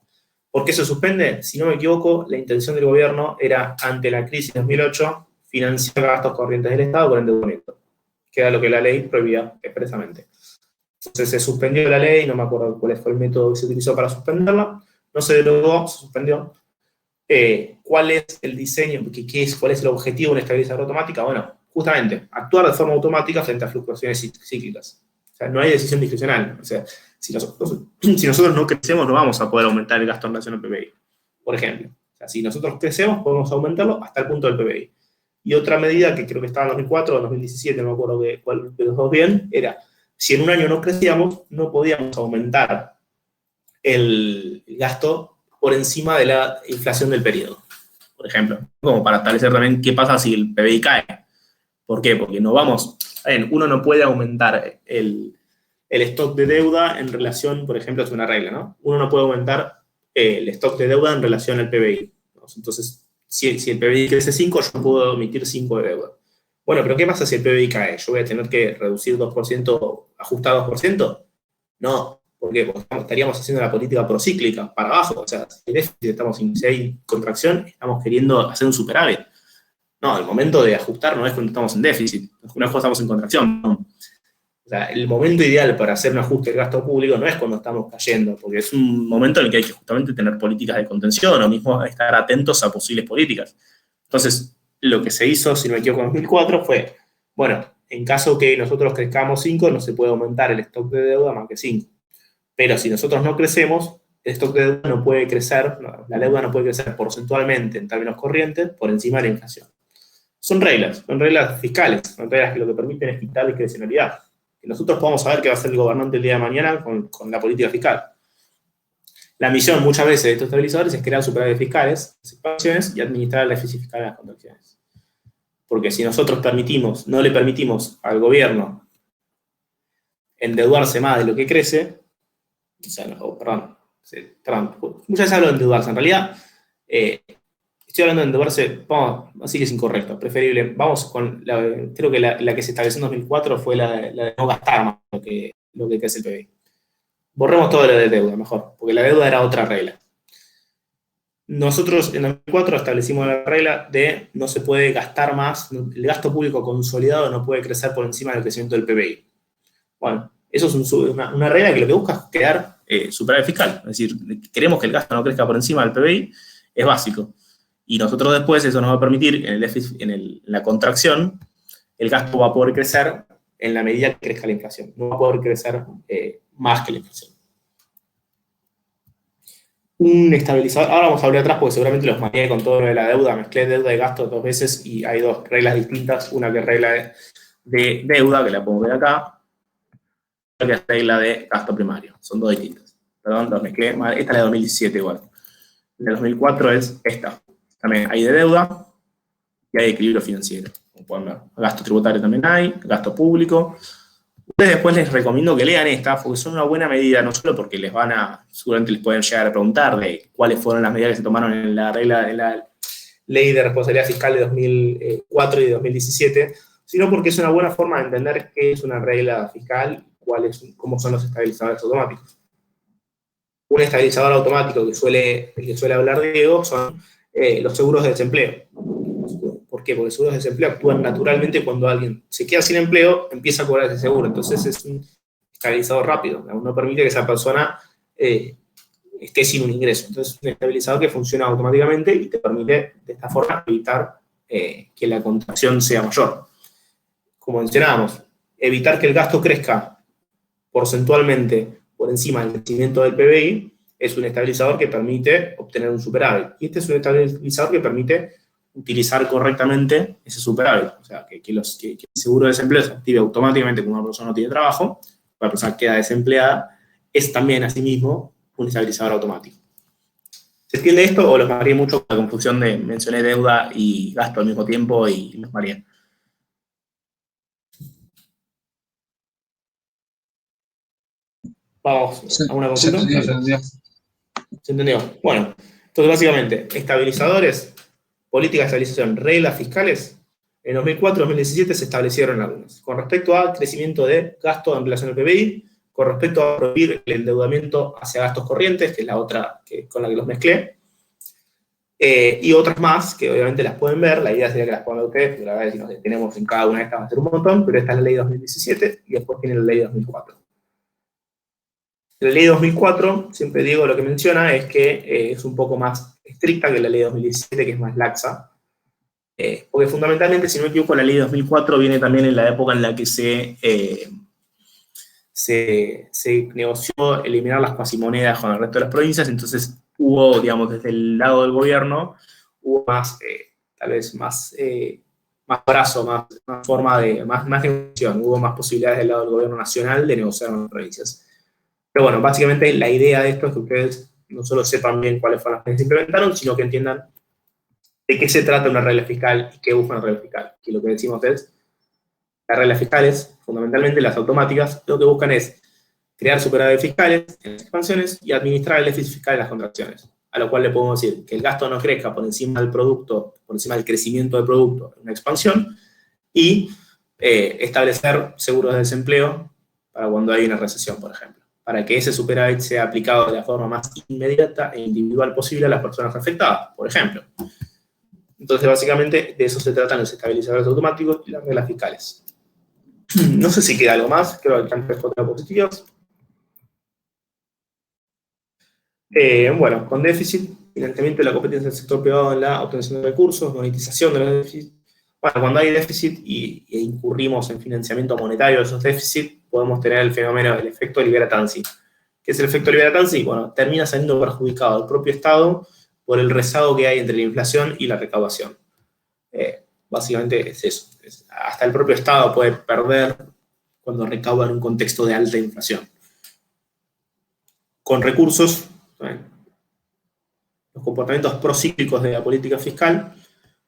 ¿Por qué se suspende? Si no me equivoco, la intención del gobierno era, ante la crisis de 2008, financiar gastos corrientes del Estado con endeudamiento, que era lo que la ley prohibía expresamente. Entonces se suspendió la ley, no me acuerdo cuál fue el método que se utilizó para suspenderla, no se derogó, se suspendió. ¿Cuál es el diseño? ¿Cuál es el objetivo de una estabilizadora automática? Bueno, justamente, actuar de forma automática frente a fluctuaciones cíclicas. O sea, no hay decisión discrecional. O sea, si nosotros no crecemos, no vamos a poder aumentar el gasto en relación al PBI, por ejemplo. O sea, si nosotros crecemos, podemos aumentarlo hasta el punto del PBI. Y otra medida que creo que estaba en 2004 o 2017, no me acuerdo cuál de los dos bien, era, si en un año no crecíamos, no podíamos aumentar el gasto por encima de la inflación del periodo, por ejemplo. Como para establecer también qué pasa si el PBI cae. ¿Por qué? Porque no vamos, uno no puede aumentar el stock de deuda en relación, por ejemplo, es una regla, ¿no? Uno no puede aumentar el stock de deuda en relación al PBI. Entonces, si el PBI crece 5, yo puedo emitir 5 de deuda. Bueno, pero ¿qué pasa si el PBI cae? ¿Yo voy a tener que reducir 2%, ajustar 2%? No. ¿Por qué? Porque estaríamos haciendo la política procíclica, para abajo. O sea, si hay déficit, si hay contracción, estamos queriendo hacer un superávit. No, el momento de ajustar no es cuando estamos en déficit, no es cuando estamos en contracción. No. O sea, el momento ideal para hacer un ajuste del gasto público no es cuando estamos cayendo, porque es un momento en el que hay que justamente tener políticas de contención o mismo estar atentos a posibles políticas. Entonces, lo que se hizo, si no me equivoco, en 2004 fue, bueno, en caso que nosotros crezcamos 5, no se puede aumentar el stock de deuda más que 5. Pero si nosotros no crecemos, el stock de deuda no puede crecer, la deuda no puede crecer porcentualmente en términos corrientes por encima de la inflación. Son reglas fiscales, son reglas que lo que permiten es quitar discrecionalidad. Que nosotros podamos saber qué va a hacer el gobernante el día de mañana con la política fiscal. La misión muchas veces de estos estabilizadores es crear superávit fiscales, expansiones y administrar el déficit fiscal en las contracciones. Porque si nosotros no le permitimos al gobierno endeudarse más de lo que crece, o sea, perdón, muchas veces hablo de endeudarse, en realidad estoy hablando de endeudarse, así que es incorrecto, preferible, vamos con, creo que la que se estableció en 2004 fue la de no gastar más lo que crece el PBI. Borremos todo lo de deuda, mejor, porque la deuda era otra regla. Nosotros en 2004 establecimos la regla de no se puede gastar más, el gasto público consolidado no puede crecer por encima del crecimiento del PBI. Bueno, eso es una regla que lo que busca es crear superávit fiscal, es decir, queremos que el gasto no crezca por encima del PBI, es básico. Y nosotros después eso nos va a permitir, en la contracción, el gasto va a poder crecer en la medida que crezca la inflación, no va a poder crecer más que la inflación. Un estabilizador, ahora vamos a volver atrás porque seguramente los mareé con todo lo de la deuda, mezclé deuda y gasto 2 veces y hay 2 reglas distintas, una que es regla de deuda, que la puedo ver acá, y otra que es regla de gasto primario, son 2 distintas. Perdón, los mezclé, esta es la de 2017 igual. La de 2004 es esta. También hay de deuda y hay de equilibrio financiero. Como pueden ver, gasto tributario también hay, gasto público. Ustedes después les recomiendo que lean esta, porque son una buena medida, no solo porque seguramente les pueden llegar a preguntar de cuáles fueron las medidas que se tomaron en la regla de la Ley de Responsabilidad Fiscal de 2004 y de 2017, sino porque es una buena forma de entender qué es una regla fiscal y cómo son los estabilizadores automáticos. Un estabilizador automático que suele hablar Diego son los seguros de desempleo. ¿Por qué? Porque los seguros de desempleo actúan naturalmente cuando alguien se queda sin empleo, empieza a cobrar ese seguro. Entonces es un estabilizador rápido. No permite que esa persona esté sin un ingreso. Entonces es un estabilizador que funciona automáticamente y te permite de esta forma evitar que la contracción sea mayor. Como mencionábamos, evitar que el gasto crezca porcentualmente por encima del crecimiento del PBI es un estabilizador que permite obtener un superávit. Y este es un estabilizador que permite utilizar correctamente ese superávit. O sea, que el seguro de desempleo se active automáticamente cuando una persona no tiene trabajo, cuando la persona queda desempleada, es también, asimismo, un estabilizador automático. ¿Se entiende esto o los mareé mucho con la confusión de mencioné deuda y gasto al mismo tiempo y los mareé? Vamos a una Se consulta. entendió, se entendió. ¿Se entendió? Bueno, entonces básicamente, estabilizadores, políticas de estabilización, reglas fiscales, en 2004-2017 se establecieron algunas. Con respecto al crecimiento de gasto en relación al PBI, con respecto a prohibir el endeudamiento hacia gastos corrientes, que es la otra con la que los mezclé, y otras más, que obviamente las pueden ver, la idea sería que las puedan ver ustedes, porque la verdad es que si nos detenemos en cada una de estas va a ser un montón, pero esta es la ley 2017 y después tiene la ley 2004. La ley 2004, siempre digo, lo que menciona es que es un poco más estricta que la ley 2017, que es más laxa, porque fundamentalmente, si no me equivoco, la ley 2004 viene también en la época en la que se negoció eliminar las cuasimonedas con el resto de las provincias, entonces hubo, digamos, desde el lado del gobierno, hubo más, tal vez más brazo, más forma de, más negociación, hubo más posibilidades del lado del gobierno nacional de negociar con las provincias. Pero bueno, básicamente la idea de esto es que ustedes no solo sepan bien cuáles fueron las que se implementaron, sino que entiendan de qué se trata una regla fiscal y qué busca una regla fiscal. Y lo que decimos es, las reglas fiscales, fundamentalmente las automáticas, lo que buscan es crear superávit fiscales en las expansiones y administrar el déficit fiscal en las contracciones. A lo cual le podemos decir que el gasto no crezca por encima del producto, por encima del crecimiento del producto en una expansión, y establecer seguros de desempleo para cuando hay una recesión, por ejemplo, para que ese superávit sea aplicado de la forma más inmediata e individual posible a las personas afectadas, por ejemplo. Entonces, básicamente, de eso se tratan los estabilizadores automáticos y las reglas fiscales. No sé si queda algo más, creo que han respondido positivos. Bueno, con déficit, financiamiento de la competencia del sector privado en la obtención de recursos, monetización de los déficits. Bueno, cuando hay déficit e incurrimos en financiamiento monetario de esos déficits, podemos tener el fenómeno del efecto Libera-Tanzi. ¿Qué es el efecto Libera-Tanzi? Bueno, termina saliendo perjudicado el propio Estado por el rezago que hay entre la inflación y la recaudación. Básicamente es eso. Hasta el propio Estado puede perder cuando recauda en un contexto de alta inflación. Con recursos, los comportamientos procíclicos de la política fiscal,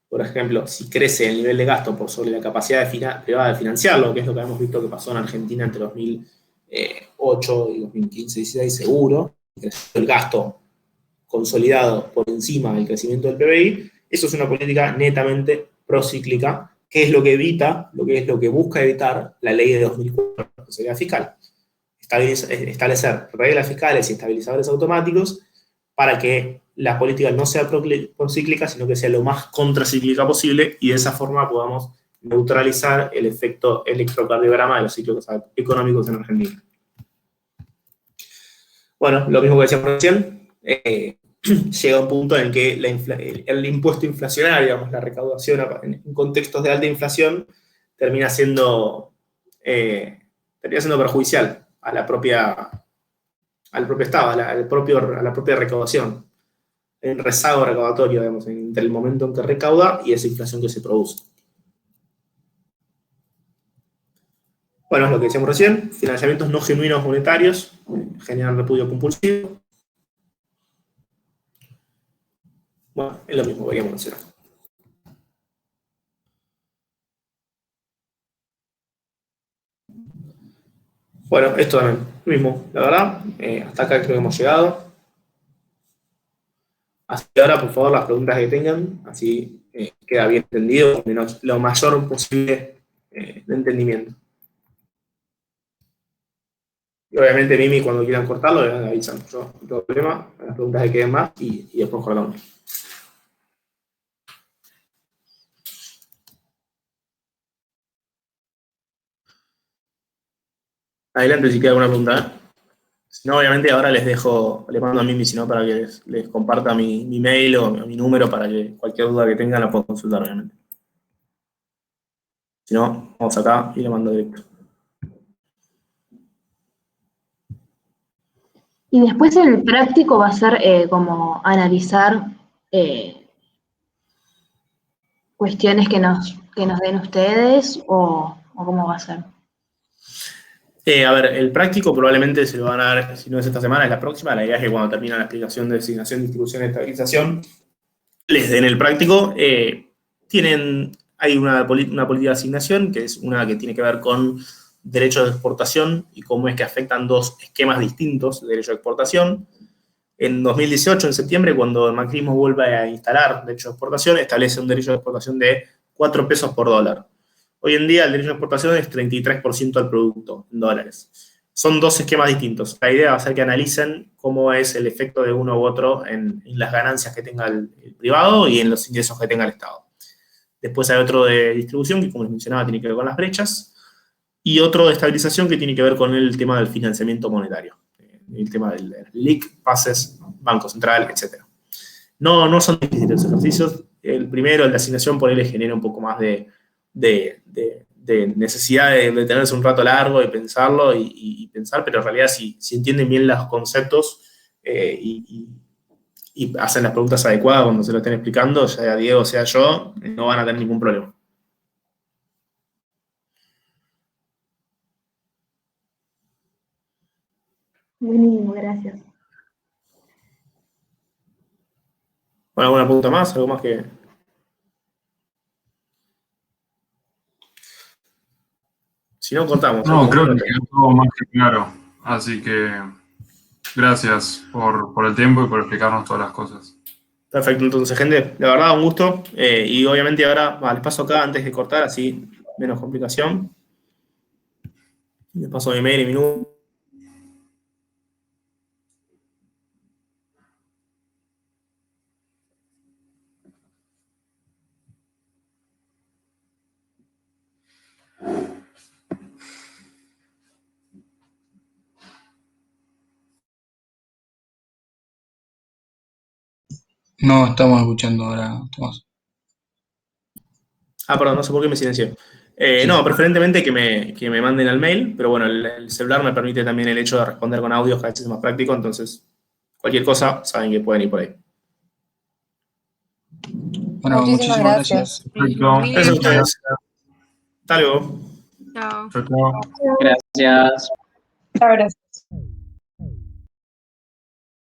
por ejemplo, si crece el nivel de gasto por sobre la capacidad privada de financiarlo, que es lo que hemos visto que pasó en Argentina entre 2008 y 2015-16 seguro, creció el gasto consolidado por encima del crecimiento del PBI, eso es una política netamente procíclica, que es lo que evita, es lo que busca evitar la ley de 2004, la responsabilidad fiscal. Establecer reglas fiscales y estabilizadores automáticos para que la política no sea procíclica, sino que sea lo más contracíclica posible, y de esa forma podamos neutralizar el efecto electrocardiograma de los ciclos económicos en Argentina. Bueno, lo mismo que decíamos recién, llega un punto en el que el impuesto inflacionario, digamos, la recaudación en contextos de alta inflación, termina siendo perjudicial al propio Estado, a la propia recaudación. Hay un rezago recaudatorio, digamos, entre el momento en que recauda y esa inflación que se produce. Bueno, es lo que decíamos recién, financiamientos no genuinos monetarios generan repudio compulsivo. Bueno, es lo mismo que queríamos mencionar. Bueno, esto también, lo mismo, la verdad, hasta acá creo que hemos llegado. Así que ahora, por favor, las preguntas que tengan, así queda bien entendido, lo mayor posible de entendimiento. Y obviamente, Mimi, cuando quieran cortarlo, le avisan. Yo no tengo problema, las preguntas que queden más y después cortamos. Adelante, si queda alguna pregunta. Si no, obviamente ahora les mando a Mimi, si no, para que les comparta mi mail o mi número para que cualquier duda que tengan la puedan consultar, obviamente. Si no, vamos acá y le mando directo. Y después el práctico va a ser como analizar cuestiones que nos den ustedes o cómo va a ser. A ver, el práctico probablemente se lo van a dar, si no es esta semana, es la próxima. La idea es que cuando termina la explicación de designación, distribución y estabilización, les den el práctico. Hay una política de asignación, que es una que tiene que ver con derechos de exportación y cómo es que afectan dos esquemas distintos de derecho de exportación. En 2018, en septiembre, cuando el macrismo vuelve a instalar derecho de exportación, establece un derecho de exportación de 4 pesos por dólar. Hoy en día el derecho de exportación es 33% del producto en dólares. Son dos esquemas distintos. La idea va a ser que analicen cómo es el efecto de uno u otro en las ganancias que tenga el privado y en los ingresos que tenga el Estado. Después hay otro de distribución, que como les mencionaba, tiene que ver con las brechas, y otro de estabilización, que tiene que ver con el tema del financiamiento monetario, el tema del LIC, pases, Banco Central, etc. No son difíciles los ejercicios. El primero, el de asignación, por él le genera un poco más de necesidad de detenerse un rato largo, de pensarlo y pensar, pero en realidad si entienden bien los conceptos y hacen las preguntas adecuadas cuando se lo estén explicando, sea Diego, sea yo, no van a tener ningún problema. Buenísimo, gracias. Bueno, ¿alguna pregunta más? ¿Algo más que...? Si no, cortamos. No, creo que quedó todo más que claro. Así que gracias por el tiempo y por explicarnos todas las cosas. Perfecto, entonces, gente, la verdad, un gusto. Y obviamente ahora les paso acá antes de cortar, así menos complicación. Les paso mi mail y mi número. No estamos escuchando ahora, Tomás. Perdón, no sé por qué me silencié. Sí. No, preferentemente que me manden al mail, pero bueno, el celular me permite también el hecho de responder con audios, que a veces es más práctico, entonces cualquier cosa, saben que pueden ir por ahí. Bueno, muchísimas gracias. Perfecto. Gracias a ustedes. Hasta luego. Chao. Chao, chao. Gracias. Chao, gracias.